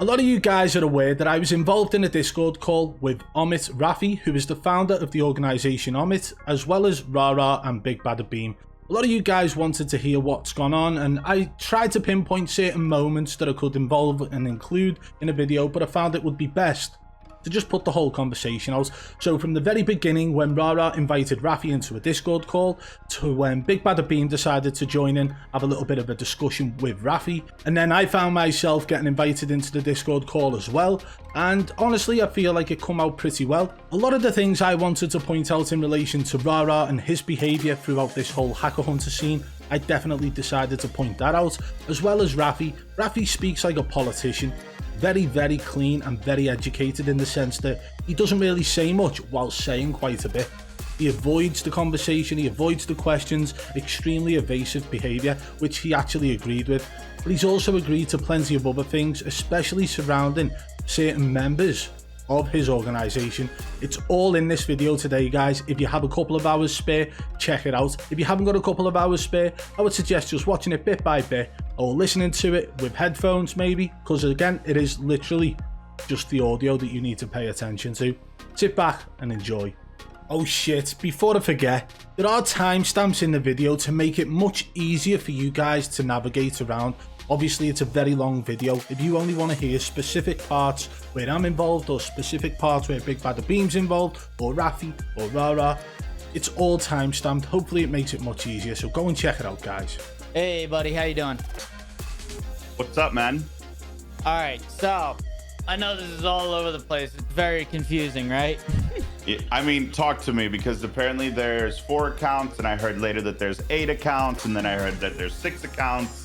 A lot of you guys are aware that I was involved in a Discord call with OMiT Rafi, who is the founder of the organisation OMiT, as well as Rara and Bigbadabeam. A lot of you guys wanted to hear what's gone on, and I tried to pinpoint certain moments that I could involve and include in a video, but I found it would be best to just put the whole conversation out. So from the very beginning, when Rara invited Rafi into a Discord call, to when Bigbadabeam decided to join in, have a little bit of a discussion with Rafi, and then I found myself getting invited into the Discord call as well, and honestly I feel like it come out pretty well. A lot of the things I wanted to point out in relation to Rara and his behaviour throughout this whole hacker hunter scene, I definitely decided to point that out, as well as Rafi. Rafi speaks like a politician. Very clean and very educated in the sense that he doesn't really say much while saying quite a bit. He avoids the conversation, he avoids the questions, extremely evasive behaviour, which he actually agreed with. But he's also agreed to plenty of other things, especially surrounding certain members of his organisation. It's all in this video today, guys. If you have a couple of hours spare, check it out. If you haven't got a couple of hours spare, I would suggest just watching it bit by bit or listening to it with headphones maybe, because again, it is literally just the audio that you need to pay attention to. Sit back and enjoy. Oh shit, before I forget, there are timestamps in the video to make it much easier for you guys to navigate around. Obviously, it's a very long video. If you only want to hear specific parts where I'm involved, or specific parts where Bigbadabeam's involved, or Rafi, or Rara, it's all timestamped. Hopefully it makes it much easier, so go and check it out, guys. Hey buddy, how you doing? What's up, man? All right, so I know this is all over the place. It's very confusing, right? Yeah, I mean, talk to me, because apparently there's 4 accounts, and I heard later that there's 8 accounts, and then I heard that there's 6 accounts.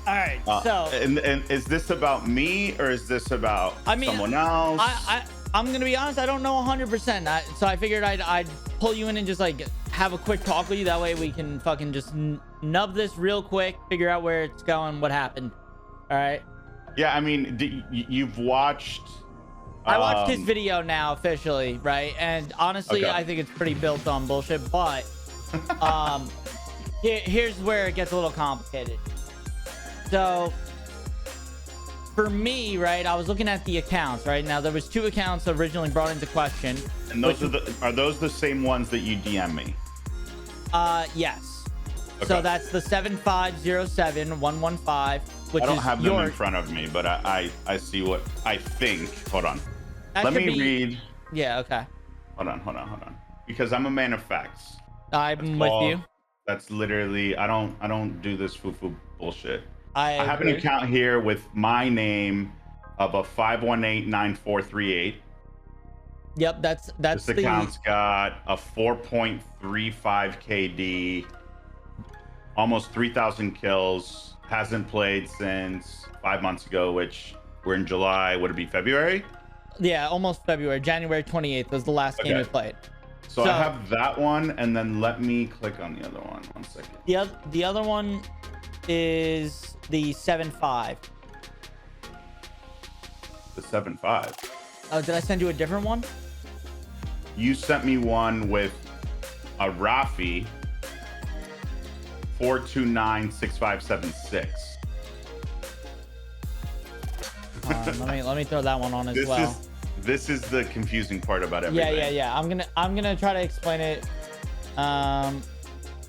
All right, so and is this about me, or is this about someone else? I'm gonna be honest, I don't know 100%. So I figured I'd pull you in and just like have a quick talk with you. That way we can fucking just nub this real quick, figure out where it's going, what happened. All right. Yeah, I mean, you've watched. I watched his video now officially, right? And honestly, Okay. I think it's pretty built on bullshit. But here's where it gets a little complicated. So for me, right, I was looking at the accounts. Right now, there was 2 accounts originally brought into question. And those are those the same ones that you DM me? Yes. Okay. So that's the 7507115, which I don't is have them in front of me, but I see what I think. Hold on. Let me read. Yeah. Okay. Hold on. Because I'm a man of facts. I'm with you. That's literally, I don't do this foo-foo bullshit. I have an account here with my name of a 5189438. Yep, that's this account's got a 4.35 KD, almost 3,000 kills, hasn't played since 5 months ago, which we're in July. Would it be February? Yeah, almost February. January 28th was the last game we played. So I have that one, and then let me click on the other one. 1 second. The other one is the 7.5. The 7.5. Oh, did I send you a different one? You sent me one with a Rafi 4296576. Let me throw that one on as well. This is the confusing part about everything. Yeah. I'm gonna try to explain it a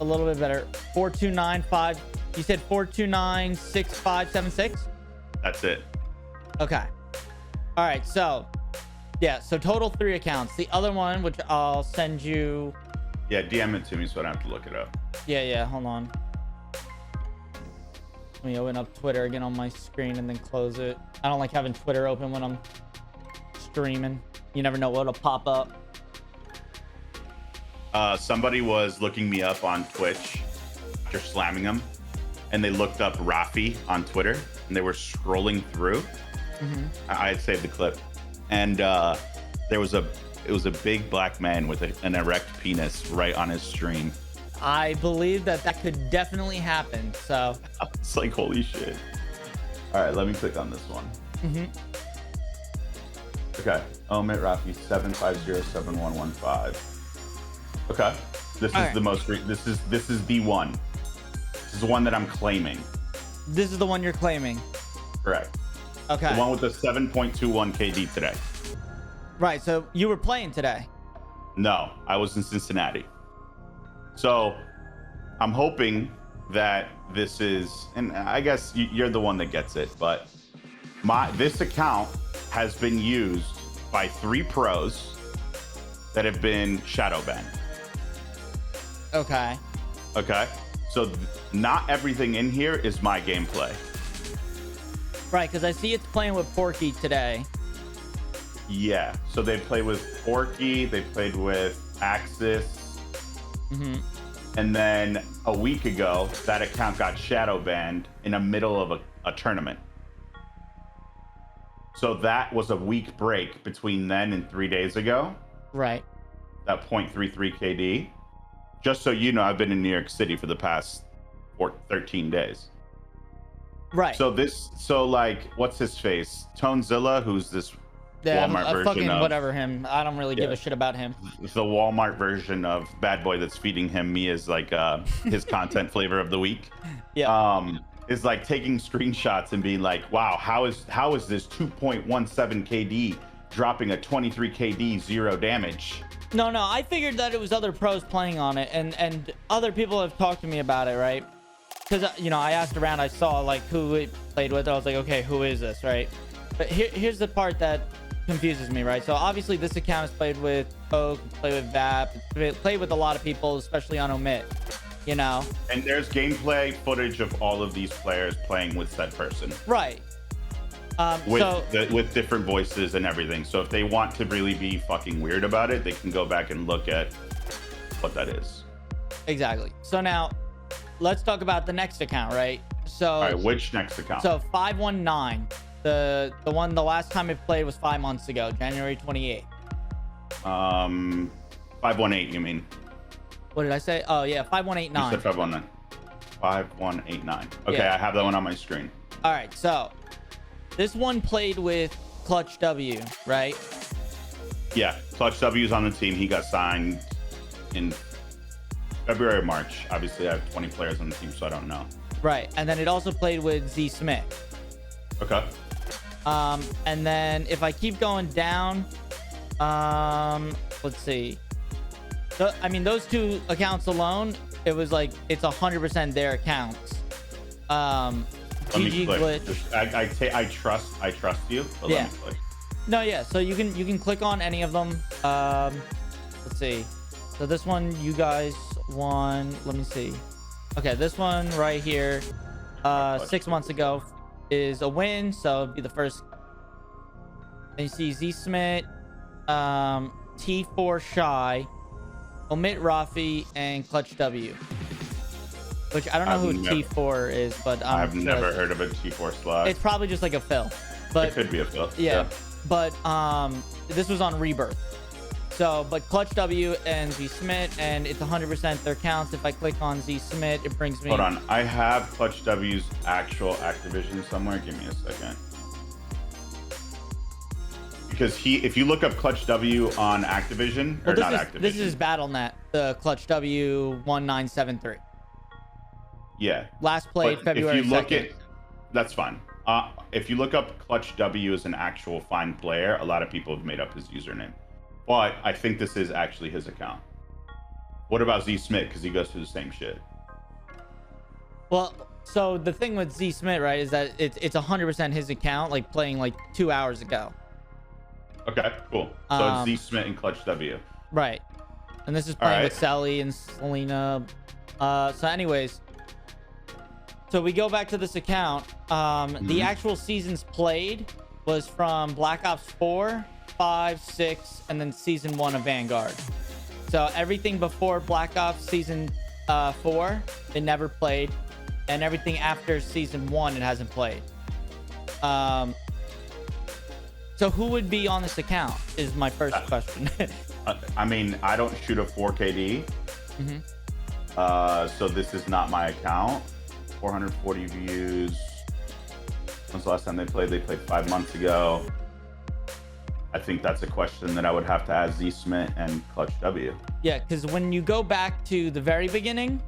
little bit better. 4295. You said 4296576. That's it. Okay. All right. So yeah. So total 3 accounts. The other one, which I'll send you. Yeah, DM it to me so I don't have to look it up. Yeah. Hold on. Let me open up Twitter again on my screen and then close it. I don't like having Twitter open when I'm streaming. You never know what'll pop up. Somebody was looking me up on Twitch, just slamming them, and they looked up Rafi on Twitter, and they were scrolling through. I had saved the clip, and it was a big black man with an erect penis right on his stream. I believe that could definitely happen. So it's like, holy shit. All right, let me click on this one. Okay, OMiT Rafi 7507115. Okay, this is the most. This is the one. This is the one that I'm claiming. This is the one you're claiming. Correct. Okay. The one with the 7.21 KD today. Right. So you were playing today. No, I was in Cincinnati. So I'm hoping that this is, and I guess you're the one that gets it, but this account has been used by 3 pros that have been shadow banned. Okay. Okay. So not everything in here is my gameplay. Right, because I see it's playing with Porky today. Yeah. So they played with Porky, they played with Axis. Mm-hmm. And then a week ago, that account got shadow banned in the middle of a tournament. So that was a week break between then and 3 days ago. Right. That 0.33 KD. Just so you know, I've been in New York City for the past 13 days. Right. So like, what's his face? Tonezilla, who's this Walmart version fucking of whatever him. I don't really give a shit about him. the Walmart version of BadBoy that's feeding him me as like his content flavor of the week. Yeah. Is like taking screenshots and being like, wow, how is this 2.17 KD dropping a 23 KD 0 damage? No, I figured that it was other pros playing on it, and other people have talked to me about it, right? Because I asked around, I saw like who it played with. I was like, okay, who is this, right? But here's the part that confuses me, right? So obviously this account is played with Oak, played with VAP, played with a lot of people, especially on OMiT, And there's gameplay footage of all of these players playing with said person. Right. With different voices and everything. So if they want to really be fucking weird about it, they can go back and look at what that is. Exactly. So now let's talk about the next account, right? So all right, which next account? So 519, the last time it played was 5 months ago, January 28th. 518, you mean? What did I say? Oh yeah, 5189. You said 519. 5189. Okay, Yeah. I have that one on my screen. All right, so this one played with Clutch W, right? Yeah, Clutch W's on the team. He got signed in February or March. Obviously, I have 20 players on the team, so I don't know. Right, and then it also played with Z Smith. Okay. And then if I keep going down, let's see. So, I mean, those 2 accounts alone, it was like it's 100% their accounts. Let me GG click. glitch. I trust you. But Yeah. Let me click. No, yeah. So you can click on any of them. Let's see. So this one you guys won. Let me see. Okay, this one right here, 6 months ago, is a win. So it'd be the first. And you see Z Smith, T4 Shy, OMiT Rafi, and Clutch W. Which I don't know who T4 is, but I've never heard of a T4 slot. It's probably just like a fill. But it could be a fill. Yeah. But this was on Rebirth. So, but Clutch W and Z Smith, and it's 100% their counts. If I click on Z Smith, it brings me. Hold on, I have Clutch W's actual Activision somewhere. Give me a second. Because if you look up Clutch W on Activision, or not Activision. This is BattleNet, the Clutch W 1973. Yeah. Last played February 2nd. That's fine. If you look up Clutch W as an actual fine player, a lot of people have made up his username. But I think this is actually his account. What about Z Smith? Because he goes through the same shit. Well, so the thing with Z Smith, right, is that it's 100% his account, like playing like 2 hours ago. Okay, cool. So it's Z Smith and Clutch W. Right. And this is playing with Sally and Selena. So anyways, so we go back to this account. The actual seasons played was from Black Ops 4, 5, 6, and then Season 1 of Vanguard. So everything before Black Ops Season 4, it never played. And everything after Season 1, it hasn't played. So who would be on this account is my first question. I mean, I don't shoot a 4KD. So this is not my account. 440 views. When's the last time they played? They played 5 months ago. I think that's a question that I would have to ask Z Smith and Clutch W. Yeah, because when you go back to the very beginning,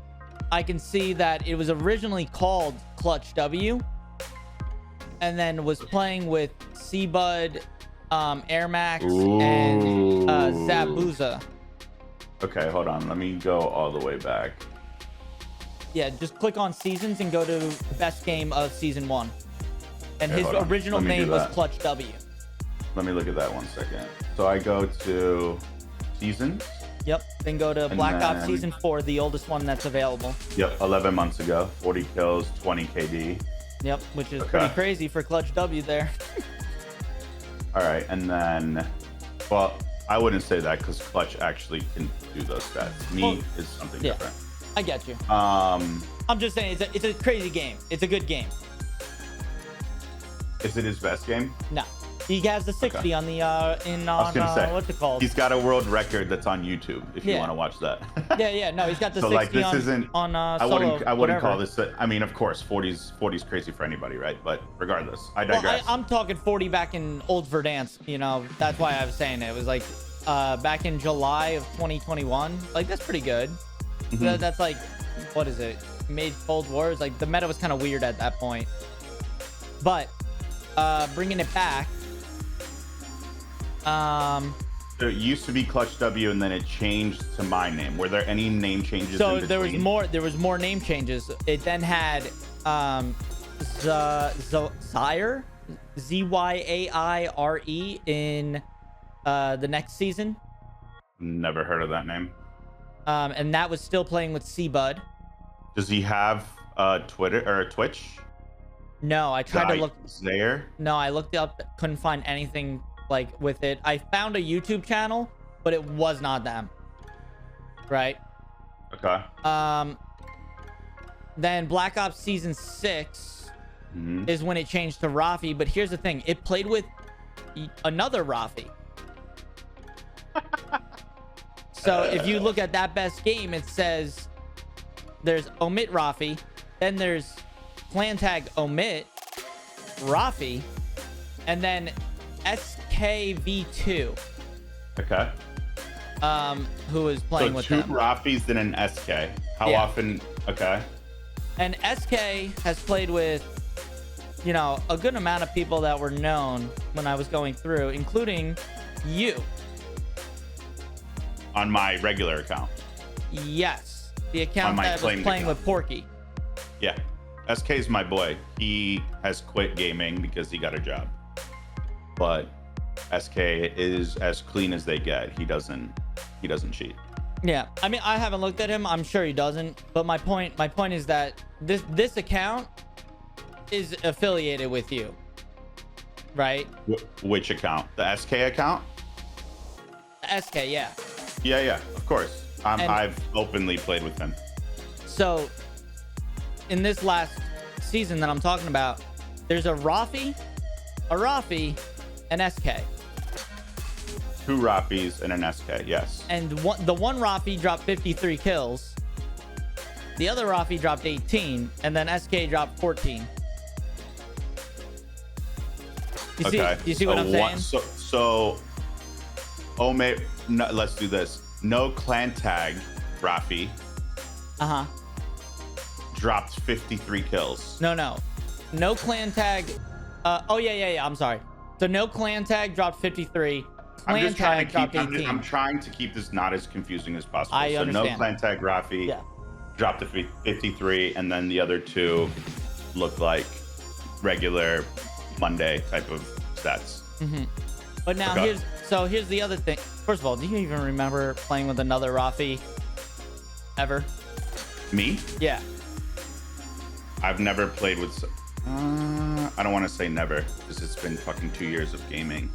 I can see that it was originally called Clutch W. and then was playing with Seabud, Air Max, and Zabuza. Okay, hold on. Let me go all the way back. Yeah, just click on seasons and go to best game of season 1. And Okay, his hold on. original Let me do name was that. Clutch W. Let me look at that 1 second. So I go to seasons. Yep. Then go to And Black Ops then- season 4, the oldest one that's available. Yep, 11 months ago. 40 kills, 20 KD. Yep, which is Okay. pretty crazy for Clutch W there. All right, and then, well, I wouldn't say that because Clutch actually can do those stats. Me Well, is something yeah. different. I get you. Um, I'm just saying it's a crazy game. It's a good game. is it his best game? No. He has the 60 Okay. on the I was gonna say, what's it called? he's got a world record that's on YouTube if you Yeah. want to watch that. Yeah, no, he's got the So 60 like this on, isn't. on I solo, wouldn't call whatever. this. I mean, of course, 40's crazy for anybody, right? But regardless, I Well, digress. I'm talking 40 back in old Verdansk, you know, that's why I was saying it was like back in July of 2021. Like, that's pretty good. Mhm. That's like, what is it? Made Cold Wars. Like, the meta was kind of weird at that point. But bringing it back, So it used to be Clutch W, and then it changed to my name. Were there any name changes? so in there was between? more. There was more name changes. It then had Zaire, Zyaire in the next season, Never heard of that name. and that was still playing with Seabud. Does he have Twitter or Twitch? No, I tried to look. there. No, I looked up, couldn't find anything like with it. I found a YouTube channel, but it was not them. Right. Okay. Then Black Ops Season 6 Mhm. is when it changed to Rafi. But here's the thing. It played with another Rafi. So if you look at that best game, it says there's OMiT Rafi. Then there's clan tag OMiT Rafi. And then SKV2, Okay. who is playing with two them. Rafis then an SK. How Yeah. often? Okay. And SK has played with, you know, a good amount of people that were known when I was going through, including you. On my regular account. Yes. The account my that was claimed playing account. with Porky. Yeah. SK's my boy. He has quit gaming because he got a job. But SK is as clean as they get. He doesn't cheat. Yeah. I mean, I haven't looked at him. I'm sure he doesn't. But my point is that this account is affiliated with you. Right? Which account? The SK account? SK, yeah. Yeah, of course. And- I've openly played with him. So, in this last season that I'm talking about, there's a Rafi, and SK. Two Rafis and an SK, yes. And the one Rafi dropped 53 kills. The other Rafi dropped 18, and then SK dropped 14. You see what I'm saying? So OMiT, no, let's do this. No clan tag Rafi Uh-huh. dropped 53 kills. No clan tag. Oh, yeah. I'm sorry. So no clan tag dropped 53. Clan tag dropped 18. I'm trying to keep this not as confusing as possible. I so understand. no clan tag Rafi Yeah. dropped to 53, and then the other two look like regular Monday type of stats. But now Okay. here's the other thing. First of all, do you even remember playing with another Rafi ever? Me? Yeah. I've never played with. I don't want to say never, because it's been fucking 2 years of gaming.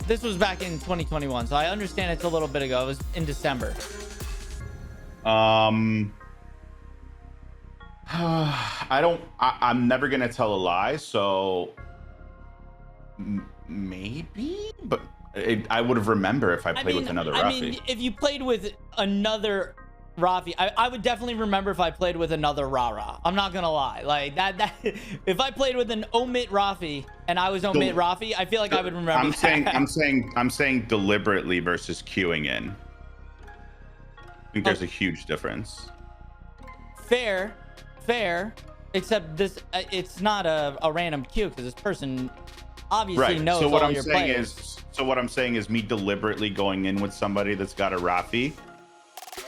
This was back in 2021, so I understand it's a little bit ago. It was in December. I'm never gonna tell a lie, so maybe, but I would have remembered if I played with another Rafi. I mean, if you played with another Rafi, I would definitely remember if I played with another Rara. I'm not gonna lie, like that. If I played with an OMiT Rafi and I was OMiT Rafi, I feel like I would remember. I'm saying deliberately versus queuing in. I think there's a huge difference. Fair. Except this, it's not a random queue because this person obviously Right. knows So what all I'm your saying players. what I'm saying is me deliberately going in with somebody that's got a Rafi,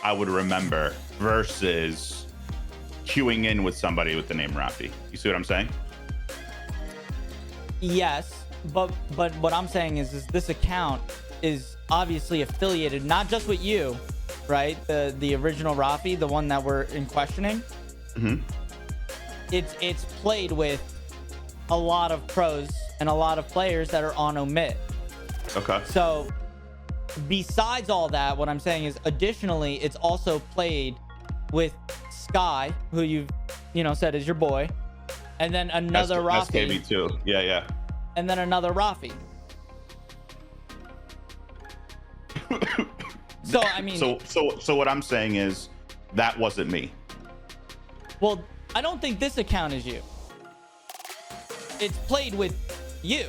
I would remember, versus queuing in with somebody with the name Rafi. You see what I'm saying? Yes, but what I'm saying is this account is obviously affiliated not just with you, right? The original Rafi, the one that we're in questioning. Mm-hmm. It's played with a lot of pros and a lot of players that are on OMiT. Okay. So besides all that, what I'm saying is additionally, it's also played with Sky, who you've said is your boy, and then another Rafi, SKB too. Yeah. and then another Rafi. So I mean, so what I'm saying is that wasn't me. well, I don't think this account is you. It's played with you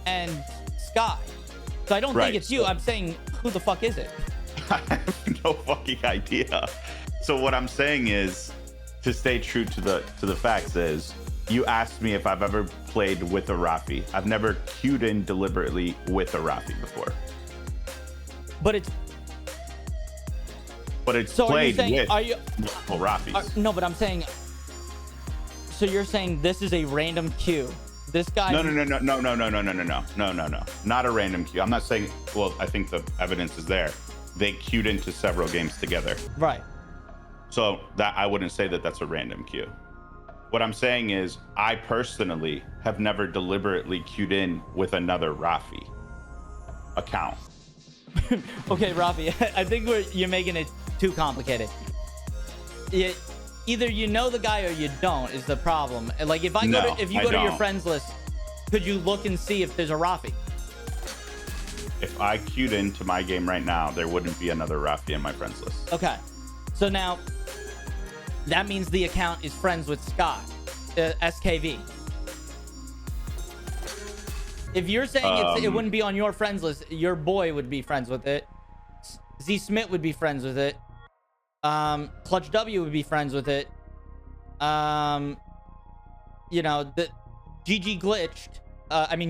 and Sky. So I don't think it's you. I'm saying, who the fuck is it? I have no fucking idea. So what I'm saying is, to stay true to the facts, is you asked me if I've ever played with a Rafi. I've never queued in deliberately with a Rafi before. But it's so played are you saying, with multiple Rafis. No, but I'm saying, so you're saying this is a random queue. This guy. No. Not a random queue. I'm not saying. Well, I think the evidence is there. They queued into several games together. Right. So that I wouldn't say that that's a random queue. What I'm saying is, I personally have never deliberately queued in with another Rafi account. Okay, Rafi, I think you're making it too complicated. Either you know the guy or you don't is the problem. Like if if you go to your friends list, could you look and see if there's a Rafi? If I queued into my game right now, there wouldn't be another Rafi in my friends list. Okay, so now that means the account is friends with Scott, SKV. If you're saying it wouldn't be on your friends list, your boy would be friends with it. Z Smith would be friends with it. Clutch W would be friends with it. The GG glitched.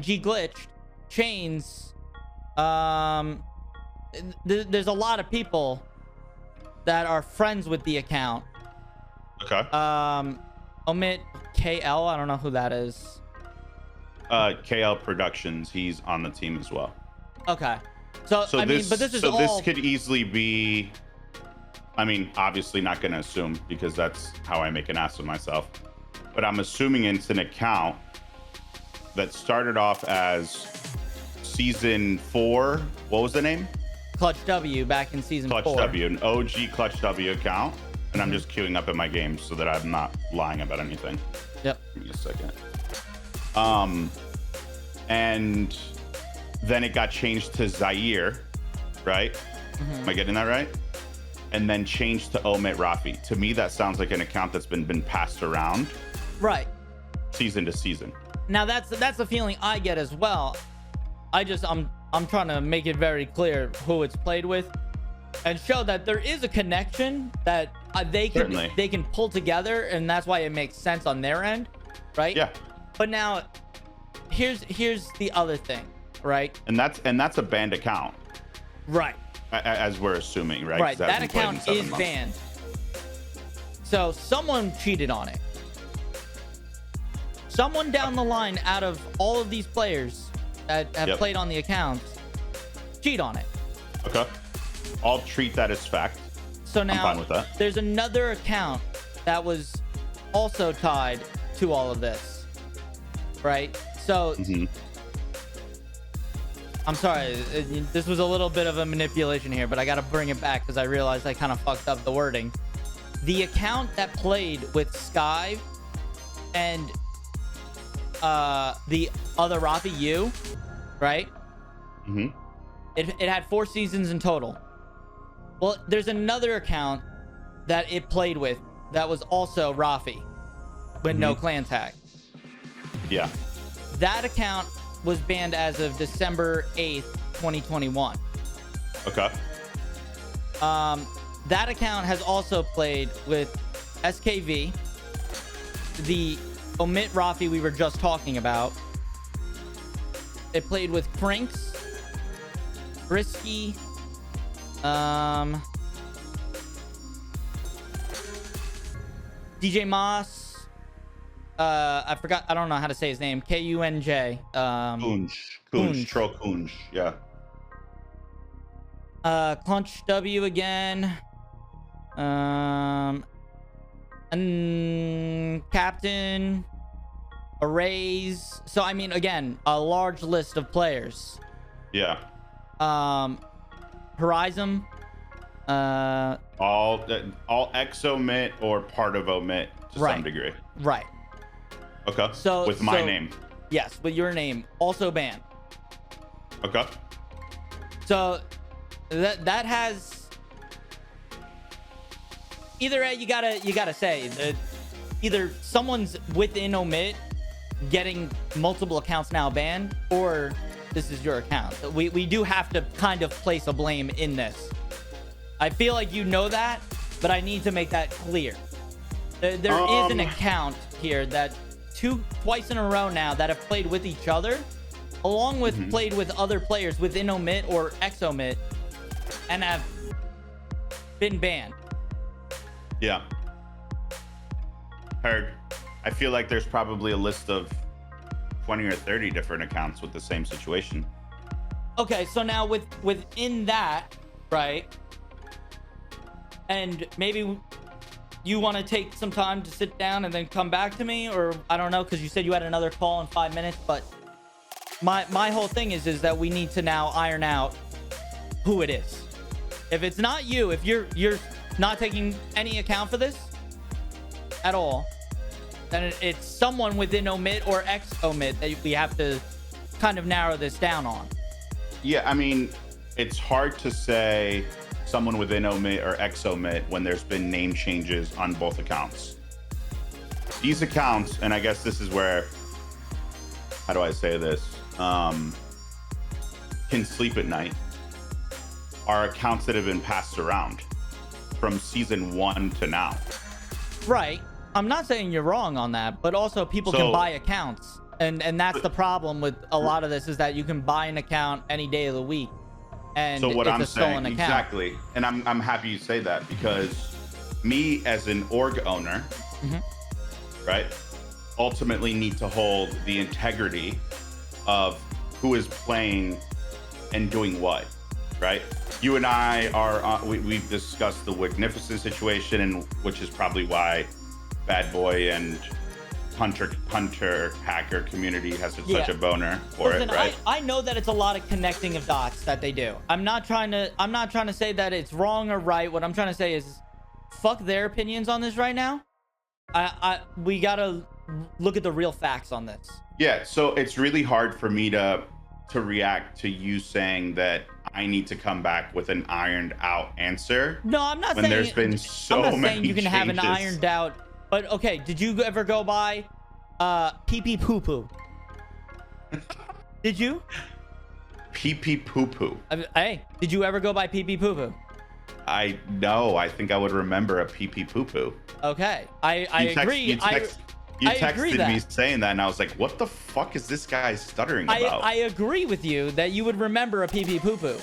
G glitched. Chains. There's a lot of people that are friends with the account. Okay. OMiT KL. I don't know who that is. KL Productions. He's on the team as well. Okay. So this could easily be. Obviously not going to assume because that's how I make an ass of myself. But I'm assuming it's an account that started off as season 4. What was the name? Clutch W back in season 4. Clutch W, an OG Clutch W account. And I'm just queuing up in my games so that I'm not lying about anything. Yep. Give me a second. And then it got changed to Zaire, right? Am I getting that right? And then changed to OMiT Rafi. To me, that sounds like an account that's been passed around, right, season to season. Now that's the feeling I get as well. I'm trying to make it very clear who it's played with, and show that there is a connection that they can pull together, and that's why it makes sense on their end, right? Yeah. But now, here's the other thing, right? And that's a banned account, right? As we're assuming, right? Right. That account is banned. So someone cheated on it. Someone down the line, out of all of these players that have played on the accounts, cheat on it. Okay. I'll treat that as fact. So now I'm fine with that. There's another account that was also tied to all of this, right? So I'm sorry, this was a little bit of a manipulation here, but I got to bring it back because I realized I kind of fucked up the wording. The account that played with Sky and the other Rafi U, right? It had 4 seasons in total. Well, there's another account that it played with that was also Rafi with no clan tag. Yeah. That account was banned as of December 8th, 2021. Okay. That account has also played with SKV, the OMiT Rafi we were just talking about. It played with Crinks, Risky, DJ Moss. I forgot. I don't know how to say his name. Kunj. Kunj. Troll Kunj. Yeah. Clunch W again. And Captain. Arrays. So I mean, again, a large list of players. Yeah. Horizon. All ex OMiT or part of OMiT to some degree. Right. Okay. So with my name. Yes, with your name also banned. Okay. So that has either you gotta say that either someone's within OMiT getting multiple accounts now banned, or this is your account. We do have to kind of place a blame in this. I feel like you know that, but I need to make that clear. There is an account here that twice in a row now that have played with each other, along with played with other players within OMiT or ex OMiT, and have been banned. Yeah. Heard. I feel like there's probably a list of 20 or 30 different accounts with the same situation. Okay, so now within that, right? And maybe you want to take some time to sit down and then come back to me, or I don't know, because you said you had another call in 5 minutes. But my whole thing is that we need to now iron out who it is. If it's not you, if you're not taking any account for this at all, then it's someone within OMiT or ex OMiT that we have to kind of narrow this down on. Yeah, I mean, it's hard to say someone within OMiT or ex OMiT when there's been name changes on both accounts. These accounts, and I guess this is where, how do I say this? Can sleep at night, are accounts that have been passed around from season 1 to now. Right. I'm not saying you're wrong on that, but also people can buy accounts. And that's the problem with a lot of this, is that you can buy an account any day of the week. And so what it's I'm a stolen saying, account. exactly. And I'm happy you say that, because me as an org owner, right, ultimately need to hold the integrity of who is playing and doing what, right? You and I are, we've discussed the Wagnificent situation, and which is probably why BadBoy and Hunter hacker community has such a boner for it, right? I know that it's a lot of connecting of dots that they do. I'm not trying to say that it's wrong or right. What I'm trying to say is, fuck their opinions on this right now. We gotta look at the real facts on this. Yeah, so it's really hard for me to react to you saying that I need to come back with an ironed out answer. No, I'm not when saying there's been so I'm not many saying you can changes. have an ironed out. But okay, did you ever go by pee pee poo poo? Did you? Pee pee poo poo. Hey, did you ever go by pee pee poo poo? I think I would remember a pee pee poo poo. Okay, I agree. You I agree texted me saying that, and I was like, what the fuck is this guy stuttering about? I agree with you that you would remember a pee pee poo poo.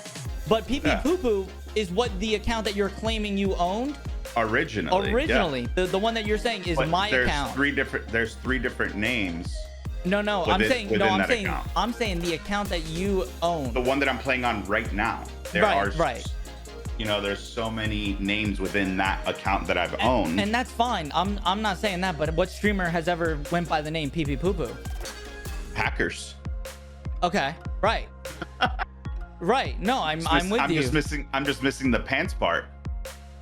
But pee pee poo poo is what the account that you're claiming you owned. Originally, yeah. the one that you're saying is my account. There's three different names. No, I'm saying the account that you own. The one that I'm playing on right now. Right. You know, there's so many names within that account that I've owned. And that's fine. I'm not saying that, but what streamer has ever went by the name pee pee poo poo? Hackers. Okay. Right. Right. No, I'm with you. I'm just missing the pants part.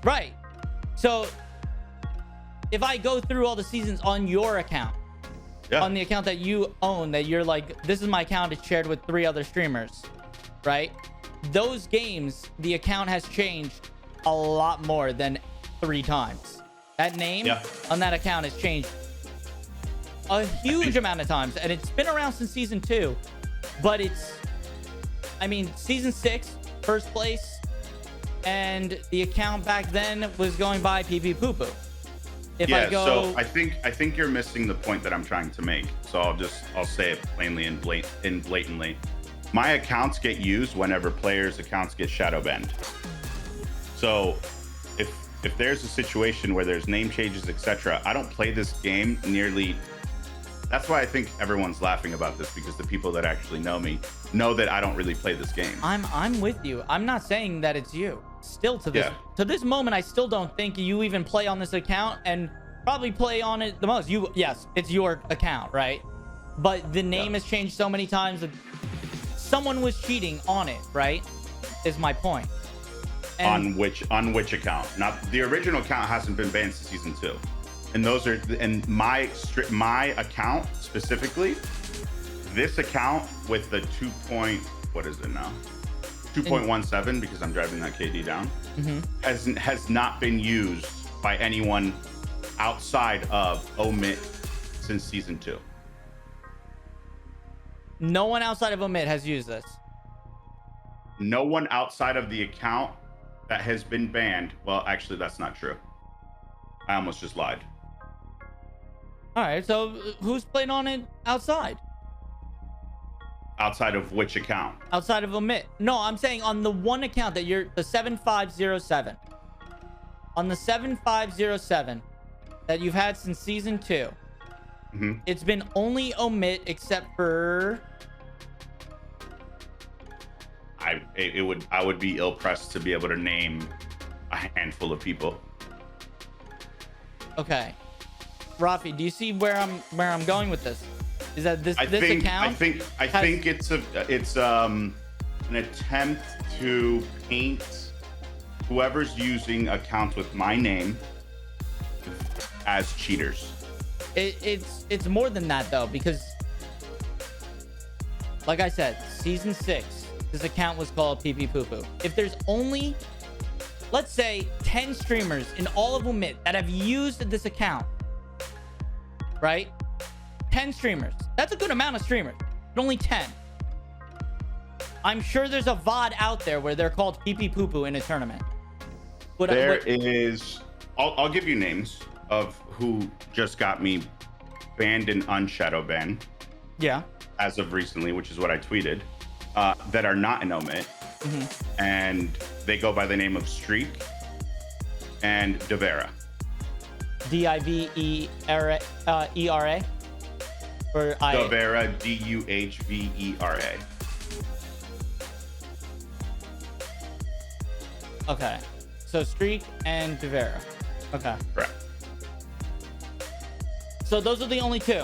Right. So if I go through all the seasons on your account, on the account that you own, that you're like, this is my account, it's shared with 3 other streamers, right? Those games, the account has changed a lot more than 3 times. That name on that account has changed a huge amount of times, and it's been around since season 2. But season 6, first place, and the account back then was going by pee pee poo poo. If yeah, I go, so I think you're missing the point that I'm trying to make. So I'll say it plainly and blatantly. My accounts get used whenever players' accounts get shadow banned. So if there's a situation where there's name changes, etc., I don't play this game nearly. That's why I think everyone's laughing about this, because the people that actually know me know that I don't really play this game. I'm with you. I'm not saying that it's you. Still to this moment, I still don't think you even play on this account, and probably play on it the most. Yes, it's your account, right? But the name has changed so many times that someone was cheating on it, right? Is my point. And on which account? Not the original account hasn't been banned since season 2. And those are, and my account specifically, this account with the 2.17, because I'm driving that KD down, has not been used by anyone outside of OMiT since season 2. No one outside of OMiT has used this. No one outside of the account that has been banned. Well, actually, that's not true. I almost just lied. All right, so who's played on it outside? Outside of which account? Outside of OMiT. No, I'm saying on the one account that you're, the 7507. On the 7507 that you've had since season 2. It's been only OMiT except for... I would be ill pressed to be able to name a handful of people. Okay, Rafi, do you see where I'm going with this? Is that this account? I think it's an attempt to paint whoever's using accounts with my name as cheaters. It's more than that though, because like I said, season 6, this account was called Pee Pee Poo Poo. If there's only, let's say, 10 streamers in all of OMiT that have used this account, right? 10 streamers. That's a good amount of streamers, but only 10. I'm sure there's a VOD out there where they're called Pee Pee Poo Poo in a tournament. I'll give you names of who just got me banned and unshadow banned. Yeah. As of recently, which is what I tweeted, that are not in OMiT. And they go by the name of Streak and Devera. Divera? Or Devera, Duhvera. Okay. So Streak and Devera. Okay. Correct. So those are the only 2.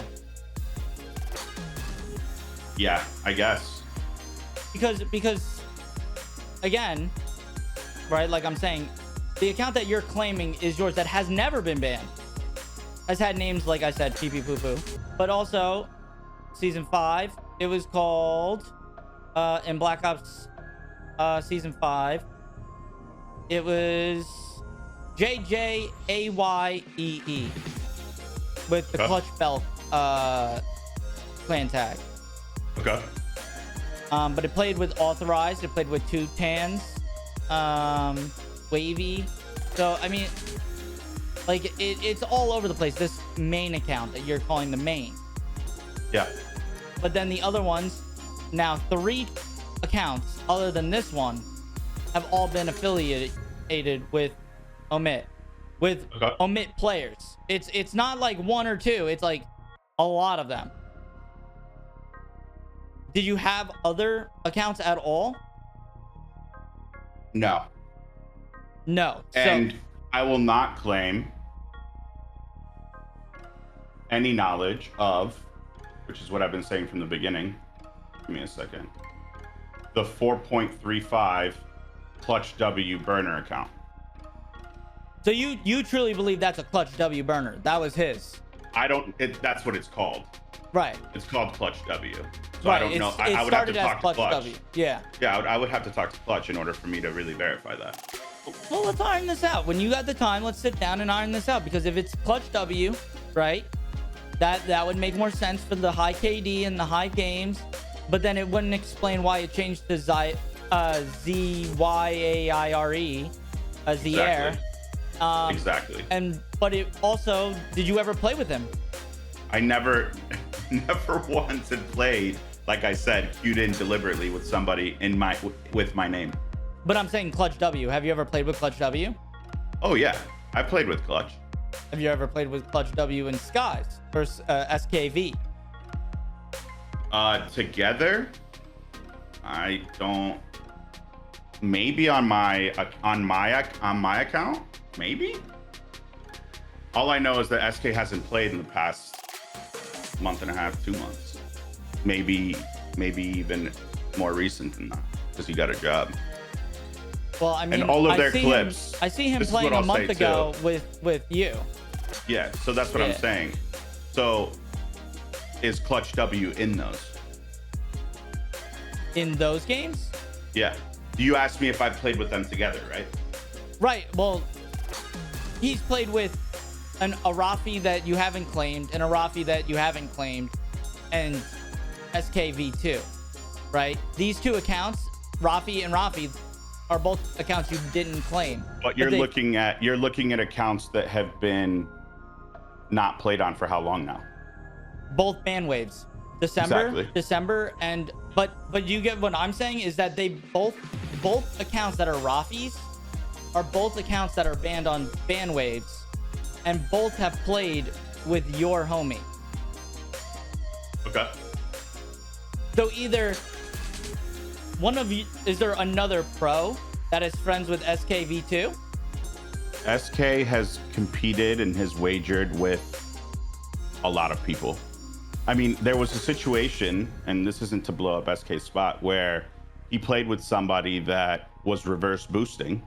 Yeah, I guess. Because again, right, like I'm saying, the account that you're claiming is yours that has never been banned has had names, like I said, Pee Pee Poo Poo, but also season 5, it was called in Black Ops season 5, it was JJAYEE with the Clutch Belt clan tag. Okay. But it played with Authorized. It played with 2 Tans, Wavy. So I mean, like it's all over the place. This main account that you're calling the main. Yeah. But then the other ones, now 3 accounts other than this one, have all been affiliated with OMiT, with OMiT players. It's not like 1 or 2. It's like a lot of them. Did you have other accounts at all? No. No. And I will not claim any knowledge of, which is what I've been saying from the beginning. Give me a second. The 4.35 Clutch W burner account. So you truly believe that's a Clutch W burner? That was his? That's what it's called. Right. It's called Clutch W. So right. I don't know. It I would have to started as talk to Clutch. W. Yeah. Yeah, I would have to talk to Clutch in order for me to really verify that. Well, let's iron this out. When you got the time, let's sit down and iron this out. Because if it's Clutch W, right, that would make more sense for the high KD and the high games. But then it wouldn't explain why it changed to ZYAIRE, Zaire. Exactly. But it also, did you ever play with him? I never once had played, like I said, queued in deliberately with somebody with my name. But I'm saying Clutch W. Have you ever played with Clutch W? Oh yeah, I played with Clutch. Have you ever played with Clutch W and Skies or SKV? Together, I don't. Maybe on my account, maybe. All I know is that SK hasn't played in the past month and a half, 2 months. Maybe even more recent than that, because he got a job. Well, I mean, and all of their clips. I see him playing a month ago with you. Yeah, so that's what I'm saying. So, is Clutch W in those? In those games? Yeah. You asked me if I played with them together, right? Right. Well, he's played with a Rafi that you haven't claimed, and a Rafi that you haven't claimed, and SKV2, right? These two accounts, Rafi and Rafi, are both accounts you didn't claim. But you're looking at accounts that have been not played on for how long now? Both ban waves. December, and but you get what I'm saying is that they both accounts that are Rafi's are both accounts that are banned on ban waves, and both have played with your homie. Okay. So either one of you, is there another pro that is friends with SKV2? SK has competed and has wagered with a lot of people. I mean, there was a situation, and this isn't to blow up SK's spot, where he played with somebody that was reverse boosting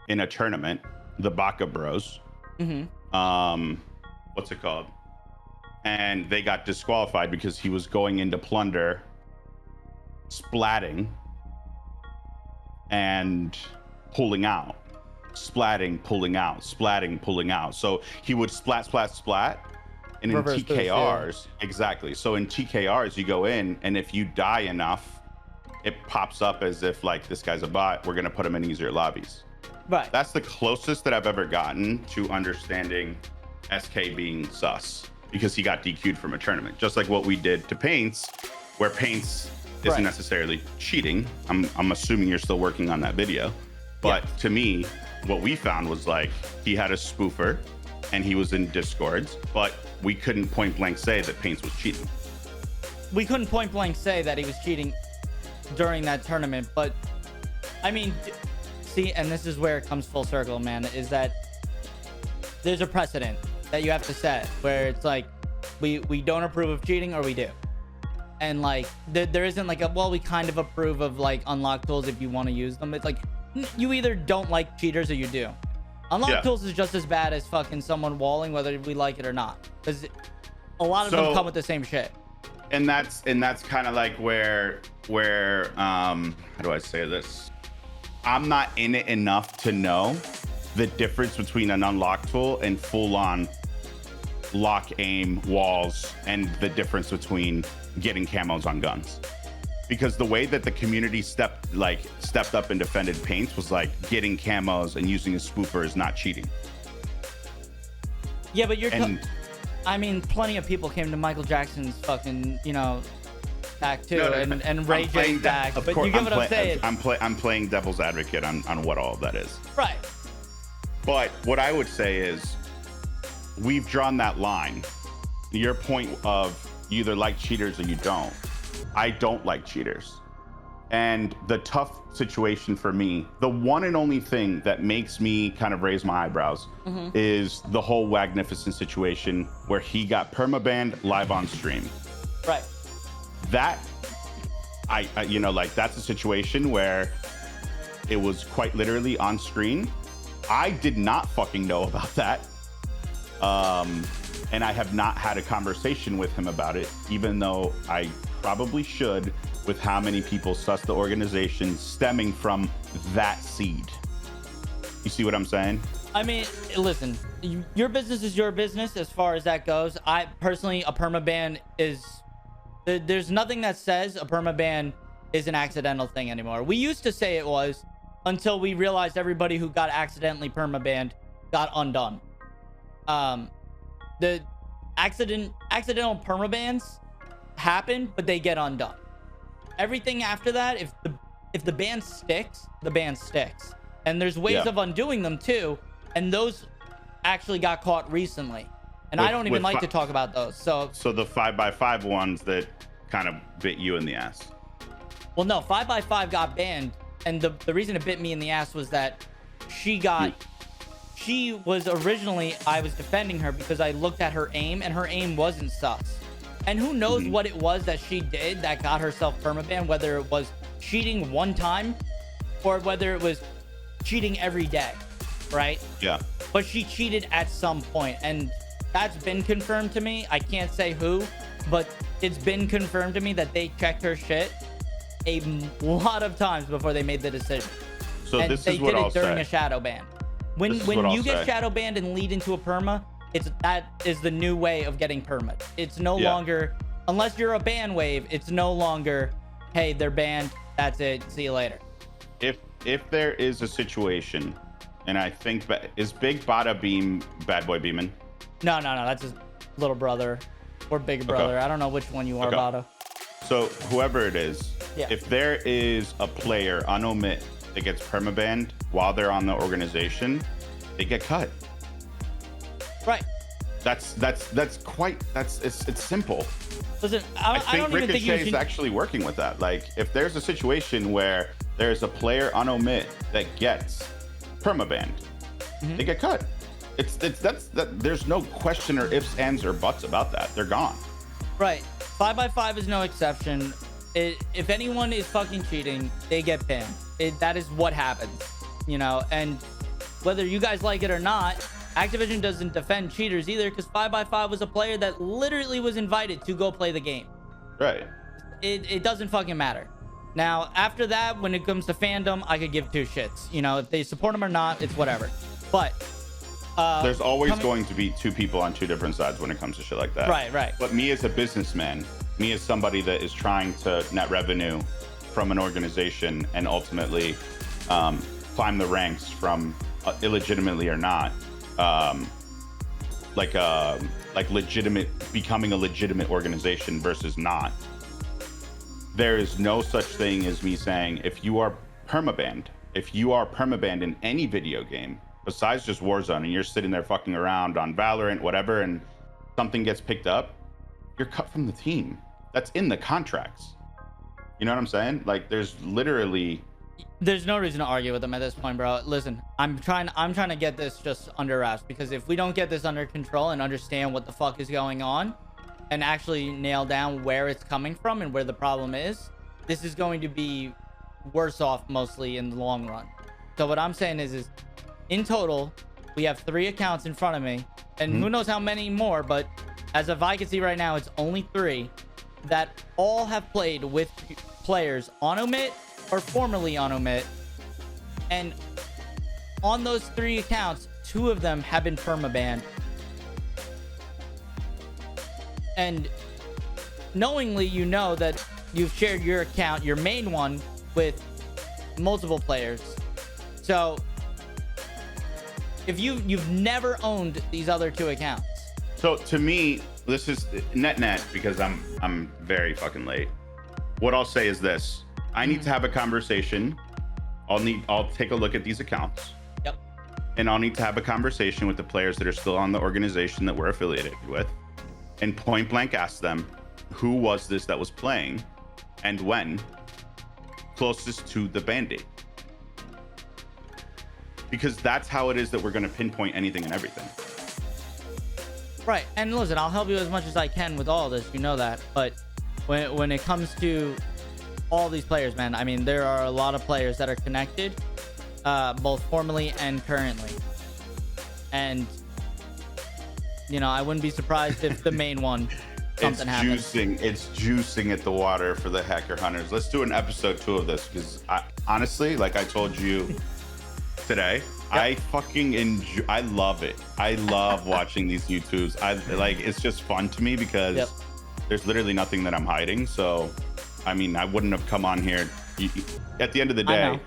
in a tournament, the Baka Bros. What's it called? And they got disqualified because he was going into plunder, splatting, and pulling out. Splatting, pulling out, splatting, pulling out. So he would splat, splat, splat. And in Reverse TKRs, boost, exactly. So in TKRs, you go in, and if you die enough, it pops up as if like this guy's a bot. We're gonna put him in easier lobbies. Right. That's the closest that I've ever gotten to understanding SK being sus, because he got DQ'd from a tournament, just like what we did to Paints, where Paints isn't necessarily cheating. I'm assuming you're still working on that video, but to me, what we found was like he had a spoofer, and he was in Discords, but we couldn't point blank say that Paints was cheating. We couldn't point blank say that he was cheating during that tournament, but I mean, see, and this is where it comes full circle, man, is that there's a precedent that you have to set where it's like we don't approve of cheating, or we do. And like there isn't like a, well, we kind of approve of like unlock tools if you want to use them. It's like you either don't like cheaters or you do. Unlock tools is just as bad as fucking someone walling, whether we like it or not, because a lot of them come with the same shit. And that's kind of like where how do I say this? I'm not in it enough to know the difference between an unlock tool and full-on lock, aim, walls, and the difference between getting camos on guns. Because the way that the community stepped up and defended Paints was like getting camos and using a spoofer is not cheating. Yeah, but I mean, plenty of people came to Michael Jackson's fucking, back too, and Ray J's back. But you get what I'm saying? I'm playing devil's advocate on what all of that is. Right. But what I would say is, we've drawn that line. Your point of you either like cheaters or you don't. I don't like cheaters. And the tough situation for me, the one and only thing that makes me kind of raise my eyebrows is the whole Wagnificent situation where he got permabanned live on stream. Right. That, I that's a situation where it was quite literally on screen. I did not fucking know about that. And I have not had a conversation with him about it, even though I probably should, with how many people suss the organization stemming from that seed. You see what I'm saying? I mean, listen, your business is your business as far as that goes. I personally, a permaban is, there's nothing that says a permaban is an accidental thing anymore. We used to say it was, until we realized everybody who got accidentally permabanned got undone. The accidental permabans happen, but they get undone. Everything after that, if the ban sticks, the ban sticks. And there's ways of undoing them too, and those actually got caught recently. And I don't even like to talk about those. So the 5x5 ones that kind of bit you in the ass. Well, no, 5x5 got banned, and the reason it bit me in the ass was that she was originally, I was defending her because I looked at her aim, and her aim wasn't sus. And who knows what it was that she did that got herself permabanned, whether it was cheating one time or whether it was cheating every day, right? Yeah. But she cheated at some point, and that's been confirmed to me. I can't say who, but it's been confirmed to me that they checked her shit a lot of times before they made the decision. So and this is what I'll say. They did it during a shadow ban. When you get shadow banned and lead into a perma, that is the new way of getting perma. It's no longer, unless you're a ban wave, it's no longer, hey, they're banned, that's it, see you later. If there is a situation, and I think is Bigbadabeam BadBoy Beaman? No, that's his little brother or big brother. I don't know which one you are, Bada. So whoever it is, if there is a player on OMiT that gets permabanned while they're on the organization, they get cut. Right. It's simple. Listen, I don't even think Ricochet is actually working with that. Like, if there's a situation where there's a player on OMiT that gets permabanned, they get cut. There's no question or ifs, ands, or buts about that. They're gone. Right. 5x5 is no exception. If anyone is fucking cheating, they get banned. That is what happens, you know. And whether you guys like it or not, Activision doesn't defend cheaters either, because 5x5 was a player that literally was invited to go play the game. Right. It doesn't fucking matter. Now, after that, when it comes to fandom, I could give two shits. You know, if they support them or not, it's whatever. But there's always going to be two people on two different sides when it comes to shit like that. Right. But me as a businessman, me as somebody that is trying to net revenue from an organization and ultimately climb the ranks from illegitimately or not, becoming a legitimate organization versus not. There is no such thing as me saying, if you are permabanned in any video game besides just Warzone, and you're sitting there fucking around on Valorant, whatever, and something gets picked up, you're cut from the team. That's in the contracts. You know what I'm saying? Like, there's no reason to argue with them at this point, bro. Listen, I'm trying to get this just under wraps, because if we don't get this under control and understand what the fuck is going on and actually nail down where it's coming from and where the problem is, this is going to be worse off mostly in the long run. So what I'm saying is in total, we have 3 accounts in front of me, and who knows how many more, but as of I can see right now, it's only 3 that all have played with players on OMiT or formerly on OMiT. And on those 3 accounts, 2 of them have been permabanned. And knowingly, you know that you've shared your account, your main one, with multiple players. So if you've never owned these other 2 accounts. So to me, this is net because I'm very fucking late. What I'll say is this: I need to have a conversation. I'll take a look at these accounts. Yep. And I'll need to have a conversation with the players that are still on the organization that we're affiliated with, and point blank ask them, who was this that was playing and when, closest to the band-aid. Because that's how it is that we're going to pinpoint anything and everything. Right. And listen, I'll help you as much as I can with all this, you know that. But when it comes to all these players, man, I mean, there are a lot of players that are connected, both formerly and currently. And, you know, I wouldn't be surprised if the main one, something happens. It's juicing at the water for the hacker hunters. Let's do an episode 2 of this, because honestly, like I told you today, I fucking enjoy. I love it. I love watching these YouTubes. It's just fun to me because there's literally nothing that I'm hiding. So, I mean, I wouldn't have come on here. At the end of the day,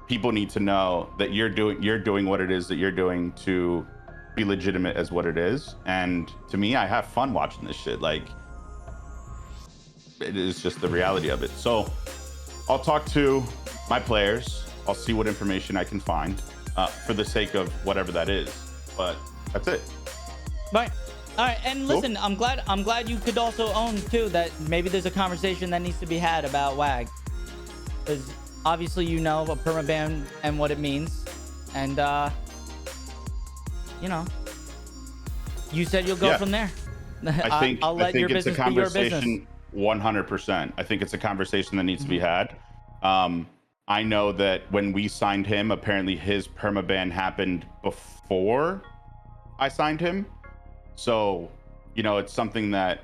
people need to know that you're doing what it is that you're doing to be legitimate as what it is. And to me, I have fun watching this shit. Like, it is just the reality of it. So I'll talk to my players. I'll see what information I can find for the sake of whatever that is. But that's it. Right. All right. And listen, cool. I'm glad you could also own too that maybe there's a conversation that needs to be had about WAG, because obviously you know a permaban and what it means, and you know, you said you'll go from there. I think I'll let your business be your business. 100%. I think it's a conversation that needs to be had. I know that when we signed him, apparently his permaban happened before I signed him. So, you know, it's something that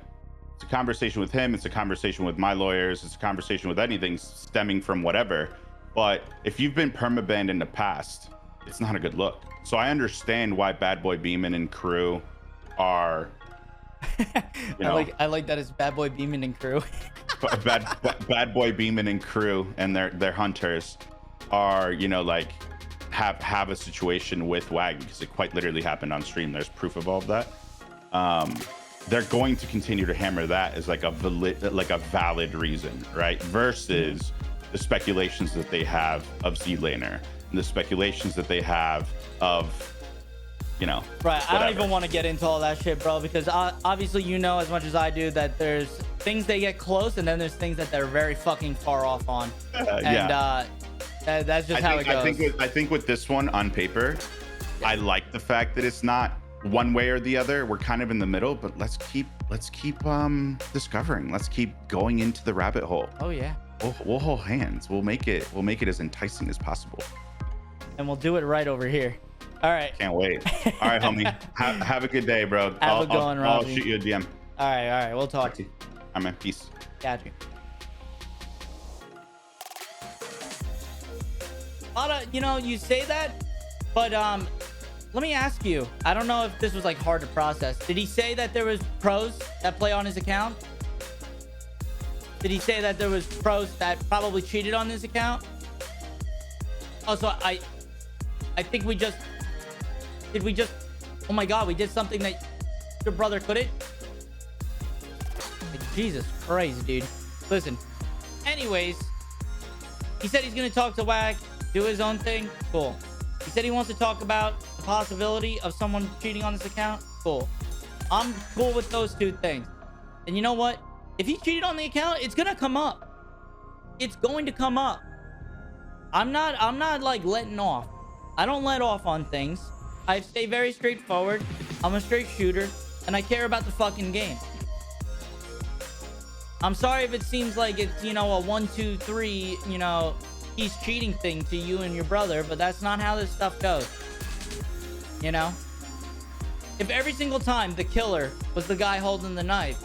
it's a conversation with him. It's a conversation with my lawyers. It's a conversation with anything stemming from whatever. But if you've been permabanned in the past, it's not a good look. So I understand why BadBoy Beaman and crew are, you know, I like that it's BadBoy Beaman and crew. BadBoy Beaman and crew and their hunters are, you know, like have a situation with WAG, because it quite literally happened on stream. There's proof of all of that. They're going to continue to hammer that as like a valid reason, right? Versus the speculations that they have of Z-Laner and the speculations that they have of, you know, right. Whatever. I don't even want to get into all that shit, bro, because obviously you know as much as I do that there's things they get close and then there's things that they're very fucking far off on. That's just how it goes. I think with this one on paper, I like the fact that it's not one way or the other. We're kind of in the middle, but let's keep discovering. Let's keep going into the rabbit hole. Oh yeah. We'll hold hands. We'll make it as enticing as possible. And we'll do it right over here. All right. Can't wait. All right, homie. Have a good day, bro. Have a good one, I'll Rafi. shoot you a DM. All right. We'll talk to you. All right, man. Peace. Got you. You know, you say that, but let me ask you. I don't know if this was like hard to process. Did he say that there was pros that play on his account? Did he say that there was pros that probably cheated on his account? Also, I think oh my god, we did something that your brother couldn't? Like, Jesus Christ, dude. Listen, anyways, he said he's gonna talk to WAG, do his own thing. Cool. He said he wants to talk about the possibility of someone cheating on this account. Cool. I'm cool with those two things. And you know what? If he cheated on the account, it's gonna come up. It's going to come up. I'm not like letting off. I don't let off on things. I stay very straightforward. I'm a straight shooter, and I care about the fucking game. I'm sorry if it seems like it's, you know, a 1, 2, 3, you know, he's cheating thing to you and your brother, but that's not how this stuff goes. You know? If every single time the killer was the guy holding the knife,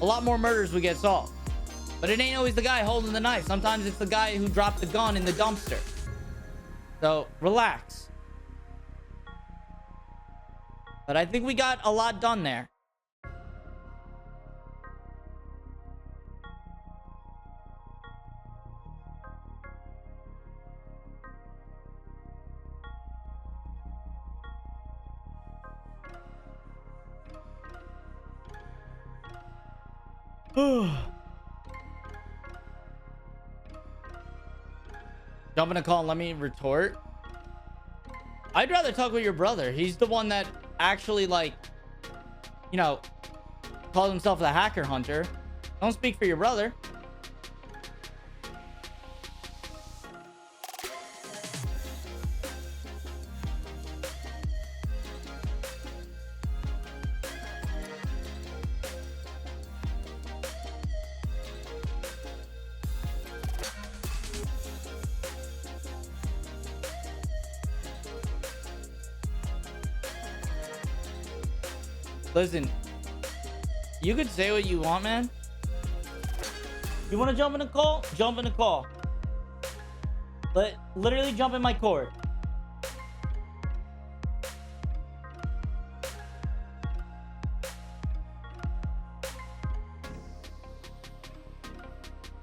a lot more murders would get solved. But it ain't always the guy holding the knife. Sometimes it's the guy who dropped the gun in the dumpster. So, relax. But I think we got a lot done there. Jump in a call and let me retort. I'd rather talk with your brother. He's the one that actually, like, you know, calls himself the hacker hunter. Don't speak for your brother. Listen, you could say what you want, man. You want to jump in a call? Jump in a call. But literally jump in my cord.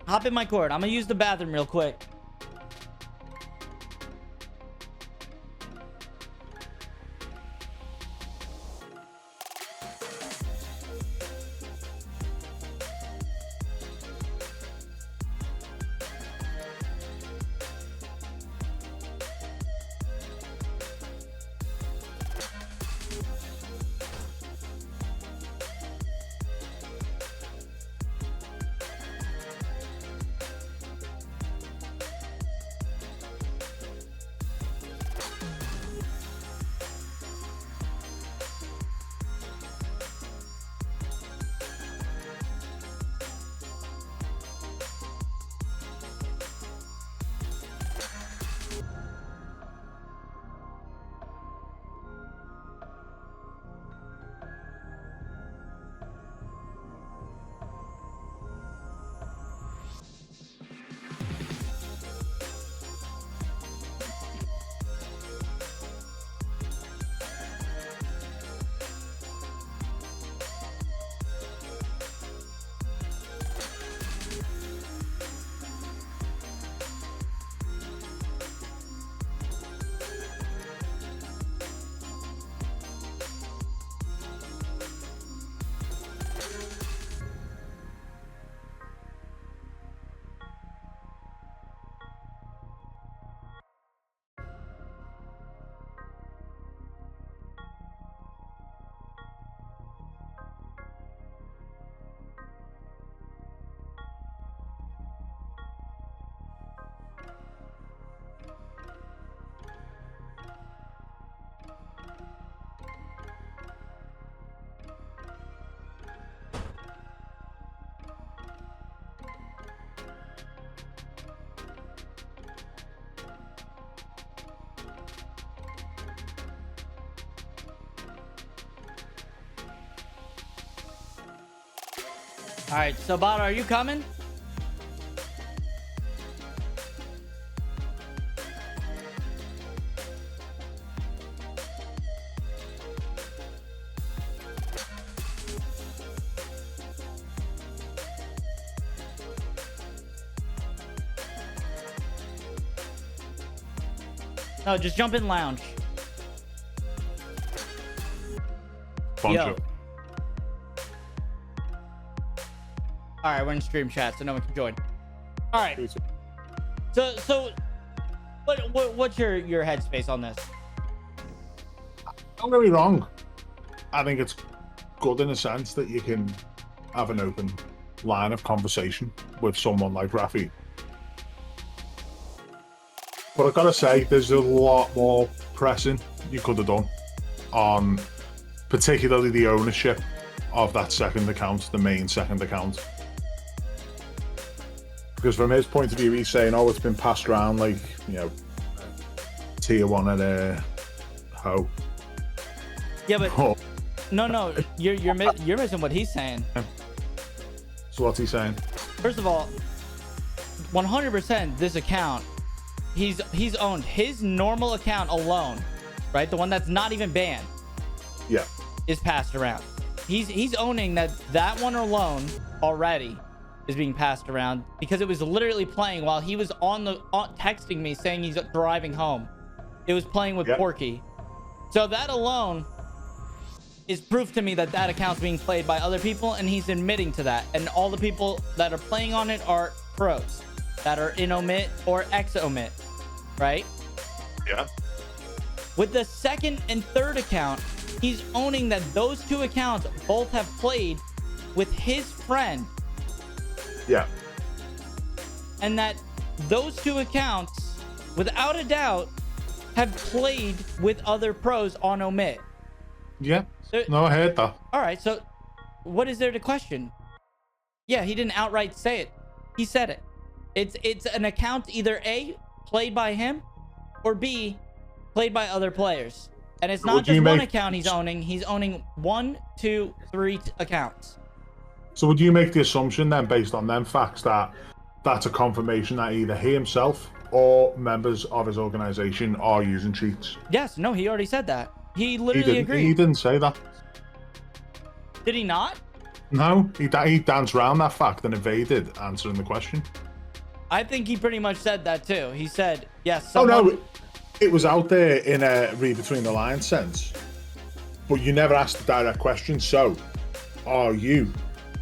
Hop in my cord. I'm gonna use the bathroom real quick. All right, so Bada, are you coming? No, just jump in lounge. Poncho. All right, we're in stream chat, so no one can join. All right. So, what's your headspace on this? Don't get me wrong. I think it's good in a sense that you can have an open line of conversation with someone like Rafi. But I've got to say, there's a lot more pressing you could have done on particularly the ownership of that second account, the main second account. Because from his point of view, he's saying, oh, it's been passed around like, you know, tier one at a hoe. Yeah, but no, you're missing what he's saying. So what's he saying? First of all, 100% this account, he's owned his normal account alone, right? The one that's not even banned. Yeah. Is passed around. He's owning that one alone already is being passed around because it was literally playing while he was texting me saying he's driving home. It was playing with Porky. So that alone is proof to me that account's being played by other people, and he's admitting to that. And all the people that are playing on it are pros that are in OMiT or ex-OMiT, right? Yeah. With the second and third account, he's owning that those two accounts both have played with his friend. Yeah. And that those two accounts, without a doubt, have played with other pros on OMiT. Yeah. So, no, I heard that. All right. So what is there to question? Yeah, he didn't outright say it. He said it. It's an account either A, played by him, or B, played by other players. And it's not just one account he's owning. He's owning 1, 2, 3 accounts. So would you make the assumption then, based on them facts, that that's a confirmation that either he himself or members of his organization are using cheats? Yes. No, he already said that. He literally agreed. He didn't say that. Did he not? No, he danced around that fact and evaded answering the question. I think he pretty much said that too. He said, yes. Someone... Oh, no. It was out there in a read between the lines sense, but you never asked the direct question. So, are you,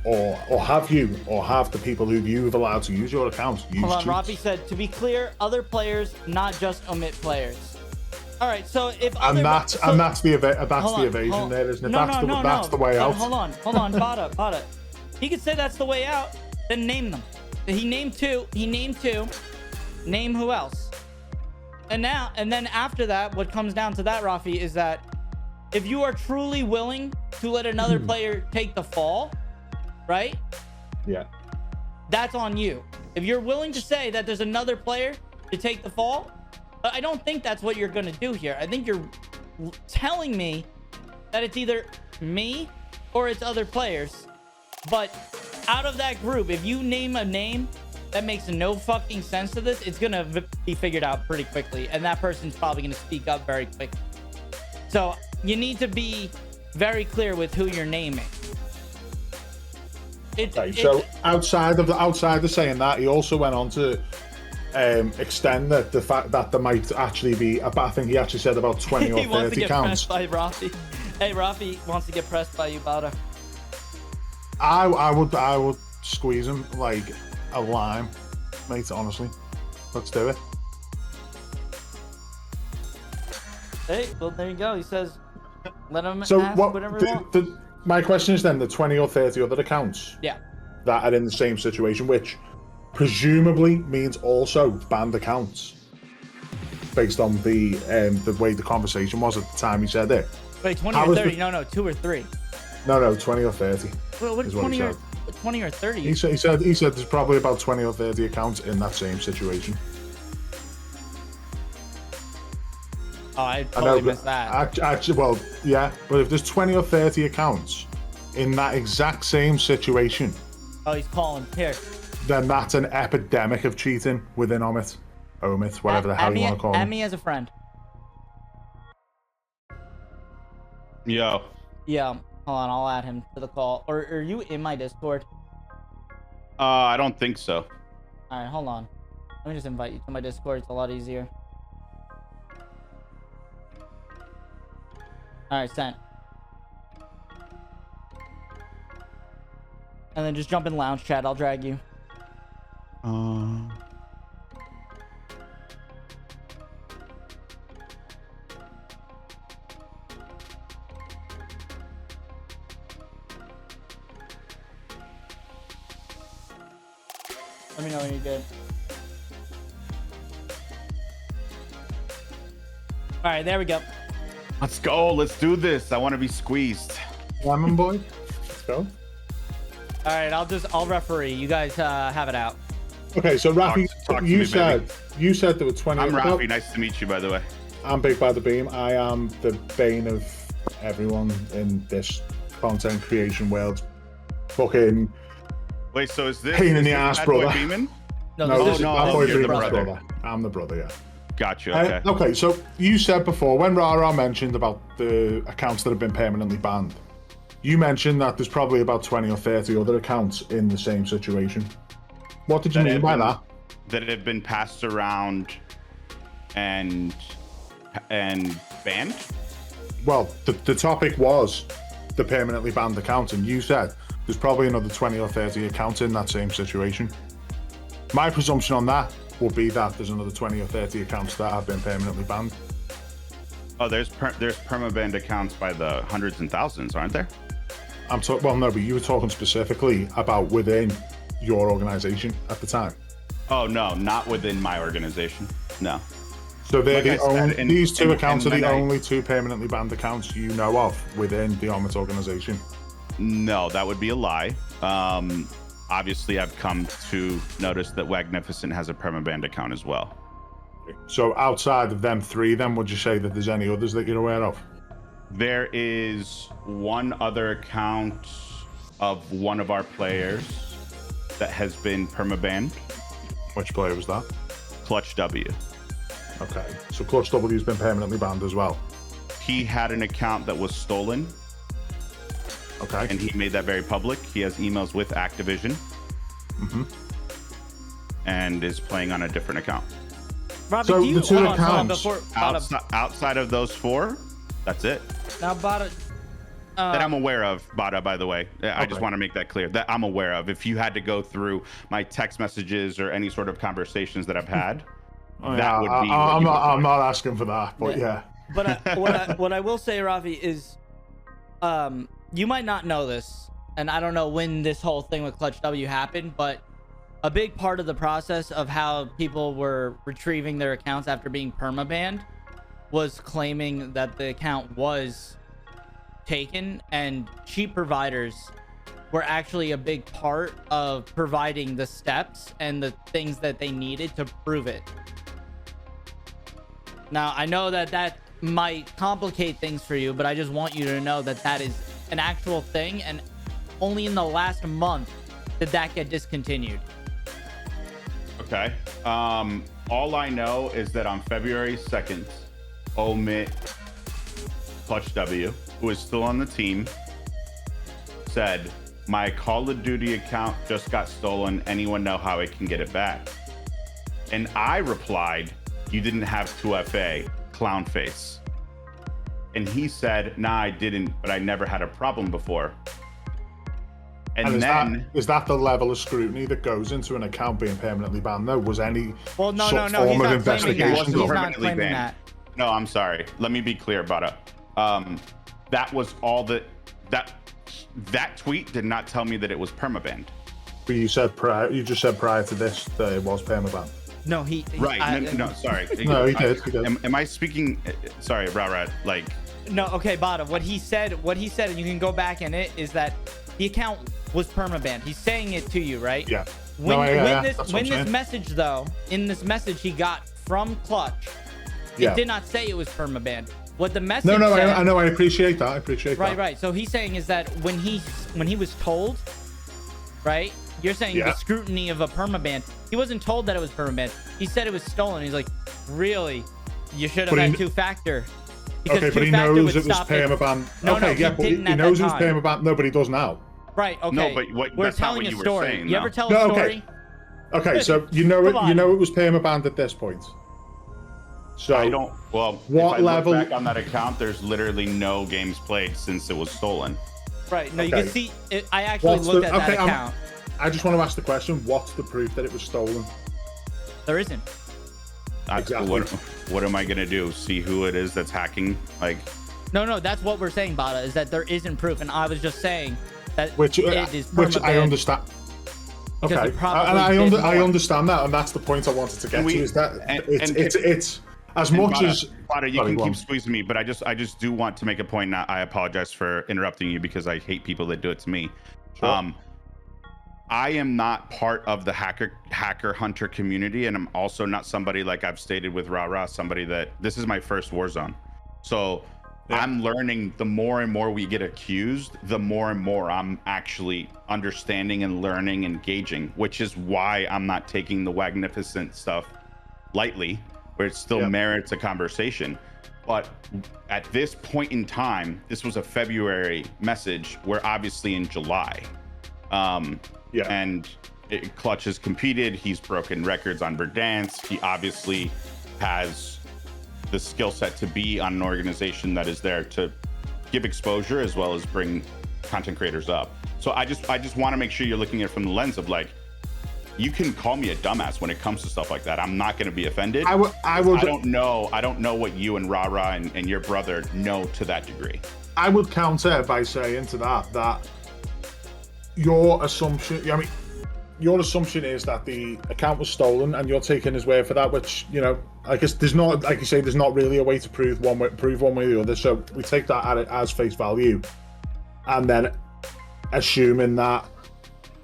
or have you, or have the people who you've allowed to use your account use Hold on, cheats? Rafi said, to be clear, other players, not just OMiT players. All right, so if that's the evasion there, isn't it? That's the way out. Hold on, Bada. He could say that's the way out, then name them. He named two. Name who else? And then after that, what comes down to that, Rafi, is that if you are truly willing to let another player take the fall, right? Yeah. That's on you. If you're willing to say that there's another player to take the fall, I don't think that's what you're going to do here. I think you're telling me that it's either me or it's other players. But out of that group, if you name a name that makes no fucking sense to this, it's gonna be figured out pretty quickly, and that person's probably gonna speak up very quickly. So you need to be very clear with who you're naming. So outside of saying that, he also went on to extend the fact that there might actually be, I think he actually said about 20 or 30 he wants to get counts. Pressed by Rafi. Hey, Rafi wants to get pressed by you, Bada. I would squeeze him like a lime, mate, honestly. Let's do it. Hey, well, there you go. He says, let him ask whatever he wants. My question is then, the 20 or 30 other accounts that are in the same situation, which presumably means also banned accounts, based on the way the conversation was at the time he said it. Wait, 20 or 30? No, 2 or 3. No, 20 or 30. Well, what is 20 or 30? He said there's probably about 20 or 30 accounts in that same situation. Oh, I totally missed that. Actually, well, yeah, but if there's 20 or 30 accounts in that exact same situation, Oh, he's calling. Here. Then that's an epidemic of cheating within OMiT, whatever the hell you want to call Add them. me as a friend. Yo. Yeah. Hold on, I'll add him to the call. Or are you in my Discord? I don't think so. All right, hold on. Let me just invite you to my Discord. It's a lot easier. All right, sent. And then just jump in lounge chat. I'll drag you. Let me know when you're good. All right, there we go. Let's go. Let's do this. I want to be squeezed. Lemon boy, let's go. All right, I'll referee. You guys have it out. Okay, so Rafi, Talk to you me, said baby. you said there were 20. I'm Rafi. Nice to meet you, by the way. I'm Bigbadabeam. I am the bane of everyone in this content creation world. Fucking Wait, so is this pain in the ass, BadBoy brother. Beaman? No, this is no, BadBoy you're the Beaman's brother. I'm the brother, yeah. Gotcha. Okay. Okay, so you said before when Rara mentioned about the accounts that have been permanently banned, you mentioned that there's probably about 20 or 30 other accounts in the same situation. What did you mean by that? That it had been passed around and banned? Well, the topic was the permanently banned account, and you said there's probably another 20 or 30 accounts in that same situation. My presumption on that would be that there's another 20 or 30 accounts that have been permanently banned. Oh, there's perma-banned accounts by the hundreds and thousands, aren't there? Well, no, but you were talking specifically about within your organization at the time. Oh no, not within my organization. No. So they're Like I said, these two in- accounts in are the when I- only two permanently banned accounts you know of within the OMiT organization. No, that would be a lie. Obviously, I've come to notice that Wagnificent has a perma-banned account as well. So outside of them three, then would you say that there's any others that you're aware of? There is one other account of one of our players that has been perma-banned. Which player was that? Clutch W. Okay, so Clutch W's been permanently banned as well. He had an account that was stolen, Okay. and he made that very public. He has emails with Activision, and is playing on a different account. Robbie, So do you the two hold on, accounts- before Outside of those four, that's it. now Bada, That I'm aware of, Bada, by the way. I just Okay. want to make that clear. That I'm aware of. If you had to go through my text messages or any sort of conversations that I've had, that would be. I'm not asking for that, but yeah. But what I will say, Rafi, is you might not know this, and I don't know when this whole thing with Clutch W happened, but a big part of the process of how people were retrieving their accounts after being permabanned was claiming that the account was taken, and cheap providers were actually a big part of providing the steps and the things that they needed to prove it. Now, I know that might complicate things for you, but I just want you to know that is an actual thing, and only in the last month did that get discontinued. Okay. All I know is that on February 2nd, OMiT Clutch W, who is still on the team, said, "My Call of Duty account just got stolen. Anyone know how I can get it back?" And I replied, "You didn't have 2FA, clown face." And he said, "Nah, I didn't, but I never had a problem before." And then is that the level of scrutiny that goes into an account being permanently banned? Though was any Well, no, sort no, of no. form He's of not claiming investigation that. wasn't He's done? not permanently claiming banned. that. No, I'm sorry. Let me be clear, Bada. That was all that tweet did not tell me that it was permabanned. But you just said prior to this that it was permabanned. No, he Right. No, sorry. No, he did. He did. Am I speaking? Sorry, Rara. Like, No, okay, Bada. What he said, and you can go back in it, is that the account was permabanned. He's saying it to you, right? Yeah. When, No, yeah, when that's what I'm this saying. message, though, in this message he got from Clutch, Yeah. it did not say it was permabanned. What the message No, said, I know. I appreciate that. right. So he's saying is that when he was told, right, You're saying the scrutiny of a permaban. He wasn't told that it was permaban. He said it was stolen. He's like, really? You should have had two-factor. Okay, but he knows it was permaban. But he knows it was permaban. No, but he does now. Right. Okay. No, but we're telling a story. You ever tell a story? Okay, so you know it was permabanned at this point. So I don't. Well, what if I level? Look back on that account, there's literally no games played since it was stolen. Right. No, you can see. I actually looked at that account. I just want to ask the question: what's the proof that it was stolen? There isn't. Exactly. What am I gonna do? See who it is that's hacking? Like. No. That's what we're saying, Bada, is that there isn't proof, and I was just saying that which I understand. Okay, and I understand that, and that's the point I wanted to get to. Is that it's as much as Bada, you can keep squeezing me, but I just do want to make a point. Now, I apologize for interrupting you because I hate people that do it to me. Sure. I am not part of the hacker hunter community, and I'm also not somebody, like I've stated with Rara, somebody that this is my first Warzone, so. Yeah. I'm learning the more and more we get accused, the more and more I'm actually understanding and learning and gauging, which is why I'm not taking the wagnificent stuff lightly, where it still merits a conversation. But at this point in time, this was a February message. We're obviously in July. And Clutch has competed. He's broken records on Verdansk. He obviously has the skill set to be on an organization that is there to give exposure as well as bring content creators up. So I just want to make sure you're looking at it from the lens of like, you can call me a dumbass when it comes to stuff like that. I'm not going to be offended. I don't know what you and Rara and your brother know to that degree. I would counter by saying to that your assumption. I mean, your assumption is that the account was stolen, and you're taking his word for that. Which, you know, I guess there's not, like you say, there's not really a way to prove one way or the other. So we take that at it as face value, and then assuming that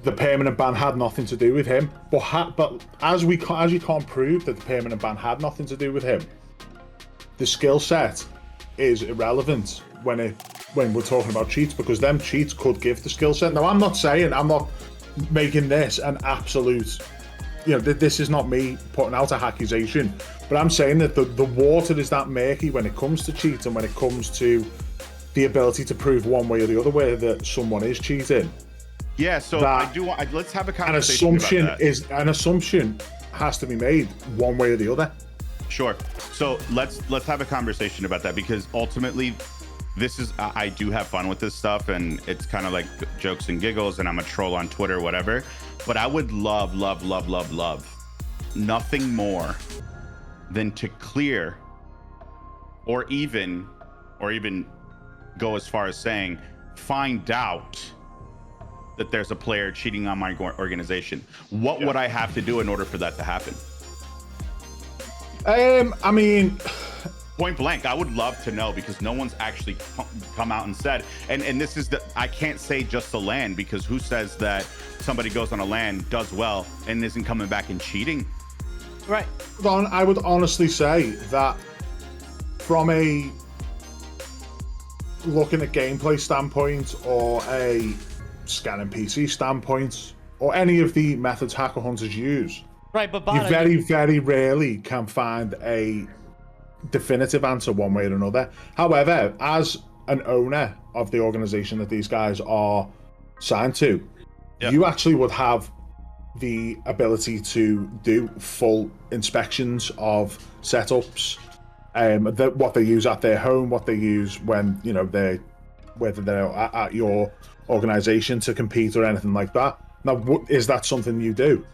the permanent ban had nothing to do with him. But as you can't prove that the permanent ban had nothing to do with him, the skill set is irrelevant when we're talking about cheats, because them cheats could give the skill set. Now, I'm not making this an absolute, you know, this is not me putting out an accusation, but I'm saying that the water is that murky when it comes to cheats and when it comes to the ability to prove one way or the other way that someone is cheating. Yeah, so let's have a conversation about that. An assumption has to be made one way or the other. Sure. So let's have a conversation about that, because ultimately I do have fun with this stuff, and it's kind of like jokes and giggles, and I'm a troll on Twitter, whatever. But I would love nothing more than to clear, or even go as far as saying, find out that there's a player cheating on my organization. What would I have to do in order for that to happen? I mean, point blank, I would love to know, because no one's actually come out and said, and this is I can't say just the LAN, because who says that somebody goes on a LAN, does well, and isn't coming back and cheating? Right. I would honestly say that from a looking at gameplay standpoint, or a scanning PC standpoint, or any of the methods hacker hunters use, right, but you very rarely can find a definitive answer one way or another. However, as an owner of the organization that these guys are signed to, you actually would have the ability to do full inspections of setups, what they use at their home, what they use when, you know, whether they're at your organization to compete or anything like that. Now, is that something you do?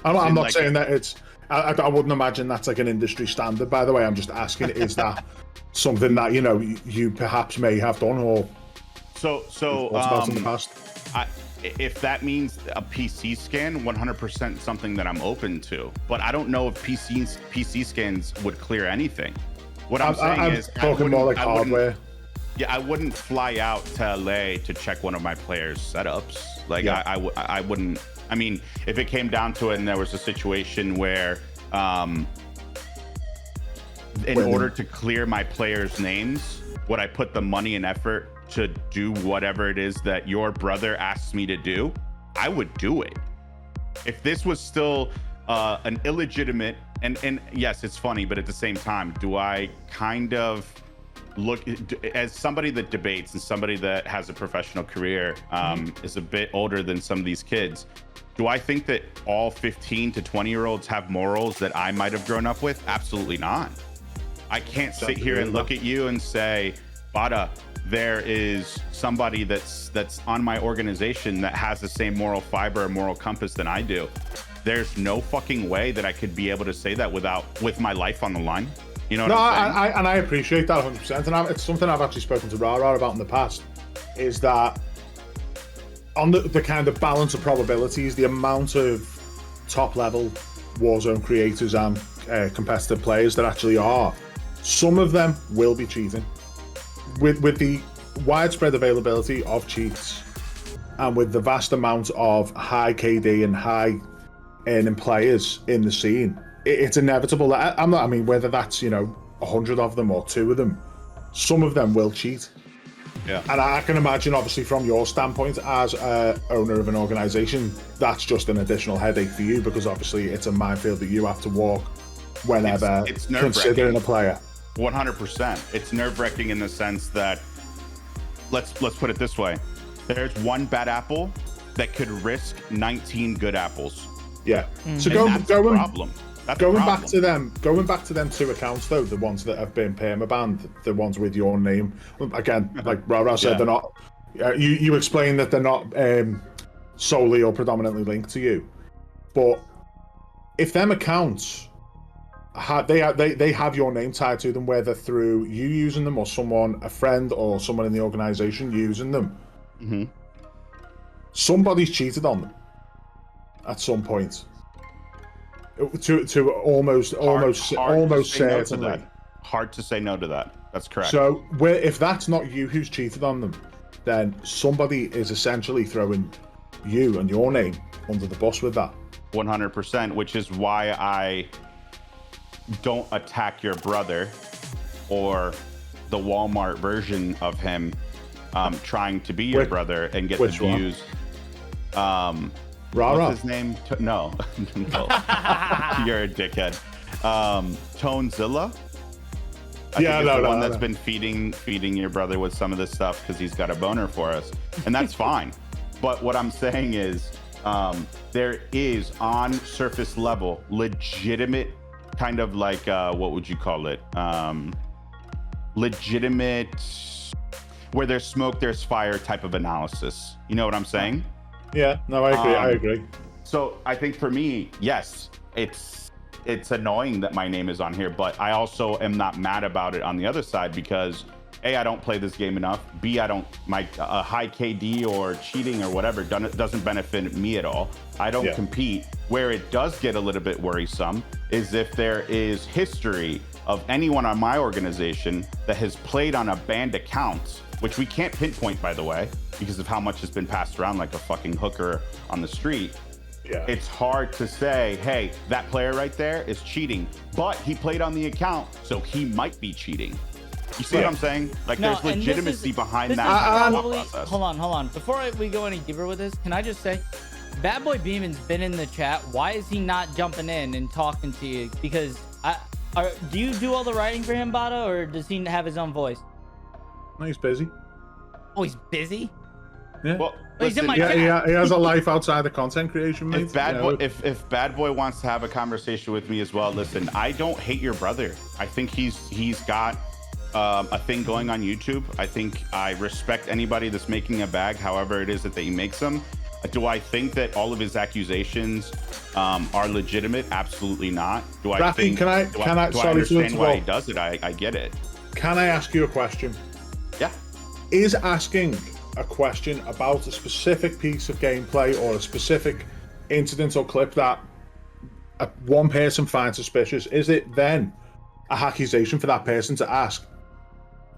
I'm not saying that it's, I wouldn't imagine that's like an industry standard, by the way. I'm just asking, is that something that, you know, you perhaps may have done, or about in the past? If that means a PC scan, 100% something that I'm open to, but I don't know if PC scans would clear anything. What I'm saying is, talking more like hardware. Yeah, I wouldn't fly out to LA to check one of my players' setups. Like, I wouldn't. I mean, if it came down to it and there was a situation where, in order to clear my players' names, would I put the money and effort to do whatever it is that your brother asks me to do? I would do it. If this was still an illegitimate, and yes, it's funny, but at the same time, do I kind of look as somebody that debates and somebody that has a professional career, is a bit older than some of these kids? Do I think that all 15 to 20-year-olds have morals that I might have grown up with? Absolutely not. I can't sit here and look at you and say, Bada, there is somebody that's on my organization that has the same moral fiber or moral compass than I do. There's no fucking way that I could be able to say that with my life on the line. You know what I'm saying? I appreciate that 100%. And it's something I've actually spoken to Rara about in the past, is that on the kind of balance of probabilities, the amount of top-level Warzone creators and competitive players that actually are, some of them will be cheating. With the widespread availability of cheats, and with the vast amount of high KD and high earning players in the scene, it's inevitable that I mean, whether that's 100 of them or 2 of them, some of them will cheat. Yeah. And I can imagine, obviously, from your standpoint as a owner of an organization, that's just an additional headache for you, because obviously it's a minefield that you have to walk whenever it's considering a player. 100%. It's nerve-wracking in the sense that, let's put it this way: there's one bad apple that could risk 19 good apples. Yeah. So that's a problem. Going back to them 2 accounts though, the ones that have been perma-banned, the ones with your name, again, like Rara said, they're not. You explained that they're not solely or predominantly linked to you, but if them accounts they have your name tied to them, whether through you using them or a friend or someone in the organization using them, somebody's cheated on them at some point. To almost certainly. Hard to say no to that. That's correct. So if that's not you who's cheated on them, then somebody is essentially throwing you and your name under the bus with that. 100%, which is why I don't attack your brother or the Walmart version of him trying to be your brother and get the views. Rara. What's his name? No. No. You're a dickhead. Tonezilla. The one that's been feeding your brother with some of this stuff because he's got a boner for us, and that's fine. But what I'm saying is, there is on surface level legitimate kind of like what would you call it? Legitimate, where there's smoke, there's fire type of analysis. You know what I'm saying? Yeah, no, I agree. So I think for me, yes, it's annoying that my name is on here, but I also am not mad about it on the other side, because A, I don't play this game enough. B, I don't, my high KD or cheating or whatever doesn't benefit me at all. I don't compete. Where it does get a little bit worrisome is if there is history of anyone on my organization that has played on a banned account, which we can't pinpoint, by the way, because of how much has been passed around like a fucking hooker on the street. Yeah. It's hard to say, hey, that player right there is cheating, but he played on the account, so he might be cheating. You see what I'm saying? Like, there's legitimacy behind that process. Hold on. Before we go any deeper with this, can I just say, BadBoy Beaman's been in the chat. Why is he not jumping in and talking to you? Because do you do all the writing for him, Bada, or does he have his own voice? No, he's busy. Oh, he's busy? Yeah. Well, he's in my chat. He has a life outside of content creation, mate. If BadBoy wants to have a conversation with me as well, listen, I don't hate your brother. I think he's got a thing going on YouTube. I think I respect anybody that's making a bag, however it is that he makes them. Do I think that all of his accusations are legitimate? Absolutely not. Do I Rafi, think? Do I understand why he does it? I get it. Can I ask you a question? Yeah. Is asking a question about a specific piece of gameplay or a specific incident or clip that one person finds suspicious, is it then a accusation for that person to ask,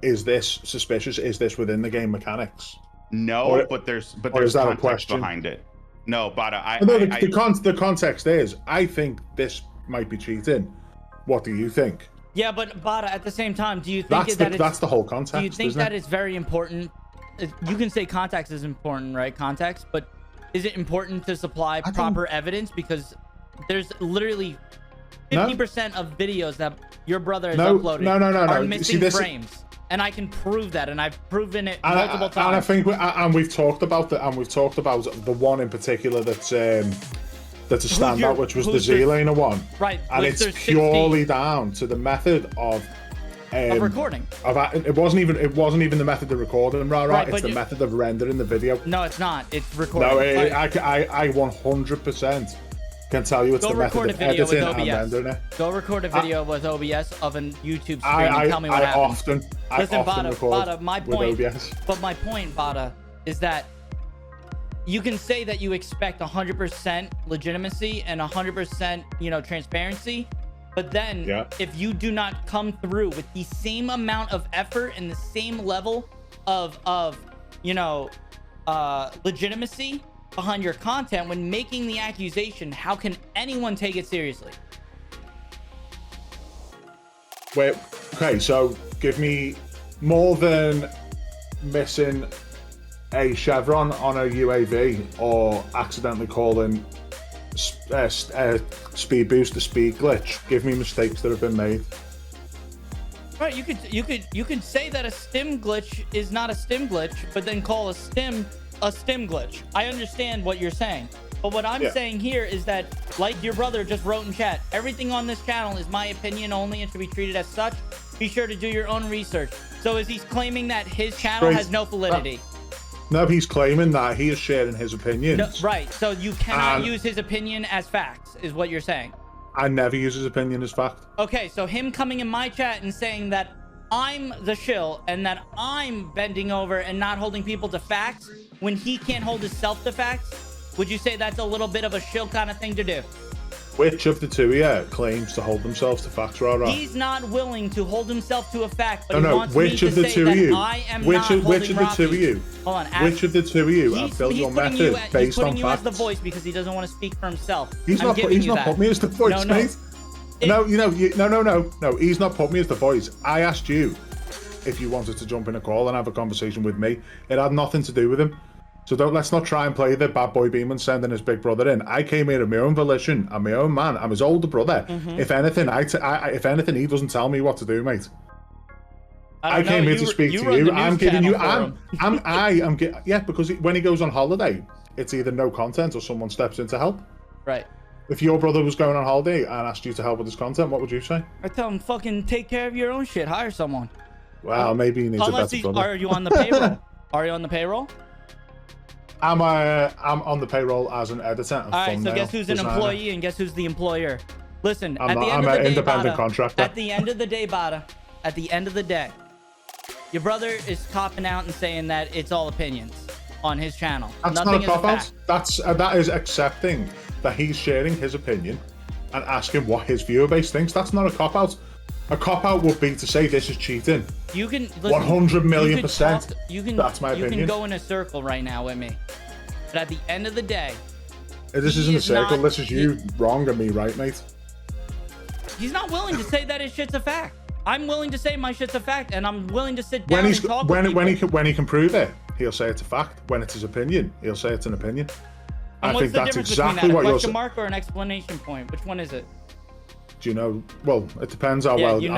is this suspicious? Is this within the game mechanics? No, but there's context behind it. No, but the context is, I think this might be cheating. What do you think? Yeah, but Bada, at the same time, do you think that's the whole context? Do you think that it's very important? You can say context is important, right? Context, but is it important to supply proper evidence? Because there's literally 50% of videos that your brother has uploaded are missing frames. And I can prove that, and I've proven it multiple times. And I think, we've talked about the one in particular that's a standout, which was the Z-Laner one. Right. And it's purely down to the method of recording. It wasn't even the method of recording, right? It's the method of rendering the video. No, it's not. It's recording. No, I 100% can tell you it's the method of editing and rendering it. Go record a video with OBS of a YouTube stream and tell me what happened. Listen, Bada, my point, but my point, Bada, is that you can say that you expect 100% legitimacy and 100%, transparency, but then if you do not come through with the same amount of effort and the same level of legitimacy behind your content when making the accusation, how can anyone take it seriously? Wait, okay, so give me more than missing a chevron on a UAV or accidentally calling speed boost a speed glitch. Give me mistakes that have been made. Right, you could say that a stim glitch is not a stim glitch, but then call a stim glitch. I understand what you're saying, but what I'm saying here is that, like your brother just wrote in chat, everything on this channel is my opinion only and should be treated as such. Be sure to do your own research. So is he claiming that his channel has no validity? No, he's claiming that he is sharing his opinions. No, right, so you cannot use his opinion as facts, is what you're saying. I never use his opinion as fact. Okay, so him coming in my chat and saying that I'm the shill and that I'm bending over and not holding people to facts when he can't hold himself to facts, would you say that's a little bit of a shill kind of thing to do? Which of the two claims to hold themselves to facts, Rara? He's not willing to hold himself to a fact, but he wants me to say that I am not holding Rafi. Which of the two of you? Hold on. Which of the two of you have built your method based on facts? He's putting you as the voice because he doesn't want to speak for himself. He's not put me as the voice, mate. No, he's not put me as the voice. I asked you if you wanted to jump in a call and have a conversation with me. It had nothing to do with him. So let's not try and play the BadBoy Beaman sending his big brother in. I came here of my own volition. I'm my own man. I'm his older brother. If anything, he doesn't tell me what to do, mate. I came here to speak to you. I'm giving you. Because when he goes on holiday, it's either no content or someone steps in to help. Right. If your brother was going on holiday and asked you to help with his content, what would you say? I tell him, fucking take care of your own shit. Hire someone. Well, maybe he needs a better brother. Are you on the payroll? Are you on the payroll? I'm on the payroll as an editor. All right, so guess who's an employee and guess who's the employer? Listen, I'm an independent contractor. At the end of the day, Bada, at the end of the day, your brother is copping out and saying that it's all opinions on his channel. That's Nothing not a cop-out. That is accepting that he's sharing his opinion and asking what his viewer base thinks. That's not a cop-out. A cop-out would be to say this is cheating. You can 100 million %. That's my opinion. You can go in a circle right now with me, but at the end of the day, this isn't a circle. This is you wrong and me right, mate. He's not willing to say that his shit's a fact. I'm willing to say my shit's a fact, and I'm willing to sit down and talk with people. When he can prove it, he'll say it's a fact. When it's his opinion, he'll say it's an opinion. And I think that's exactly what you're saying. A question mark or an exclamation point? Which one is it? Do you know? Well, it depends how well you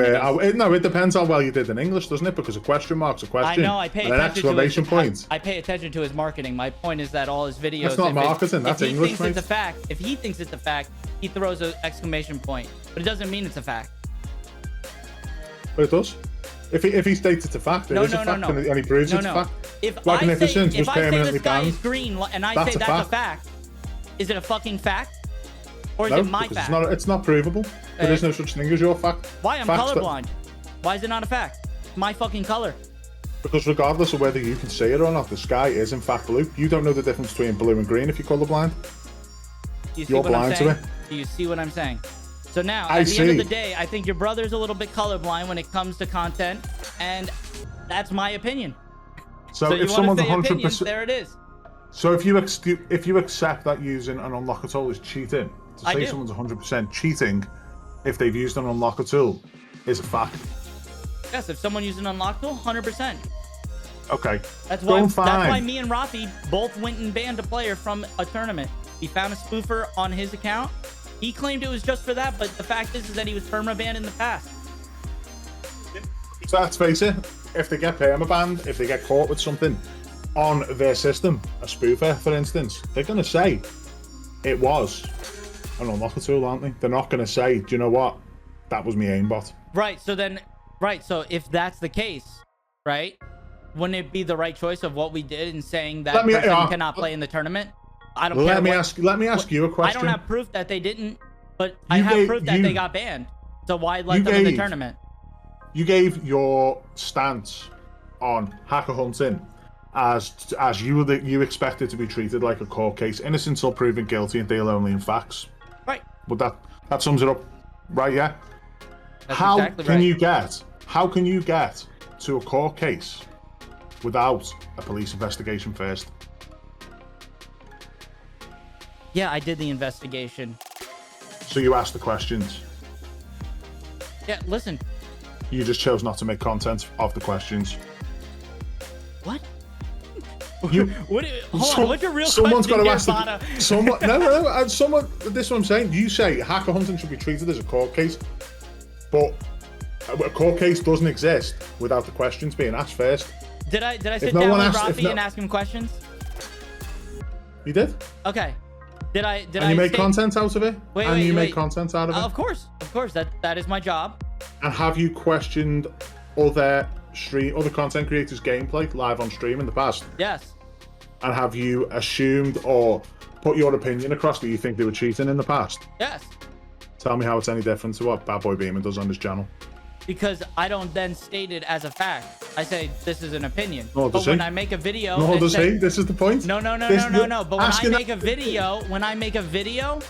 it depends how well you did in English, doesn't it? Because a question mark's a question. I know. I pay attention an exclamation point. I pay attention to his marketing. My point is that all his videos. That's not marketing. That's English. If he thinks it's a fact, if he thinks it's a fact, he throws an exclamation point. But it doesn't mean it's a fact. But it does. If he states it's a fact, it is a fact, and he proves it's a fact. If I say the sky is banned, green and I say that's a fact, is it a fucking fact? Or is it my fact? It's not provable. There is no such thing as your fact. Why? I'm colorblind. Why is it not a fact? My fucking color. Because regardless of whether you can see it or not, the sky is in fact blue. You don't know the difference between blue and green if you're colorblind. You're blind to it. Do you see what I'm saying? So now, at the end of the day, I think your brother's a little bit colorblind when it comes to content, and that's my opinion. So if someone's 100%, there it is. So if you accept that using an unlocker tool is cheating, to say someone's 100% cheating if they've used an unlocker tool is a fact. Yes, if someone used an unlock tool, 100%. Okay. That's why me and Rafi both went and banned a player from a tournament. He found a spoofer on his account. He claimed it was just for that, but the fact is that he was perma banned in the past. So let's face it, if they get perma banned, if they get caught with something on their system, a spoofer, for instance, they're going to say it was an unlocker tool, aren't they? They're not going to say, do you know what? That was me aimbot. Right. So then, so if that's the case, right, wouldn't it be the right choice of what we did in saying that person cannot play in the tournament? I don't care. Let me ask you a question. I don't have proof that they didn't, but I have proof that they got banned. So why let them in the tournament? You gave your stance on hacker hunting as you expected to be treated like a court case, innocent until proven guilty and deal only in facts. Right. But that sums it up, right? Yeah. That's how exactly can right. How can you get to a court case without a police investigation first? Yeah, I did the investigation. So you asked the questions. Yeah, listen. You just chose not to make content of the questions. What? Hold on, what's your real someone's question got to here, ask someone. No. Someone. This is what I'm saying. You say hacker hunting should be treated as a court case, but a court case doesn't exist without the questions being asked first. Did I sit down with Rafi and ask him questions? You did. Okay. Did I? And you made content out of it. You made content out of it. Of course. That is my job. And have you questioned other content creators' gameplay live on stream in the past? Yes. And have you assumed or put your opinion across that you think they were cheating in the past? Yes. Tell me how it's any different to what BadBoy Beaman does on his channel. Because I don't then state it as a fact. I say this is an opinion. Nor does but when he. I make a video, nor does he. This is the point. No. But when I make a video,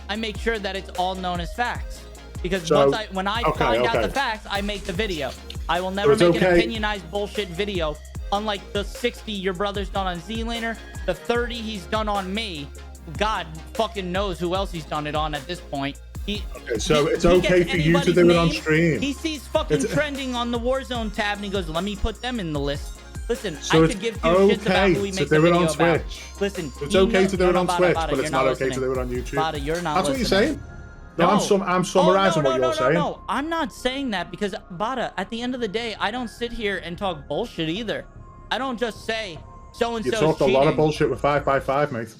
I make sure that it's all known as facts. Because when I find out the facts, I make the video. I will never make an opinionized bullshit video. Unlike the 60 your brother's done on Z-Laner, the 30 he's done on me. God fucking knows who else he's done it on at this point. It's okay for you to do it on stream. He sees fucking trending on the Warzone tab and he goes, let me put them in the list. Listen, so I could give two shits about who he makes a video about. Listen, it's okay to do it on Twitch, but it's not okay to do it on YouTube. Bada, you're not That's what you're saying? No, I'm summarizing what you're saying. No, I'm not saying that because, Bada, at the end of the day, I don't sit here and talk bullshit either. I don't just say so-and-so's cheating. You talked a lot of bullshit with 5x5, mate.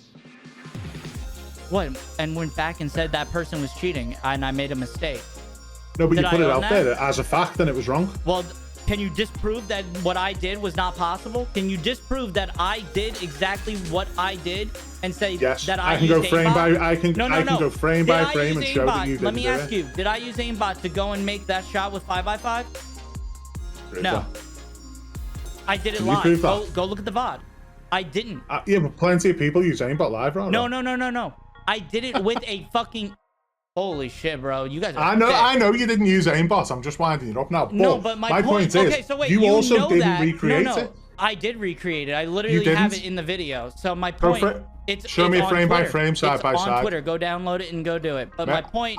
What? And went back and said that person was cheating and I made a mistake. No, but you put it out there as a fact and it was wrong. Well, can you disprove that what I did was not possible? Can you disprove that I did exactly what I did and say that I can go frame by I can go frame by frame and show that you didn't. Let me ask you, did I use aimbot to go and make that shot with 5x5? No. I did it live. Go look at the VOD. I didn't. Yeah, but plenty of people use aimbot live, right? No. I did it with a fucking... Holy shit, bro. You guys are I know you didn't use aimbot. I'm just winding it up now. But my point is, you also didn't recreate it. I did recreate it. I literally have it in the video. So my point... Show me a frame by frame, side by side. On Twitter. Go download it and go do it. But my point...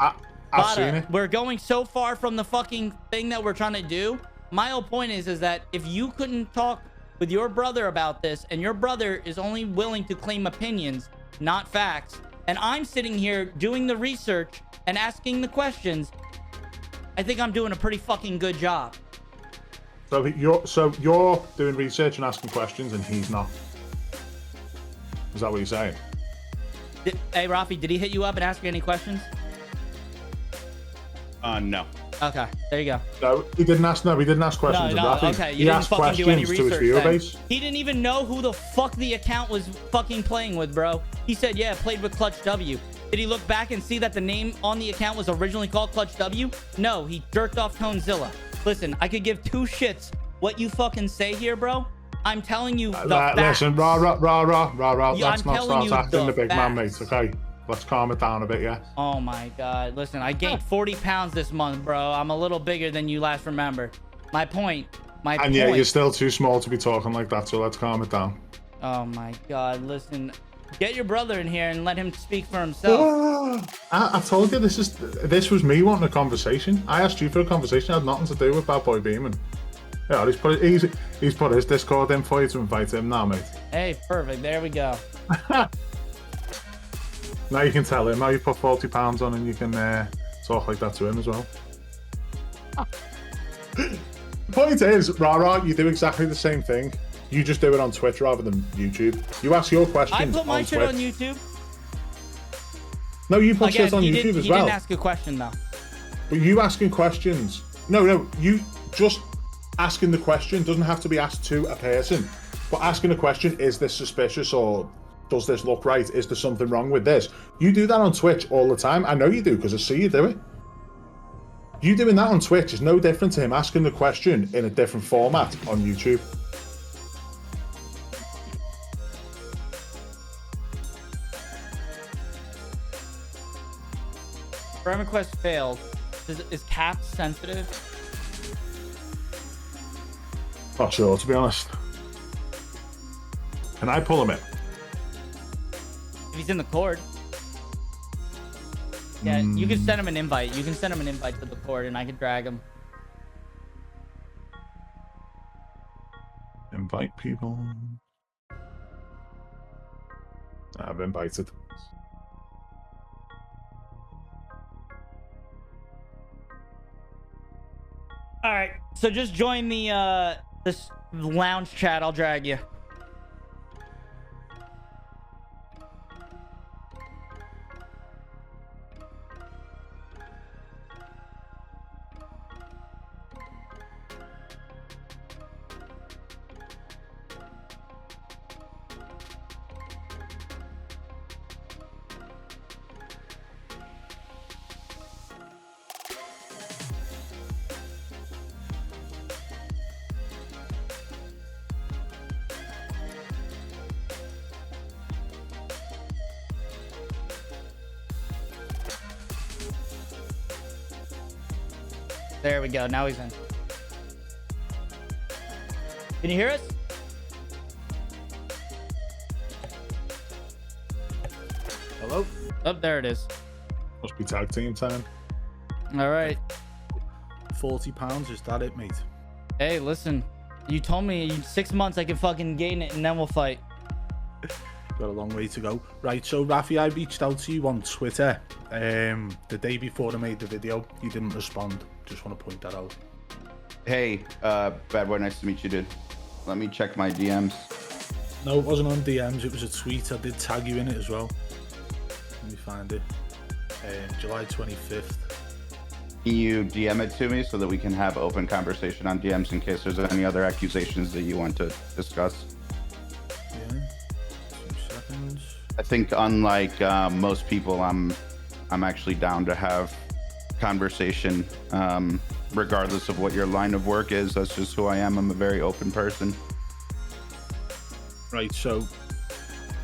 I've seen it. We're going so far from the fucking thing that we're trying to do. My whole point is that if you couldn't talk with your brother about this and your brother is only willing to claim opinions, not facts, and I'm sitting here doing the research and asking the questions, I think I'm doing a pretty fucking good job. So you're doing research and asking questions and he's not. Is that what you're saying? Hey, Rafi, did he hit you up and ask you any questions? No. Okay, there you go. No, he didn't ask. No, he didn't ask questions. No, okay, you didn't fucking do any research then. He didn't even know who the fuck the account was fucking playing with, bro. He said, yeah, played with Clutch W. Did he look back and see that the name on the account was originally called Clutch W? No, he jerked off Tonezilla. Listen, I could give two shits what you fucking say here, bro. I'm telling you the facts. Listen, rah. Let's not start acting the big man, mate, okay? Let's calm it down a bit, yeah? Oh my God. Listen, I gained 40 pounds this month, bro. I'm a little bigger than you last remembered. My point. And yeah, you're still too small to be talking like that, so let's calm it down. Oh my God. Listen, get your brother in here and let him speak for himself. I told you this was me wanting a conversation. I asked you for a conversation. It had nothing to do with BadBoy Beaman. Yeah, he's put his Discord in for you to invite him now, mate. Hey, perfect. There we go. Now you can tell him how you put £40 on, and you can talk like that to him as well. The point is, Rara, you do exactly the same thing. You just do it on Twitch rather than YouTube. You ask your questions. I put my on shit Twitch. on YouTube. No, you put shit on YouTube as well. You didn't ask a question though. But you asking questions. No, you just asking the question doesn't have to be asked to a person. But asking a question, is this suspicious or does this look right? Is there something wrong with this? You do that on Twitch all the time. I know you do because I see you do it. You doing that on Twitch is no different to him asking the question in a different format on YouTube. Friend request failed. Is cap sensitive? Not sure, to be honest. Can I pull him in? If he's in the cord. Yeah, you can send him an invite. You can send him an invite to the cord and I can drag him. Invite people. I've invited. All right, so just join the this lounge chat. I'll drag you. There we go. Now he's in. Can you hear us? Hello? Oh, there it is. Must be tag team time. All right. £40, is that it, mate? Hey, listen. You told me in 6 months I can fucking gain it and then we'll fight. Got a long way to go. Right, so Rafi, I reached out to you on Twitter the day before I made the video. You didn't respond. Just want to point that out. Hey, BadBoy, nice to meet you, dude. Let me check my DMs. No, it wasn't on DMs. It was a tweet. I did tag you in it as well. Let me find it. July 25th. Can you DM it to me so that we can have open conversation on DMs in case there's any other accusations that you want to discuss? Yeah. 2 seconds. I think unlike most people, I'm actually down to have conversation regardless of what your line of work is. That's just who I am. I'm a very open person. Right, so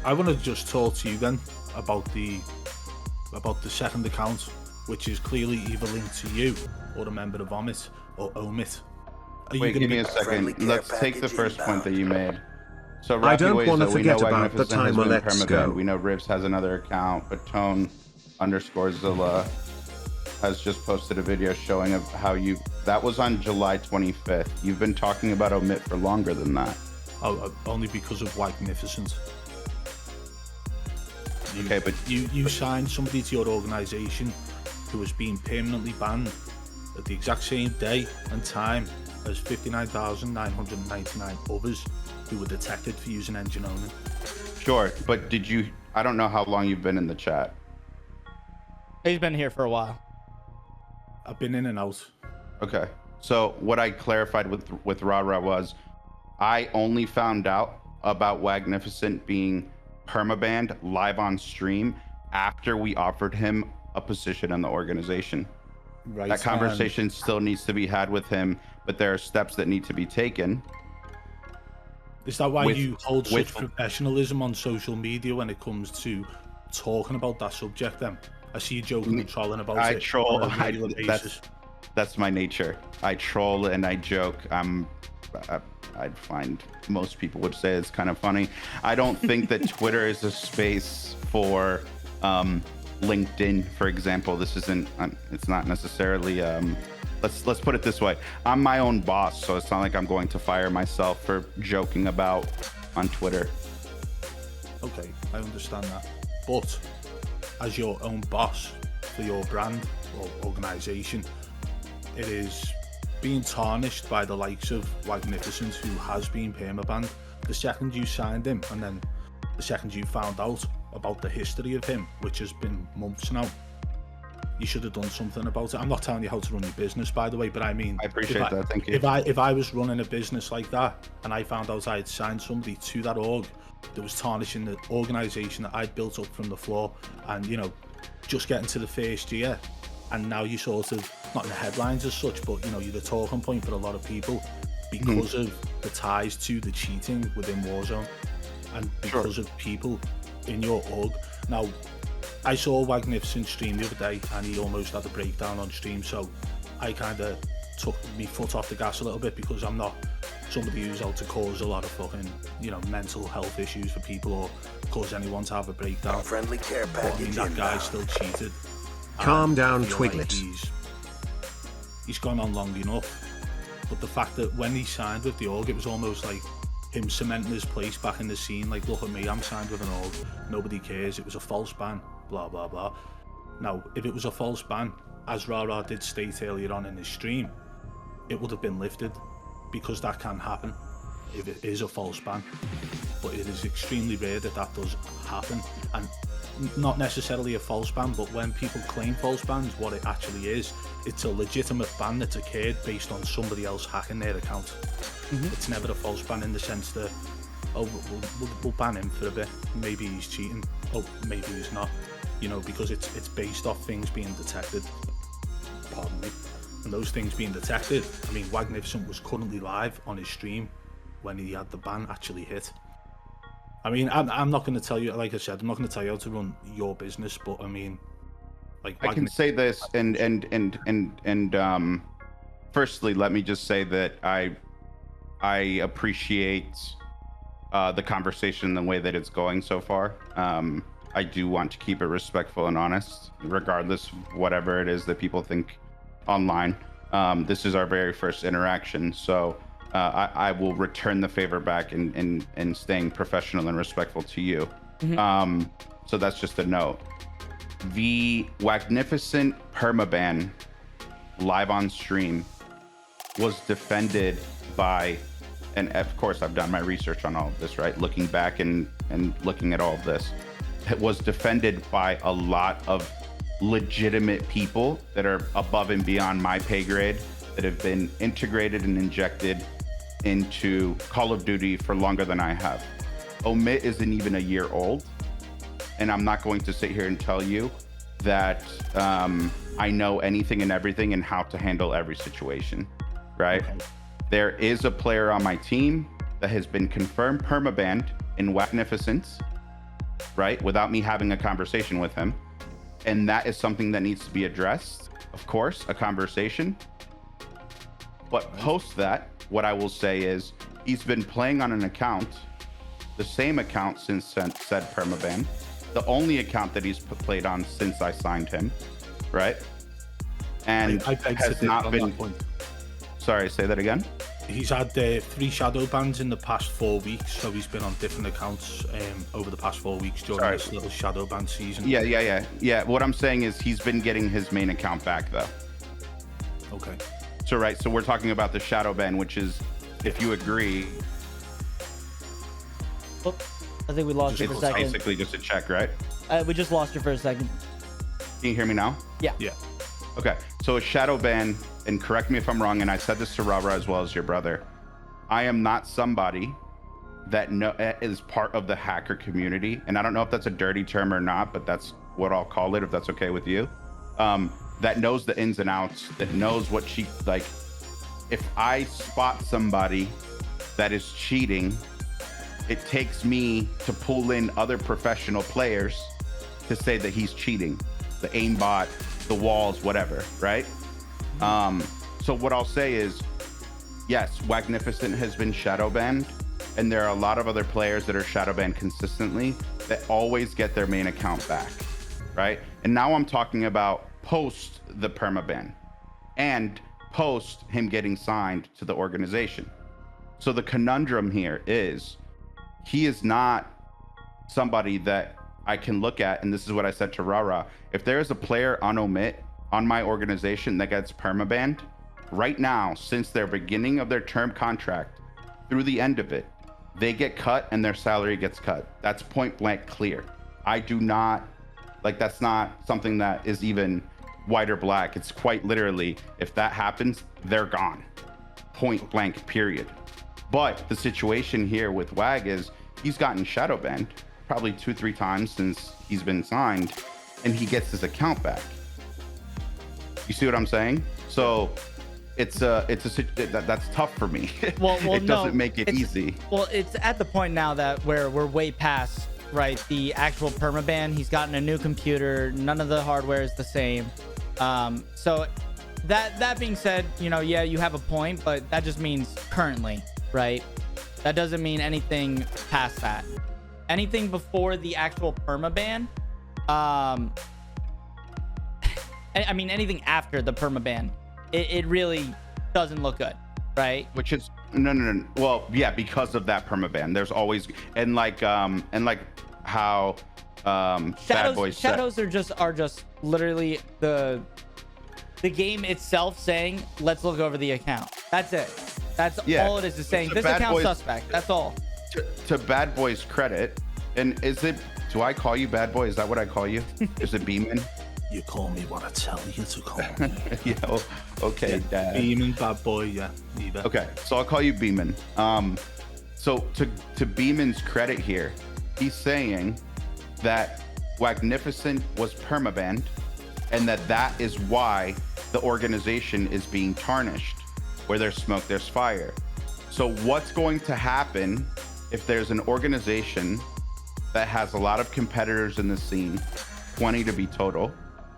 I want to just talk to you then about the second account, which is clearly either linked to you or a member of OMiT or OMiT. Wait, give me a second. Let's take the first point that you made. So I don't Rafi want to Weza, forget we know about the Wagnificent has time on been Let's perma Go. banned. We know Rivs has another account, but Tone_Zilla has just posted a video showing of how you, that was on July 25th. You've been talking about OMiT for longer than that. Oh, only because of Wagnificents. Okay, but you signed somebody to your organization who has been permanently banned at the exact same day and time as 59,999 others who were detected for using engine owning. Sure, but did you, I don't know how long you've been in the chat. He's been here for a while. I've been in and out. Okay, so what I clarified with Rara was I only found out about Wagnificent being permabanned live on stream after we offered him a position in the organization. Right. That conversation still needs to be had with him, but there are steps that need to be taken. Is that why you hold such professionalism on social media when it comes to talking about that subject then? I see you joking and trolling about it. I troll. On a regular basis. That's my nature. I troll and I joke. I'd find most people would say it's kind of funny. I don't think that Twitter is a space for LinkedIn, for example. This isn't, it's not necessarily let's put it this way. I'm my own boss, so it's not like I'm going to fire myself for joking about on Twitter. Okay, I understand that. But as your own boss for your brand or organization, it is being tarnished by the likes of Wagnificents, who has been permabanned. The second you signed him, and then the second you found out about the history of him, which has been months now, you should have done something about it. I'm not telling you how to run your business, by the way, but I mean, I appreciate that. Thank you. If I was running a business like that and I found out I had signed somebody to that org that was tarnishing the organization that I'd built up from the floor, and you know, just getting to the first year, and now you sort of, not in the headlines as such, but you know, you're the talking point for a lot of people because of the ties to the cheating within Warzone, and because of people in your org. Now, I saw Wagnificent stream the other day, and he almost had a breakdown on stream, so I kind of took my foot off the gas a little bit, because I'm not somebody who's out to cause a lot of fucking, you know, mental health issues for people or cause anyone to have a breakdown. Friendly care but I mean, package that guy still cheated. Calm down, I feel Twiglet. Like he's gone on long enough. But the fact that when he signed with the org, it was almost like him cementing his place back in the scene. Like, look at me, I'm signed with an org. Nobody cares. It was a false ban. Blah, blah, blah. Now, if it was a false ban, as Rara did state earlier on in his stream, it would have been lifted, because that can happen if it is a false ban. But it is extremely rare that that does happen. And not necessarily a false ban, but when people claim false bans, what it actually is, it's a legitimate ban that's occurred based on somebody else hacking their account. It's never a false ban in the sense that, oh, we'll ban him for a bit, maybe he's cheating, oh, maybe he's not, you know, because it's based off things being detected, pardon me, and those things being detected. I mean, Wagnificent was currently live on his stream when he had the ban actually hit. I mean, I'm not going to tell you, like I said, I'm not going to tell you how to run your business, but I mean, like, I can say this, and firstly, let me just say that I appreciate the conversation, the way that it's going so far. I do want to keep it respectful and honest, regardless of whatever it is that people think online. This is our very first interaction, so I will return the favor back in staying professional and respectful to you. So that's just a note. The Wagnificent permaban live on stream was defended by, and of course I've done my research on all of this, right? Looking back and looking at all of this, it was defended by a lot of legitimate people that are above and beyond my pay grade, that have been integrated and injected into Call of Duty for longer than I have. OMiT isn't even a year old, and I'm not going to sit here and tell you that I know anything and everything and how to handle every situation, right? There is a player on my team that has been confirmed permabanned in Wagnificents, right? Without me having a conversation with him. And that is something that needs to be addressed. Of course, a conversation. But post that, what I will say is he's been playing on an account, the same account since said permaban, the only account that he's played on since I signed him, right? And I beg has to not on been. that point. Sorry, say that again. He's had 3 shadow bans in the past 4 weeks, so he's been on different accounts over the past 4 weeks during this little shadow ban season. Yeah. What I'm saying is he's been getting his main account back though. Okay. So right, so we're talking about the shadow ban, which is, if you agree, Oh, I think we lost you for a second. basically just a check, right? We just lost you for a second. Can you hear me now? Yeah. Okay, so a shadow ban, and correct me if I'm wrong, and I said this to Rara as well as your brother, I am not somebody that is part of the hacker community, and I don't know if that's a dirty term or not, but that's what I'll call it, if that's okay with you. That knows the ins and outs, that knows what like, if I spot somebody that is cheating, it takes me to pull in other professional players to say that he's cheating, the aimbot, the walls, whatever, right? So what I'll say is, yes, Wagnificent has been shadow banned, and there are a lot of other players that are shadow banned consistently that always get their main account back, right? And now I'm talking about post the permaban, and post him getting signed to the organization. So the conundrum here is he is not somebody that I can look at, and this is what I said to Rara. If there is a player on OMiT on my organization that gets permabanned right now, since their beginning of their term contract through the end of it, they get cut and their salary gets cut. That's point blank clear. I do not, like, that's not something that is even white or black. It's quite literally, if that happens, they're gone. Point blank, period. But the situation here with Wag is he's gotten shadow banned probably 2-3 times since he's been signed, and he gets his account back. You see what I'm saying? So that's tough for me. Well, it doesn't make it easy. Well, it's at the point now that where we're way past, right, the actual permaban. He's gotten a new computer. None of the hardware is the same. So that being said, you know, yeah, you have a point, but that just means currently, right? That doesn't mean anything past that. Anything before the actual permaban, I mean, anything after the permaban, it really doesn't look good, right? Which is no. Well, yeah, because of that permaban. There's always and like how shadows are just literally the game itself saying, let's look over the account. That's it. That's all it is saying. This account's suspect. That's all. To Bad Boy's credit, and do I call you Bad Boy? Is that what I call you? Is it Beaman? You call me what I tell you to call me. Yeah, okay, Dad. Beaman, Bad Boy, yeah, either. Okay, so I'll call you Beaman. So to Beaman's credit here, he's saying that Wagnificent was permabanned, and that is why the organization is being tarnished. Where there's smoke, there's fire. So what's going to happen if there's an organization that has a lot of competitors in the scene, 20 to be total,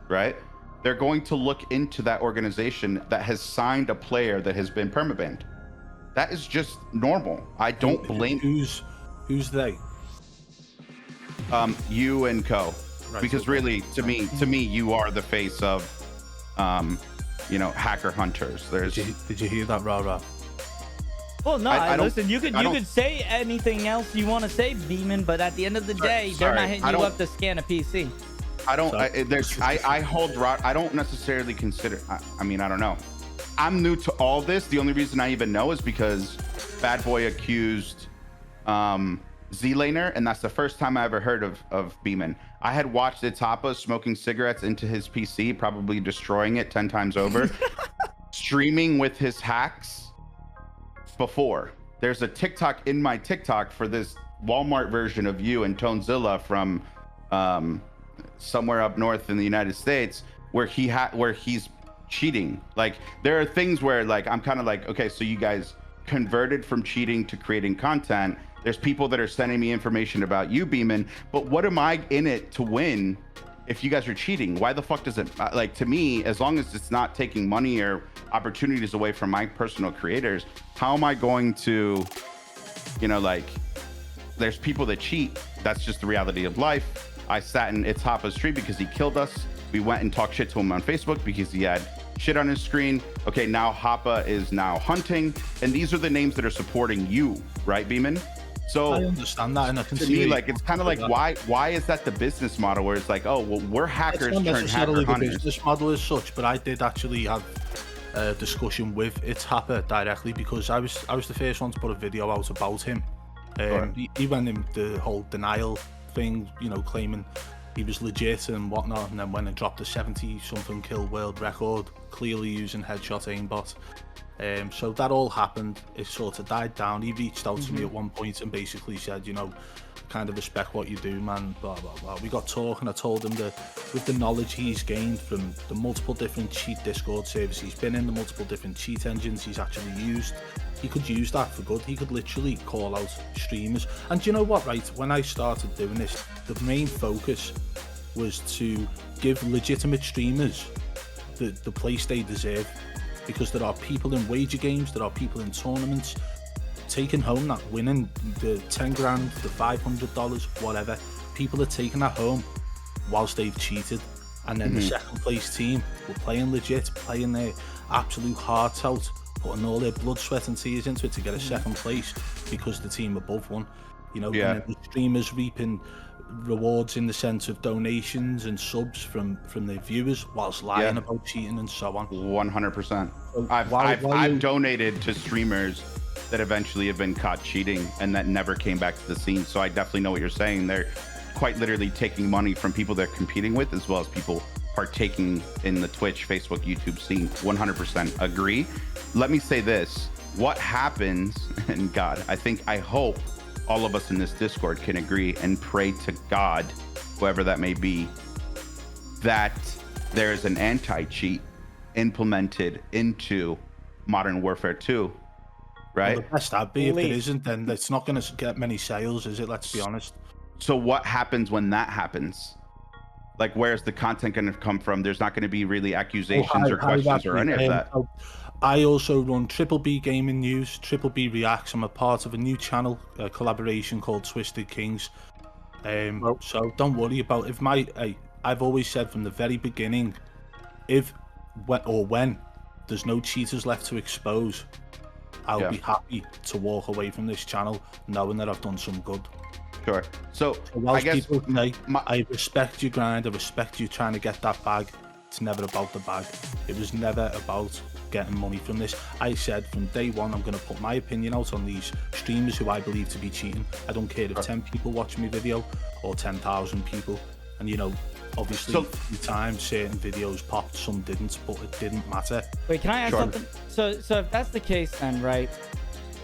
right? They're going to look into that organization that has signed a player that has been permabanned. That is just normal. I don't blame. Who's they? You and Co. Right, because okay. Really, to me, you are the face of, hacker hunters. Did you hear that, Rara? Well, no, listen, you could say anything else you want to say, Beaman, but at the end of the day, they're not hitting you up to scan a PC. I don't necessarily consider, I don't know. I'm new to all this. The only reason I even know is because Bad Boy accused Z-Laner, and that's the first time I ever heard of Beaman. I had watched Itapa smoking cigarettes into his PC, probably destroying it 10 times over, streaming with his hacks before. There's a TikTok in my TikTok for this Walmart version of you and Tonezilla from somewhere up north in the United States, where he's cheating. Like, there are things where, like, I'm kind of like, okay, so you guys converted from cheating to creating content. There's people that are sending me information about you, Beaman, but what am I in it to win if you guys are cheating? Why the fuck does it, like, to me, as long as it's not taking money or opportunities away from my personal creators, how am I going to, there's people that cheat. That's just the reality of life. I sat in Ithapa's street because he killed us. We went and talked shit to him on Facebook because he had shit on his screen. Okay, now Hoppa is now hunting, and these are the names that are supporting you, right, Beaman? So I understand that, and I can to see me, like, it's kind of like, why is that the business model where it's like, oh, well, we're hackers turned hacker hunters? It's not necessarily the business model as such, but I did actually have a discussion with Itapa directly, because I was the first one to put a video out about him. He went in the whole denial thing, claiming he was legit and whatnot, and then went and dropped a 70-something kill world record, clearly using headshot aimbot. So that all happened. It sort of died down. He reached out to me at one point and basically said, kind of respect what you do, man, blah, blah, blah. We got talking. I told him that with the knowledge he's gained from the multiple different cheat Discord servers he's been in, the multiple different cheat engines he's actually used, he could use that for good. He could literally call out streamers. And do you know what, right? When I started doing this, the main focus was to give legitimate streamers the place they deserve. Because there are people in wager games, there are people in tournaments taking home that, winning the 10 grand, the $500, whatever. People are taking that home whilst they've cheated. And then the second place team were playing legit, playing their absolute hearts out, putting all their blood, sweat and tears into it to get a second place because the team above won. You know, and then the streamers reaping rewards in the sense of donations and subs from their viewers whilst lying about cheating and so on. 100%. I've donated to streamers that eventually have been caught cheating and that never came back to the scene. So I definitely know what you're saying. They're quite literally taking money from people they're competing with, as well as people partaking in the Twitch, Facebook, YouTube scene. 100% agree. Let me say this. What happens, and God, I hope all of us in this Discord can agree and pray to God, whoever that may be, that there is an anti-cheat implemented into Modern Warfare 2, right? Well, the best that'd be. If it isn't, then it's not going to get many sales, is it? Let's be honest. So what happens when that happens? Like, where's the content going to come from? There's not going to be really accusations or questions or any of that. I also run Triple B Gaming News, Triple B Reacts. I'm a part of a new channel, a collaboration called Twisted Kings. So don't worry about if I've always said from the very beginning, when there's no cheaters left to expose, I'll be happy to walk away from this channel knowing that I've done some good. Sure. So whilst people say, I respect your grind, I respect you trying to get that bag, it's never about the bag. It was never about getting money from this. I said from day one, I'm going to put my opinion out on these streamers who I believe to be cheating. I don't care if 10 people watch my video or 10,000 people. And, you know, obviously, the time certain videos popped, some didn't, but it didn't matter. Wait, can I ask something? So if that's the case then, right,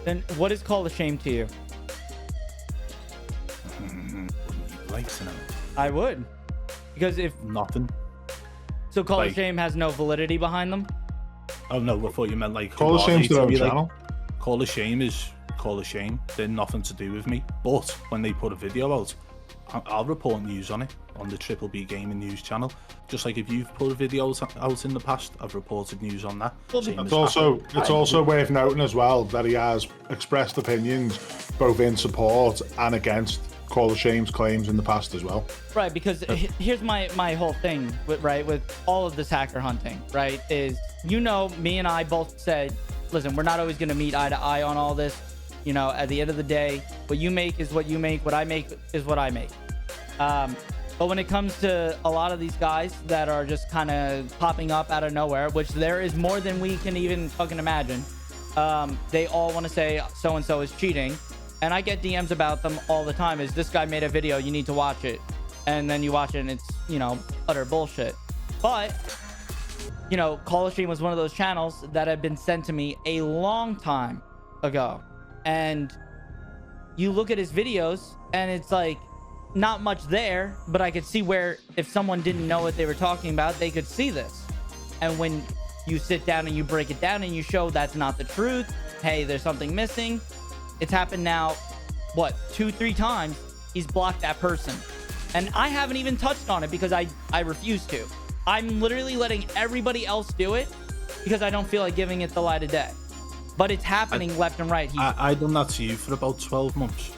then what is Call of Shame to you? Like to know. I would, because if nothing. So Call of Shame has no validity behind them. Oh no, I thought you meant like Call of Shame's their own channel. Call of Shame is Call of Shame. They're nothing to do with me. But when they put a video out, I'll report news on it on the Triple B Gaming News channel. Just like if you've put a video out in the past, I've reported news on that. It's also worth noting as well that he has expressed opinions both in support and against Call of Shame's claims in the past as well. Right, because here's my whole thing with all of this hacker hunting, right, is, you know, me and I both said, listen, we're not always going to meet eye to eye on all this. You know, at the end of the day, what you make is what you make, what I make is what I make. But when it comes to a lot of these guys that are just kind of popping up out of nowhere, which there is more than we can even fucking imagine, they all want to say so-and-so is cheating. And I get DMs about them all the time. Is this guy made a video, you need to watch it. And then you watch it and it's, you know, utter bullshit. But, you know, Call of Shame was one of those channels that had been sent to me a long time ago. And you look at his videos and it's like not much there, but I could see where if someone didn't know what they were talking about, they could see this. And when you sit down and you break it down and you show that's not the truth, hey, there's something missing. It's happened now, what, 2-3 times. He's blocked that person. And I haven't even touched on it because I refuse to. I'm literally letting everybody else do it because I don't feel like giving it the light of day. But it's happening left and right. I done that to you for about 12 months.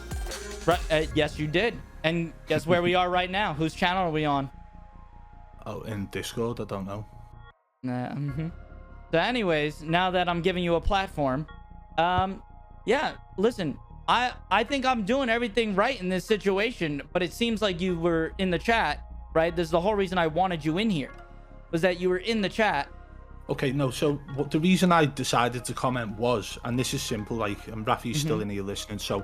Right, yes, you did. And guess where we are right now? Whose channel are we on? Oh, in Discord, I don't know. So anyways, now that I'm giving you a platform, yeah, listen, I think I'm doing everything right in this situation, but it seems like you were in the chat, right? This is the whole reason I wanted you in here, was that you were in the chat. Okay, no, so the reason I decided to comment was, and this is simple, like, and Rafi's still in here listening, so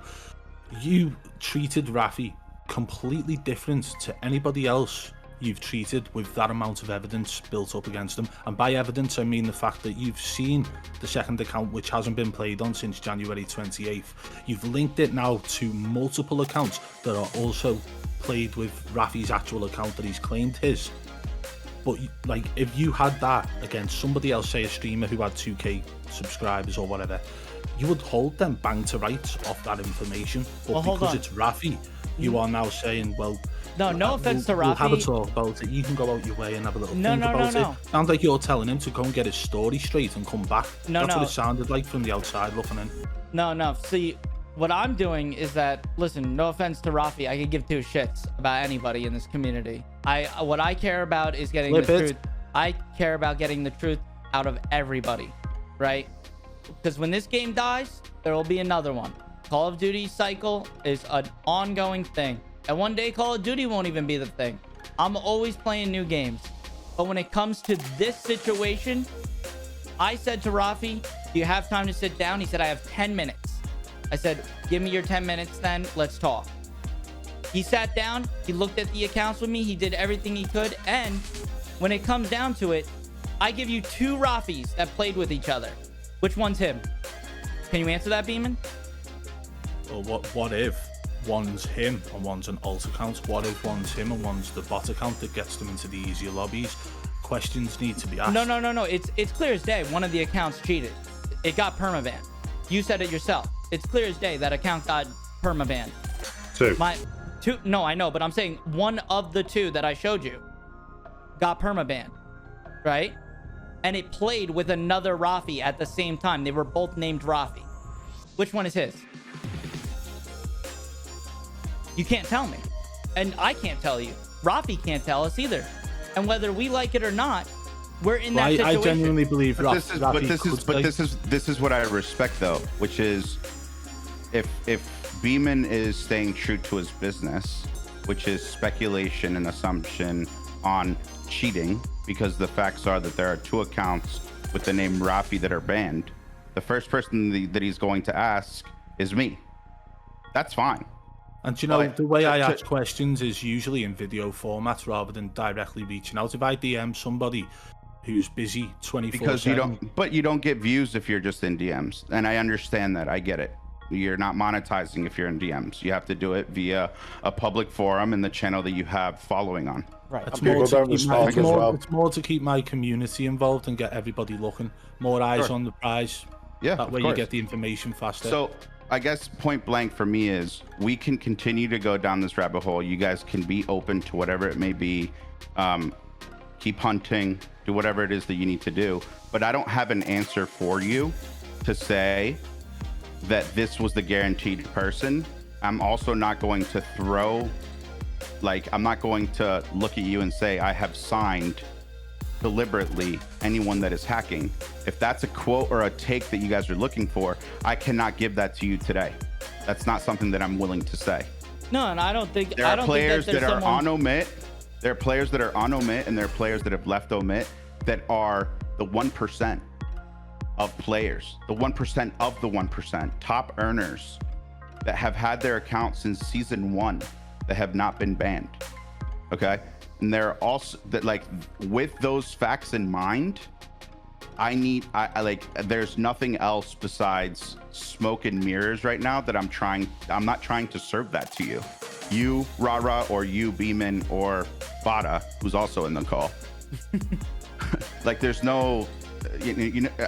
you treated Rafi completely different to anybody else you've treated with that amount of evidence built up against them. And by evidence, I mean the fact that you've seen the second account, which hasn't been played on since January 28th. You've linked it now to multiple accounts that are also played with Rafi's actual account that he's claimed his. But like, if you had that against somebody else, say a streamer who had 2k subscribers or whatever, you would hold them bang to rights off that information. But because it's Rafi, you are now saying, well, no offense to Rafi. We'll have a talk about it. You can go out your way and have a little think about it. Sounds like you're telling him to go and get his story straight and come back. That's what it sounded like from the outside looking in. No. See, what I'm doing is that, listen, no offense to Rafi, I could give two shits about anybody in this community. What I care about is getting the truth. I care about getting the truth out of everybody, right? Because when this game dies, there will be another one. Call of Duty cycle is an ongoing thing. And one day Call of Duty won't even be the thing. I'm always playing new games. But when it comes to this situation, I said to Rafi, do you have time to sit down? He said, I have 10 minutes. I said, give me your 10 minutes then, let's talk. He sat down, he looked at the accounts with me, he did everything he could, and when it comes down to it, I give you two Rafis that played with each other. Which one's him? Can you answer that, Beaman? Well, what if one's him and one's an alt account? What if one's him and one's the bot account that gets them into the easier lobbies? Questions need to be asked. No. It's clear as day. One of the accounts cheated. It got perma-banned. You said it yourself. It's clear as day that account got perma-banned. Two. No, I know, but I'm saying one of the two that I showed you got perma-banned, right? And it played with another Rafi at the same time. They were both named Rafi. Which one is his? You can't tell me. And I can't tell you. Rafi can't tell us either. And whether we like it or not, we're in that situation. I genuinely believe this is what I respect though, which is if Beaman is staying true to his business, which is speculation and assumption on cheating, because the facts are that there are two accounts with the name Rafi that are banned. The first person that he's going to ask is me. That's fine. And you know, the way I ask questions is usually in video format rather than directly reaching out. If I DM somebody who's busy 24/7, because you don't get views if you're just in DMs, and I understand that. I get it. You're not monetizing if you're in DMs. You have to do it via a public forum and the channel that you have following on. Right. It's more to keep my community involved and get everybody looking. More eyes on the prize. Yeah, that way you get the information faster. So I guess point blank for me is we can continue to go down this rabbit hole. You guys can be open to whatever it may be. Keep hunting, do whatever it is that you need to do. But I don't have an answer for you to say that this was the guaranteed person. I'm also not going to I'm not going to look at you and say I have signed deliberately anyone that is hacking. If that's a quote or a take that you guys are looking for, I cannot give that to you today. That's not something that I'm willing to say. No, and I don't think there are players that are on OMiT. There are players that are on OMiT, and there are players that have left OMiT that are the 1% of players, the 1% of the 1%, top earners that have had their account since season 1 that have not been banned. Okay. And there are also that, like, with those facts in mind, there's nothing else besides smoke and mirrors right now that I'm not trying to serve that to you. You, Rara, or you, Beaman, or Bada, who's also in the call. Like, there's no,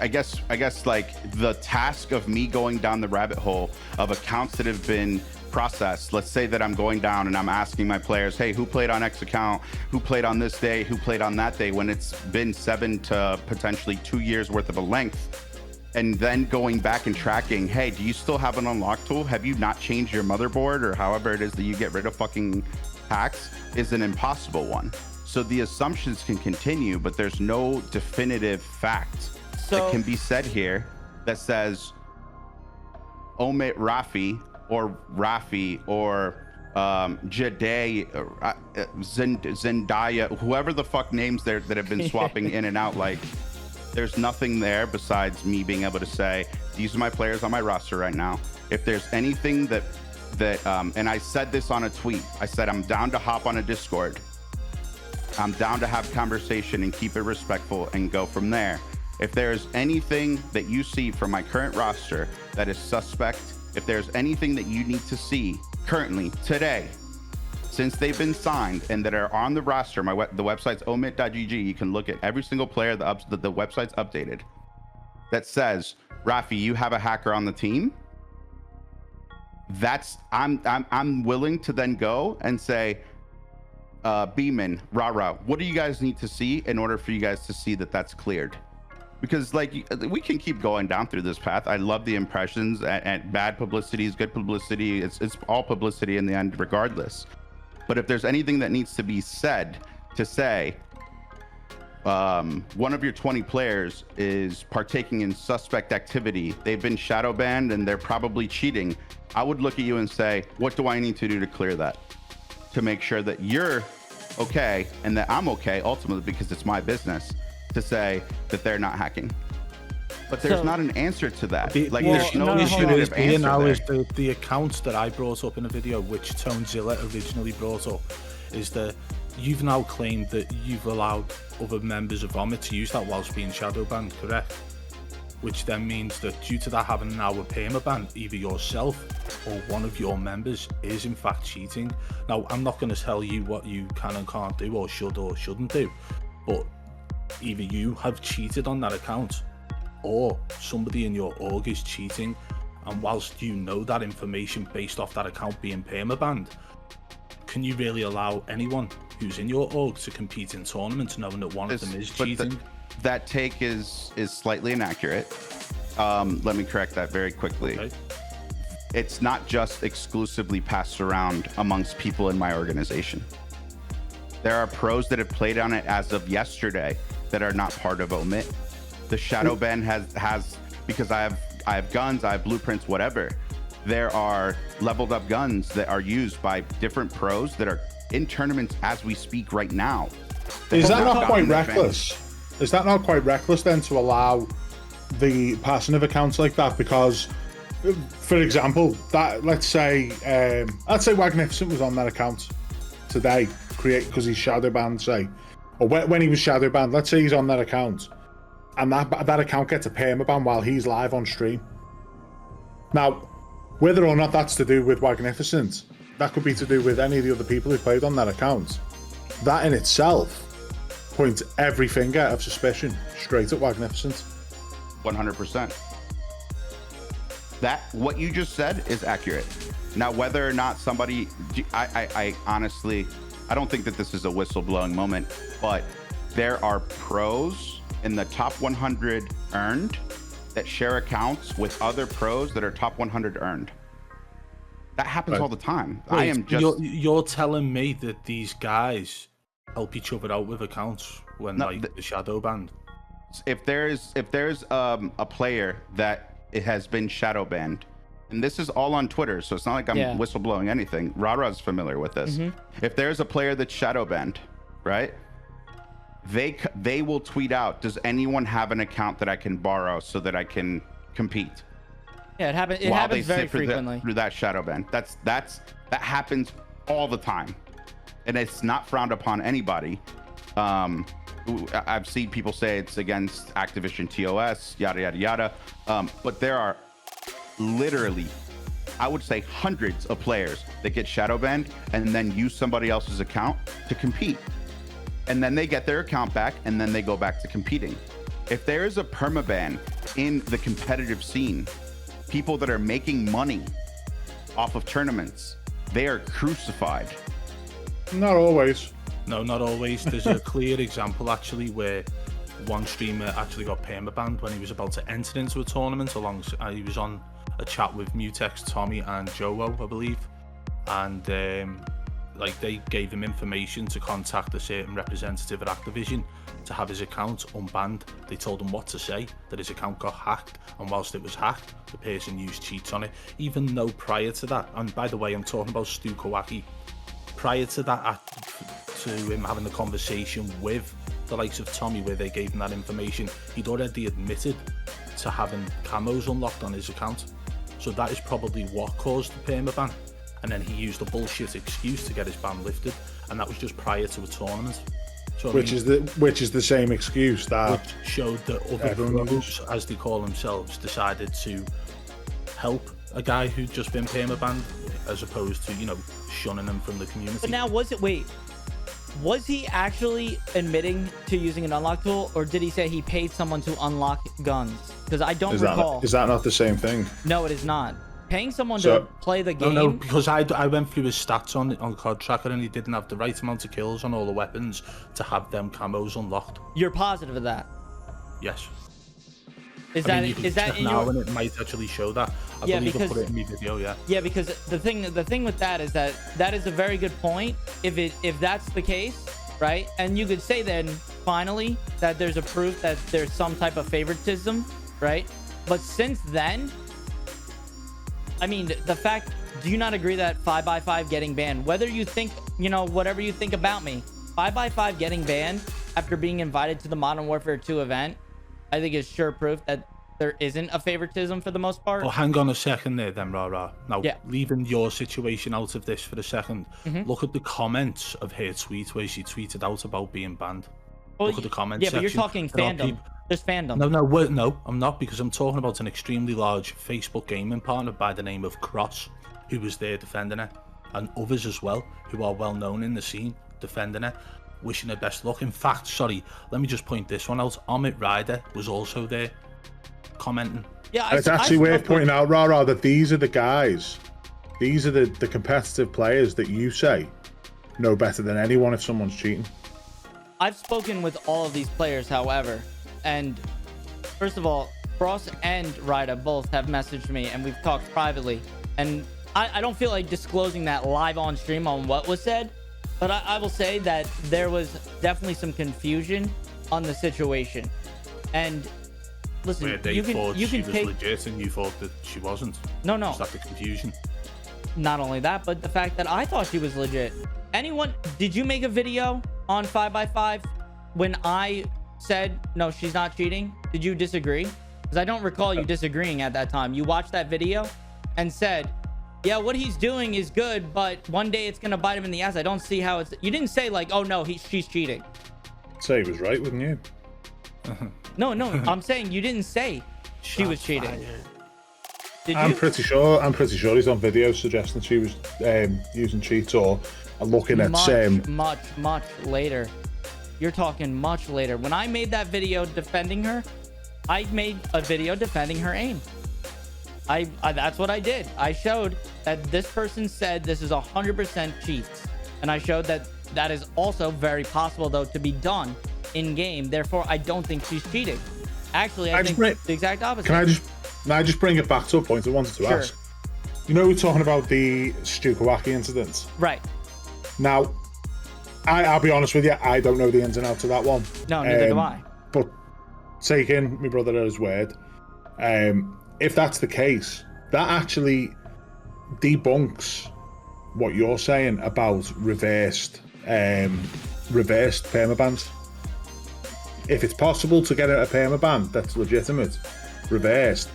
I guess like the task of me going down the rabbit hole of accounts that have been processed. Let's say that I'm going down and I'm asking my players, hey, who played on X account? Who played on this day? Who played on that day? When it's been 7 to potentially 2 years worth of a length. And then going back and tracking, hey, do you still have an unlock tool? Have you not changed your motherboard, or however it is that you get rid of fucking hacks, is an impossible one. So the assumptions can continue, but there's no definitive fact that can be said here that says OMiT Rafi or Rafi or Jade, Zendaya, whoever the fuck names there that have been swapping in and out. Like, there's nothing there besides me being able to say, these are my players on my roster right now. If there's anything that and I said this on a tweet, I said, I'm down to hop on a Discord. I'm down to have conversation and keep it respectful and go from there. If there's anything that you see from my current roster that is suspect, if there's anything that you need to see currently today, since they've been signed and that are on the roster, the website's omit.gg, you can look at every single player the website's updated that says, Rafi, you have a hacker on the team. That's I'm willing to then go and say, Beaman, Rara, what do you guys need to see in order for you guys to see that that's cleared? because like we can keep going down through this path. I love the impressions, and bad publicity is good publicity. It's all publicity in the end, regardless. But if there's anything that needs to be said to say, one of your 20 players is partaking in suspect activity, they've been shadow banned and they're probably cheating, I would look at you and say, what do I need to do to clear that, to make sure that you're okay and that I'm okay, ultimately, because it's my business to say that they're not hacking. But there's not an answer to that. There's no definitive answer is the accounts that I brought up in a video, which Tonezilla originally brought up, is that you've now claimed that you've allowed other members of OMiT to use that whilst being shadow banned, correct? Which then means that due to that having now a permaban, either yourself or one of your members is in fact cheating. Now, I'm not going to tell you what you can and can't do or shouldn't do, but either you have cheated on that account or somebody in your org is cheating, and whilst you know that information based off that account being permabanned, can you really allow anyone who's in your org to compete in tournaments knowing that one of them is cheating? That take is slightly inaccurate. Let me correct that very quickly. Okay. It's not just exclusively passed around amongst people in my organization. There are pros that have played on it as of yesterday that are not part of OMiT. The shadow ban has because I have guns, I have blueprints, whatever. There are leveled up guns that are used by different pros that are in tournaments as we speak right now. Is that not quite reckless? Is that not quite reckless then to allow the passing of accounts like that? Because, for example, that let's say Wagnificent was on that account today, because he's shadow banned, say, or when he was shadow banned. Let's say he's on that account, and that account gets a permaban while he's live on stream. Now, whether or not that's to do with Wagnificent, that could be to do with any of the other people who played on that account. That in itself points every finger of suspicion straight at Wagnificent. 100%. That what you just said is accurate. Now, whether or not somebody, I honestly, I don't think that this is a whistleblowing moment, but there are pros in the top 100 earned that share accounts with other pros that are top 100 earned. That happens all the time. Wait, I am just. You're telling me that these guys help each other out with accounts when the shadow banned? If there's a player that it has been shadow banned, and this is all on Twitter, so it's not like I'm whistleblowing anything. Rara's familiar with this. If there's a player that's shadow banned, right? They will tweet out, does anyone have an account that I can borrow so that I can compete? Yeah, it happens. It happens very frequently through that shadow ban. That happens all the time, and it's not frowned upon anybody. I've seen people say it's against Activision TOS, yada yada yada. But there are literally, I would say, hundreds of players that get shadow banned and then use somebody else's account to compete. And then they get their account back and then they go back to competing. If there is a permaban in the competitive scene, people that are making money off of tournaments, they are crucified. Not always. No, not always. There's a clear example actually where one streamer actually got permabanned when he was about to enter into a tournament. He was on a chat with Mutex, Tommy, and Jowo, I believe, and they gave him information to contact a certain representative at Activision to have his account unbanned. They told him what to say, that his account got hacked, and whilst it was hacked, the person used cheats on it, even though prior to that, and by the way, I'm talking about Stu Kawaki, prior to that, to him having the conversation with the likes of Tommy where they gave him that information, he'd already admitted to having camos unlocked on his account. So that is probably what caused the permaban. And then he used a bullshit excuse to get his ban lifted, and that was just prior to a tournament. So, which is the same excuse that which showed that other pros, as they call themselves, decided to help a guy who'd just been permabanned, as opposed to, shunning him from the community. But now, was he actually admitting to using an unlock tool, or did he say he paid someone to unlock guns? Because I don't recall. Is that not the same thing? No, it is not. Paying someone to play the game. No, because I went through his stats on COD Tracker, and he didn't have the right amount of kills on all the weapons to have them camos unlocked. You're positive of that? Yes. Is I that mean, you can is that check in now your? and it might actually show that. I Yeah, believe I because put it in my video. Yeah. yeah, because the thing with that is that is a very good point. If that's the case, right? And you could say then finally that there's a proof that there's some type of favoritism, right? But since then, I mean, the fact, do you not agree that 5x5 getting banned, whether you think, you know, whatever you think about me, 5x5 getting banned after being invited to the Modern Warfare 2 event, I think is sure proof that there isn't a favoritism for the most part. Oh, hang on a second there then, Rara. Now, Yeah. leaving your situation out of this for a second, Mm-hmm. look at the comments of her tweet where she tweeted out about being banned. Well, Look at the comments yeah, but you're section. talking There are fandom. There's fandom. No, I'm not, because I'm talking about an extremely large Facebook gaming partner by the name of Cross, who was there defending her, and others as well, who are well known in the scene, defending her, wishing her best luck. In fact, sorry, let me just point this one out. OMiT Rider was also there, commenting. Yeah, It's actually worth pointing out, Rara, that these are the guys, these are the competitive players that you say know better than anyone if someone's cheating. I've spoken with all of these players, however, and first of all, Cross and Ryda both have messaged me and we've talked privately, and I don't feel like disclosing that live on stream on what was said, but I will say that there was definitely some confusion on the situation. And listen, Where they you thought can she was take legit and you thought that she wasn't. no Is that the confusion? not only that, but the fact that I thought she was legit. Anyone, did you make a video on 5x5 when I said no, she's not cheating? Did you disagree? Because I don't recall you disagreeing at that time. You watched that video and said, yeah, what he's doing is good, but one day it's gonna bite him in the ass. I don't see how it's. You didn't say like, oh no, she's cheating. Say he was right, wouldn't you? No, I'm saying you didn't say she was cheating. Did I'm you? pretty sure he's on video suggesting she was using cheats or looking at much later. You're talking much later. When I made that video defending her, I made a video defending her aim. I that's what I did. I showed that this person said this is 100% cheats, and I showed that that is also very possible though to be done in game. Therefore, I don't think she's cheating. Actually, I think the exact opposite. Can I just bring it back to a point I wanted to ask? You know, we're talking about the Stukawaki incident, right? Now, I'll be honest with you, I don't know the ins and outs of that one. No, neither do I. But taking my brother at his word, if that's the case, that actually debunks what you're saying about reversed permabans. If it's possible to get a permaban that's legitimate, reversed,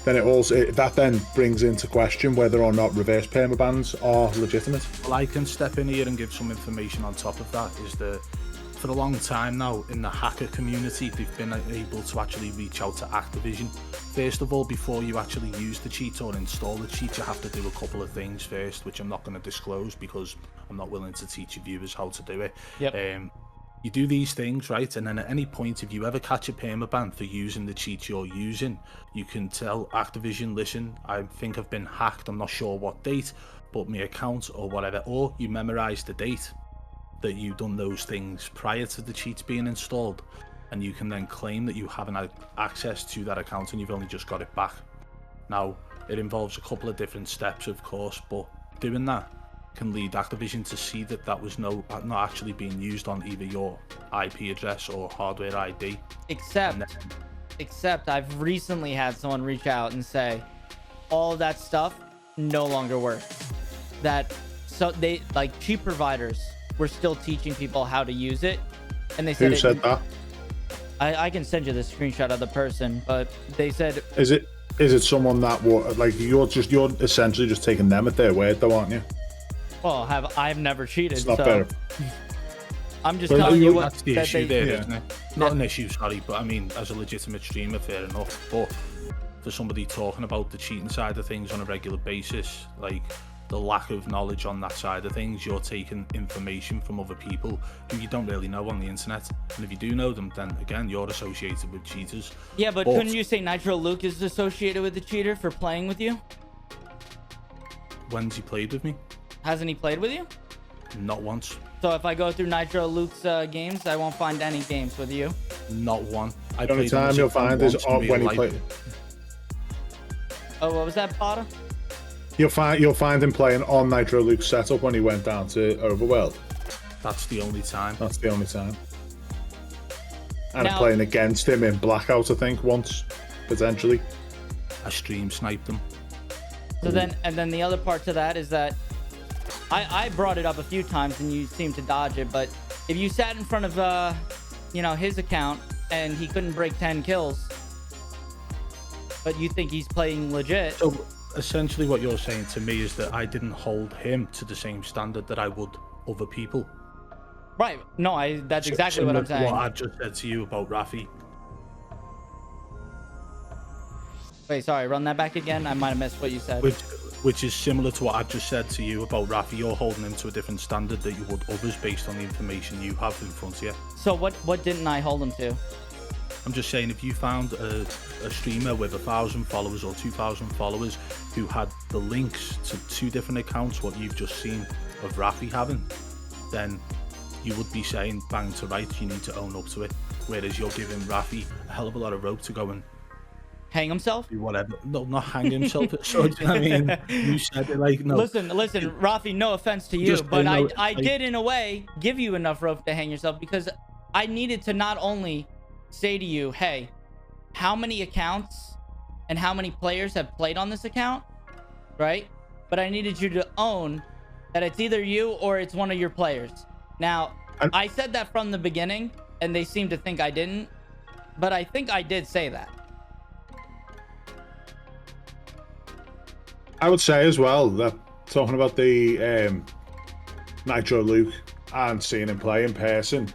then that then brings into question whether or not reverse permabans are legitimate. Well, I can step in here and give some information on top of that. Is that for a long time now in the hacker community, they've been able to actually reach out to Activision. First of all, before you actually use the cheat or install the cheat, you have to do a couple of things first, which I'm not going to disclose because I'm not willing to teach your viewers how to do it. Yep. You do these things, right? And then at any point, if you ever catch a permaban for using the cheat you're using, you can tell Activision, listen, I think I've been hacked. I'm not sure what date, but my account or whatever. Or you memorize the date that you've done those things prior to the cheats being installed. And you can then claim that you haven't had access to that account and you've only just got it back. Now, it involves a couple of different steps, of course, but doing that can lead Activision to see that that was not actually being used on either your IP address or hardware ID. Except I've recently had someone reach out and say all of that stuff no longer works. That so they like cheap providers were still teaching people how to use it, and they said Who said that? I can send you the screenshot of the person, but they said Is it someone that like you're essentially just taking them at their word though, aren't you? well, I've never cheated, It's not so fair. I'm just telling you what that's the that issue they, there, isn't it? Not an issue, sorry, but I mean, as a legitimate streamer, fair enough. But for somebody talking about the cheating side of things on a regular basis, like the lack of knowledge on that side of things, you're taking information from other people who you don't really know on the internet. And if you do know them, then again, you're associated with cheaters. Yeah, but couldn't you say Nitro Luke is associated with the cheater for playing with you? When's he played with me? Hasn't he played with you? Not once. So if I go through Nitro Luke's games, I won't find any games with you. Not one. I The only played on time this you'll account find is once in when real he life. play. Oh, what was that, Potter? You'll find him playing on Nitro Luke's setup when he went down to Overworld. That's the only time. That's the only time. And Now- I'm playing against him in Blackout, I think, once, potentially. I stream sniped them. So then the other part to that is that I brought it up a few times and you seem to dodge it, but if you sat in front of his account and he couldn't break 10 kills, but you think he's playing legit. So essentially what you're saying to me is that I didn't hold him to the same standard that I would other people. Right. No, that's exactly what I'm saying. What I just said to you about Rafi. Wait, sorry, run that back again. I might have missed what you said. Which is similar to what I just said to you about Rafi. You're holding him to a different standard that you would others based on the information you have in front of you. So what didn't I hold him to? I'm just saying, if you found a streamer with 1,000 followers or 2,000 followers who had the links to 2 different accounts, what you've just seen of Rafi having, then you would be saying bang to rights, you need to own up to it. Whereas you're giving Rafi a hell of a lot of rope to go and Hang himself? do whatever. No, not hang himself. So, I mean, you said it like, no. Listen, Rafi, no offense to you, Just, but you know, I did in a way give you enough rope to hang yourself, because I needed to not only say to you, hey, how many accounts and how many players have played on this account, right? But I needed you to own that it's either you or it's one of your players. Now, I said that from the beginning, and they seem to think I didn't, but I think I did say that. I would say as well that talking about the Nitro Luke and seeing him play in person,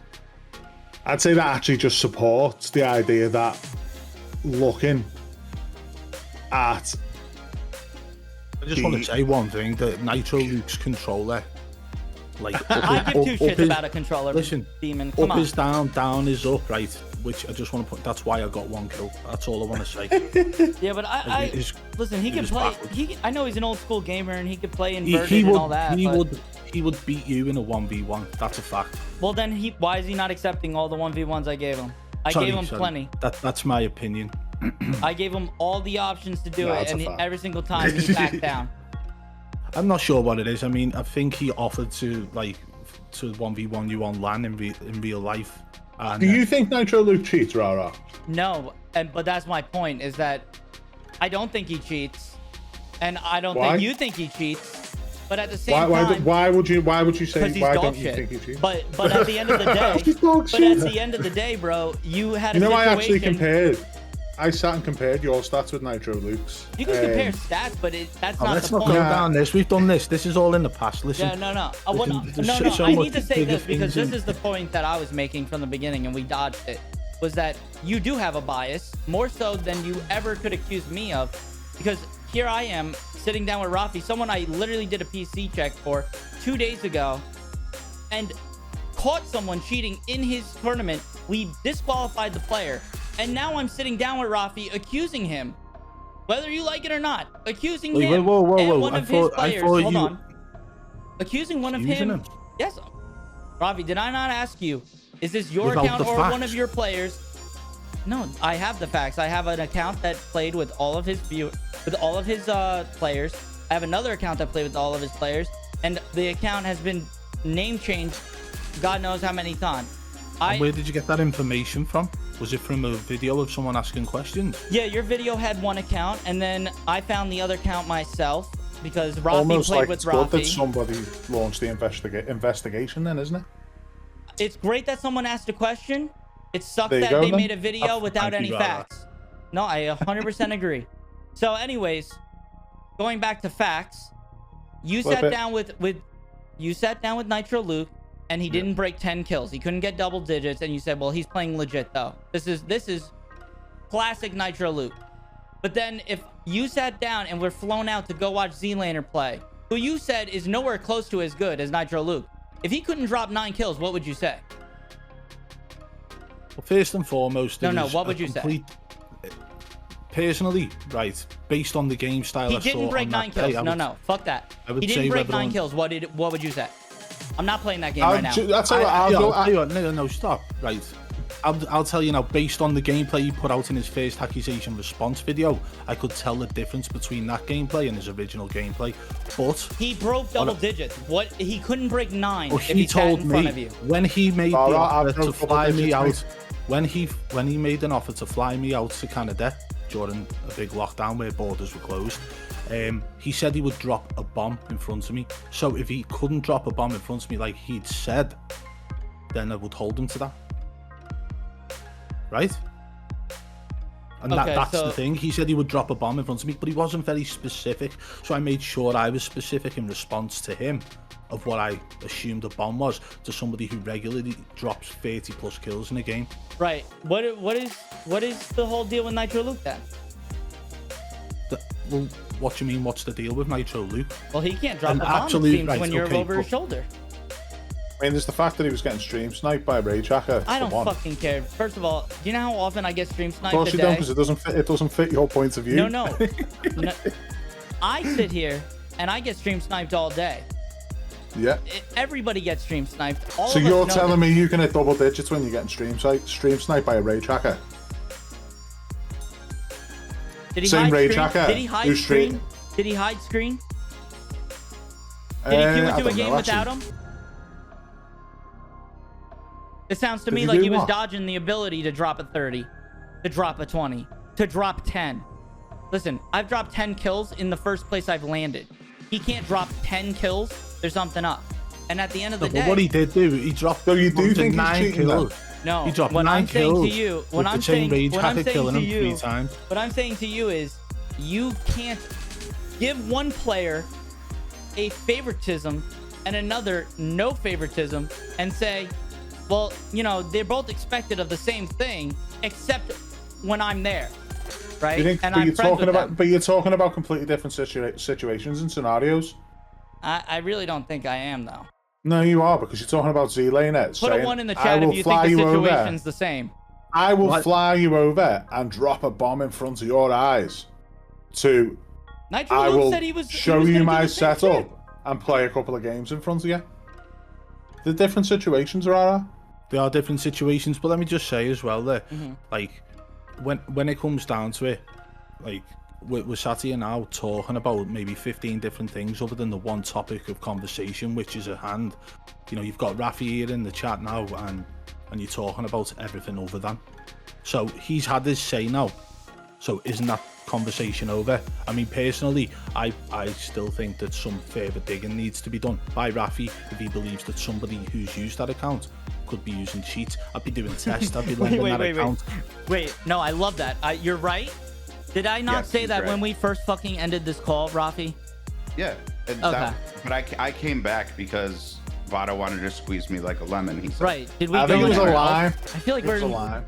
I'd say that actually just supports the idea that looking at... I just want to say one thing, that Nitro Luke's controller, like, I give two shits about a controller. Listen, Demon, come up on. is down, down is up, right? Which I just want to put, that's why I got 1 kill. That's all I want to say. Yeah, but listen, he can play. I know he's an old school gamer and he could play inverted and all that. He would beat you in a 1v1. That's a fact. Well, then why is he not accepting all the 1v1s I gave him? I gave him plenty. That's my opinion. I gave him all the options to do it, and every single time he backed down. I'm not sure what it is. I mean, I think he offered to 1v1 you on LAN in real life. And, do you think Nitro Luke cheats, Rara? No, but that's my point, is that I don't think he cheats, and I don't think you think he cheats. But at the same time, why would you say he's why dog don't you shit. think he cheats? But at the end of the day, bro, you had a situation. I actually compared. I sat and compared your stats with Nitro Luke's. You can compare stats, but that's not let's the not point. go down this. We've done this. This is all in the past. Listen. Yeah, no. No, I need to say this because this is the point that I was making from the beginning, and we dodged it. Was that you do have a bias, more so than you ever could accuse me of, because here I am sitting down with Rafi, someone I literally did a PC check for 2 days ago, and caught someone cheating in his tournament. We disqualified the player. And now I'm sitting down with Rafi, accusing him, whether you like it or not, accusing him and one of his players. Hold on. Accusing one of him. Yes. Rafi, did I not ask you, is this your account or one of your players? No, I have the facts. I have an account that played with all of his players. I have another account that played with all of his players, and the account has been name changed God knows how many times. Where did you get that information from? Was it from a video of someone asking questions? Yeah, your video had one account, and then I found the other account myself because Rafi almost played like with it's Rafi. good that somebody launched the investigation, then, isn't it? It's great that someone asked a question. It sucked that they made a video without any facts. No, I 100% agree. So, anyways, going back to facts, you sat down with Nitro Luke, and he didn't break 10 kills. He couldn't get double digits, and you said, well, he's playing legit, though. This is classic Nitro Luke. But then if you sat down and were flown out to go watch Z-Laner play, who you said is nowhere close to as good as Nitro Luke, if he couldn't drop 9 kills, what would you say? Well, first and foremost, what would you say? Personally, right, based on the game style, he didn't break 9 kills. No, fuck that. He didn't break 9 kills. What would you say? I'm not playing that game right now. No, stop. Right. I'll tell you now, based on the gameplay he put out in his first accusation response video, I could tell the difference between that gameplay and his original gameplay. But he broke double digits. What he couldn't break 9 well, if he told me when he made the offer to fly me out, when he made an offer to fly me out to Canada during a big lockdown where borders were closed, he said he would drop a bomb in front of me. So if he couldn't drop a bomb in front of me like he'd said, then I would hold him to that. Right? And okay, that's the thing. He said he would drop a bomb in front of me, but he wasn't very specific. So I made sure I was specific in response to him of what I assumed a bomb was to somebody who regularly drops 30 plus kills in a game. Right. What is the whole deal with Nitro Luke then? Well, what do you mean? What's the deal with Nitro Luke? Well, he can't drop a bomb, it seems, when you're over his shoulder. I mean, there's the fact that he was getting stream sniped by a rage hacker. I don't fucking care. First of all, do you know how often I get stream sniped? Of course you don't, because it doesn't fit your point of view. No. I sit here and I get stream sniped all day. Yeah. Everybody gets stream sniped. So you're telling me you can hit double digits when you're getting stream sniped by a rage hacker? Did he Same hide rage screen? hacker. Did he hide screen? Did he hide screen? Did he queue into a game without him? It sounds to me like he was dodging the ability to drop a 30, to drop a 20, to drop 10. Listen, I've dropped 10 kills in the first place I've landed. He can't drop 10 kills. There's something up. And at the end of the day, but what he did do, he dropped. So you do think 9 kills? No. He dropped what 9 I'm saying kills. to you, what I'm saying to you, 3 times. What I'm saying to you is, you can't give one player a favoritism and another no favoritism and say, well, you know, they're both expected of the same thing, except when I'm there, right? But you're talking about completely different situations and scenarios. I really don't think I am, though. No, you are, because you're talking about Z-Lane. Put a 1 in the chat if you think the situation's the same. I will fly you over and drop a bomb in front of your eyes. I will show you my setup and play a couple of games in front of you. The different situations, Rara. There are different situations, but let me just say as well that, like, when it comes down to it, like, we're sat here now talking about maybe 15 different things other than the one topic of conversation, which is at hand. You know, you've got Rafi here in the chat now, and you're talking about everything other than. So he's had his say now. So isn't that conversation over? I mean, personally, I still think that some further digging needs to be done by Rafi if he believes that somebody who's used that account could be using cheats. I'd be doing tests. I'd be lending that account. Wait, no, I love that. You're right. Did I not say that when we first fucking ended this call, Rafi? Yeah. Okay. But I came back because Vada wanted to squeeze me like a lemon. He said. Right. Did we? I think it was a lie. I feel like we're. A lie.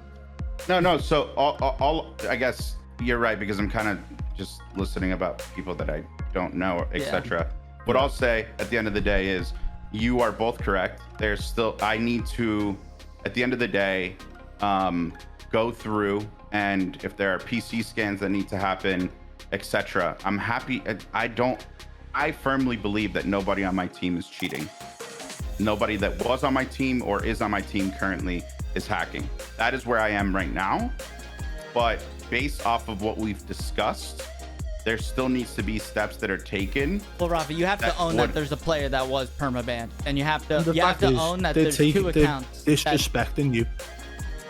No. So all I guess you're right, because I'm kind of just listening about people that I don't know, etc. Yeah. What I'll say at the end of the day is, you are both correct. There's still, I need to, at the end of the day, go through, and if there are PC scans that need to happen, etc. I'm happy. I firmly believe that nobody on my team is cheating. Nobody that was on my team or is on my team currently is hacking. That is where I am right now. But based off of what we've discussed, there still needs to be steps that are taken. Well, Rafi, you have to own that there's a player that was perma-banned, and you have to own that there's 2 accounts. Disrespecting you.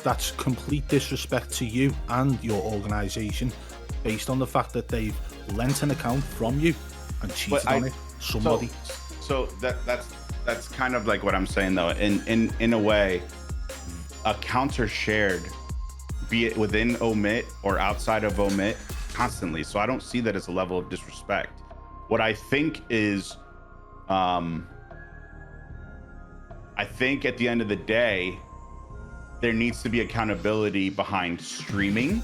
That's complete disrespect to you and your organization, based on the fact that they've lent an account from you and cheated on it. Somebody. So that's kind of like what I'm saying though. In a way, accounts are shared, be it within OMiT or outside of OMiT, constantly. So I don't see that as a level of disrespect. What I think is, I think at the end of the day, there needs to be accountability behind streaming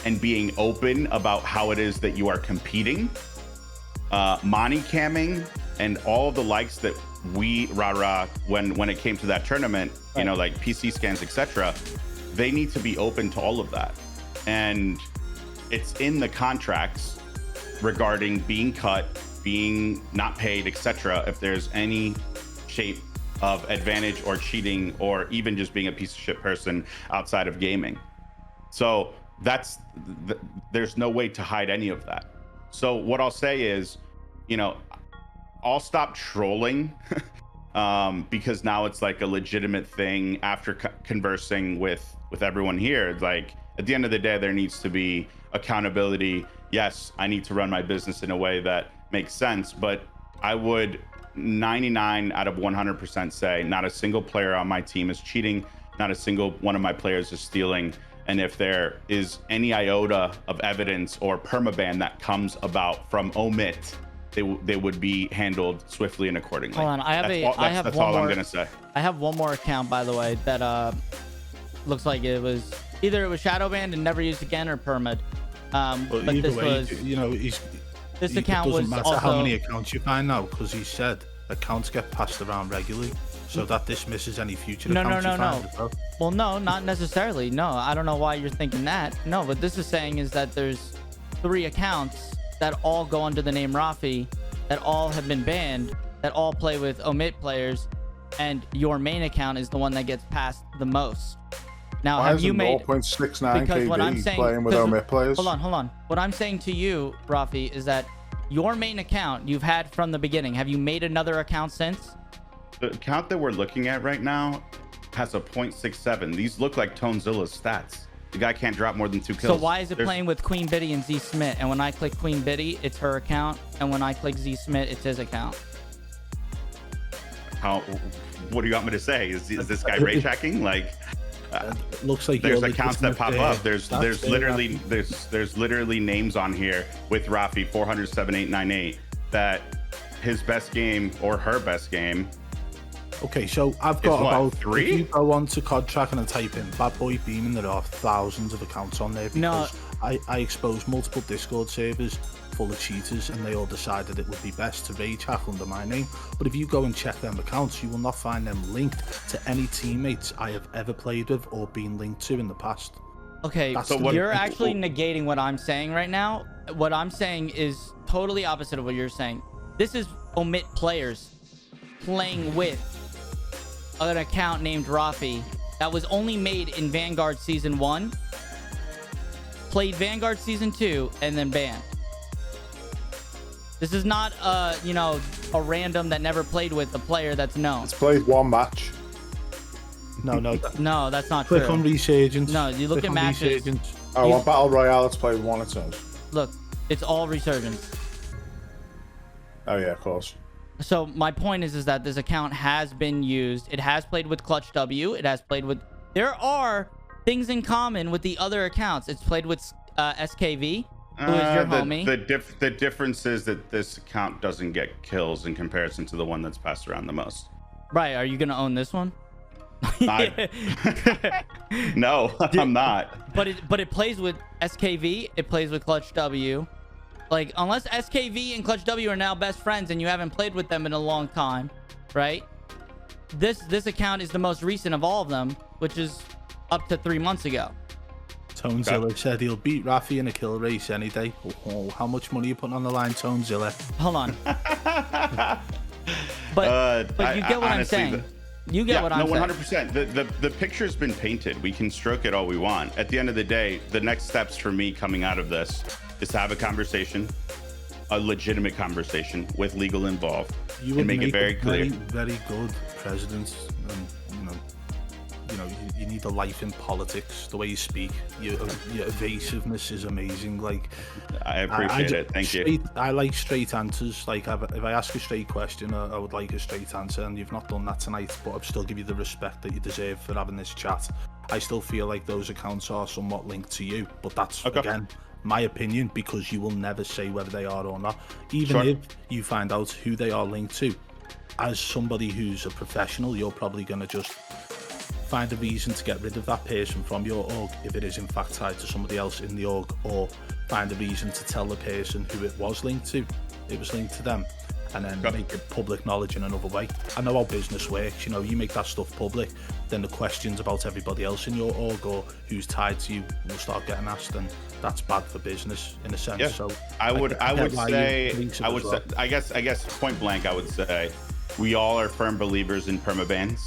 and being open about how it is that you are competing. Money camming and all of the likes that we Rara when it came to that tournament, you know, like PC scans, etc. They need to be open to all of that, and it's in the contracts regarding being cut, being not paid, etc. If there's any shape, of advantage or cheating or even just being a piece of shit person outside of gaming. So there's no way to hide any of that. So what I'll say is, you know, I'll stop trolling because now it's like a legitimate thing after conversing with everyone here. Like, at the end of the day, there needs to be accountability. Yes, I need to run my business in a way that makes sense, but I would 99 out of 100% say not a single player on my team is cheating, not a single one of my players is stealing. And if there is any iota of evidence or permaban that comes about from OMiT, they would be handled swiftly and accordingly. Hold on, that's all I'm gonna say. I have one more account, by the way, that looks like it was either shadow banned and never used again, or permad. But this way, was, you know, this account was doesn't matter also how many accounts you find now, because he said accounts get passed around regularly, so that dismisses any future accounts you find as well. Well, no, not necessarily. No, I don't know why you're thinking that. No, what this is saying is that there's 3 accounts that all go under the name Rafi, that all have been banned, that all play with OMiT players, and your main account is the one that gets passed the most. Now, why have you made 0.69 because what I'm KD saying, playing with OMiT players? Hold on. What I'm saying to you, Rafi, is that your main account you've had from the beginning. Have you made another account since? The account that we're looking at right now has a 0.67. These look like Tonezilla's stats. The guy can't drop more than 2 kills. So why is it playing with Queen Biddy and Z Smith? And when I click Queen Biddy, it's her account, and when I click Z Smith, it's his account. What do you want me to say? Is this guy rage hacking? Like, looks like there's accounts that pop up. There's literally names on here with Rafi 4007898 that his best game or her best game. Okay, so I've got about 3. If you go on to COD Tracker and type in BadBoy Beaman, there are thousands of accounts on there because I exposed multiple Discord servers full of cheaters, and they all decided it would be best to rage hack under my name. But if you go and check them accounts, you will not find them linked to any teammates I have ever played with or been linked to in the past. Okay, so you're actually negating what I'm saying right now. What I'm saying is totally opposite of what you're saying. This is OMiT players playing with an account named Rafi that was only made in Vanguard Season 1, played Vanguard Season 2, and then banned. This is not, you know, a random that never played with a player that's known. It's played 1 match. No, that's not true. Click on Resurgence. No, you look at matches. Oh, on Battle Royale, it's played 1, it says. Look, it's all Resurgence. Oh, yeah, of course. So my point is that this account has been used. It has played with Clutch W. It has played with... There are things in common with the other accounts. It's played with SKV, who is your homie. The difference is that this account doesn't get kills in comparison to the one that's passed around the most. Right. Are you going to own this one? No, I'm not. But it plays with SKV. It plays with Clutch W. Like, unless SKV and Clutch W are now best friends and you haven't played with them in a long time, right? This account is the most recent of all of them, which is up to 3 months ago. Tonezilla said he'll beat Rafi in a kill race any day. Oh, how much money are you putting on the line, Tonezilla? Hold on. But you get what I'm saying. You get what I'm saying. 100%. The picture's been painted. We can stroke it all we want. At the end of the day, the next steps for me coming out of this is to have a conversation, a legitimate conversation with legal involved, and make it very clear. Very good president. You need a life in politics. The way you speak, your evasiveness is amazing. Like, I appreciate it. Thank you. I like straight answers. Like, if I ask a straight question, I would like a straight answer, and you've not done that tonight. But I'll still give you the respect that you deserve for having this chat. I still feel like those accounts are somewhat linked to you, but that's again my opinion, because you will never say whether they are or not. Even if you find out who they are linked to, as somebody who's a professional, you're probably going to just find a reason to get rid of that person from your org if it is in fact tied to somebody else in the org, or find a reason to tell the person who it was linked to, it was linked to them, and then make it public knowledge in another way. I know how business works. You make that stuff public, then the questions about everybody else in your org or who's tied to you will start getting asked, and that's bad for business in a sense. So I guess point blank, I would say we all are firm believers in permabans.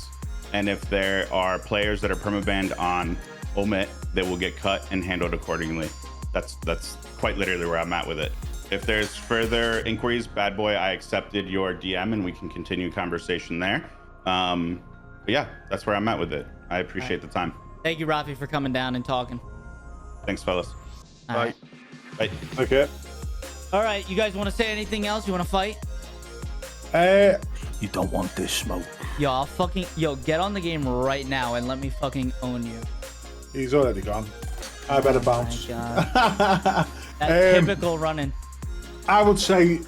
And if there are players that are permabanned on OMiT, they will get cut and handled accordingly. That's quite literally where I'm at with it. If there's further inquiries, Bad Boy, I accepted your DM and we can continue conversation there. But yeah, that's where I'm at with it. I appreciate the time. Thank you, Rafi, for coming down and talking. Thanks, fellas. All right. Bye. Okay. All right, you guys want to say anything else? You want to fight? You don't want this smoke. Yo, get on the game right now and let me fucking own you. He's already gone. I better bounce. My God. That typical running. I would say,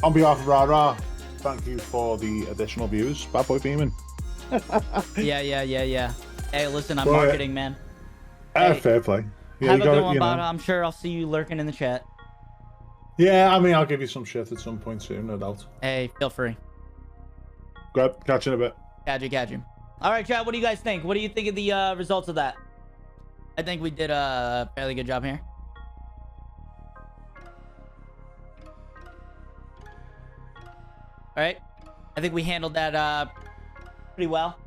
on behalf of Rara, thank you for the additional views, BadBoy Beaman. Yeah. Hey, listen, I'm marketing, man. Hey, fair play. Yeah, have a good one, Bada. I'm sure I'll see you lurking in the chat. Yeah, I mean, I'll give you some shit at some point soon, no doubt. Hey, feel free. Good. Catch you in a bit. Catch you. All right, chat, what do you guys think? What do you think of the results of that? I think we did a fairly good job here. All right. I think we handled that pretty well.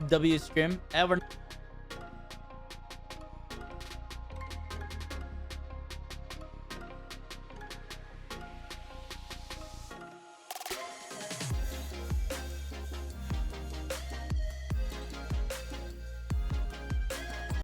W stream.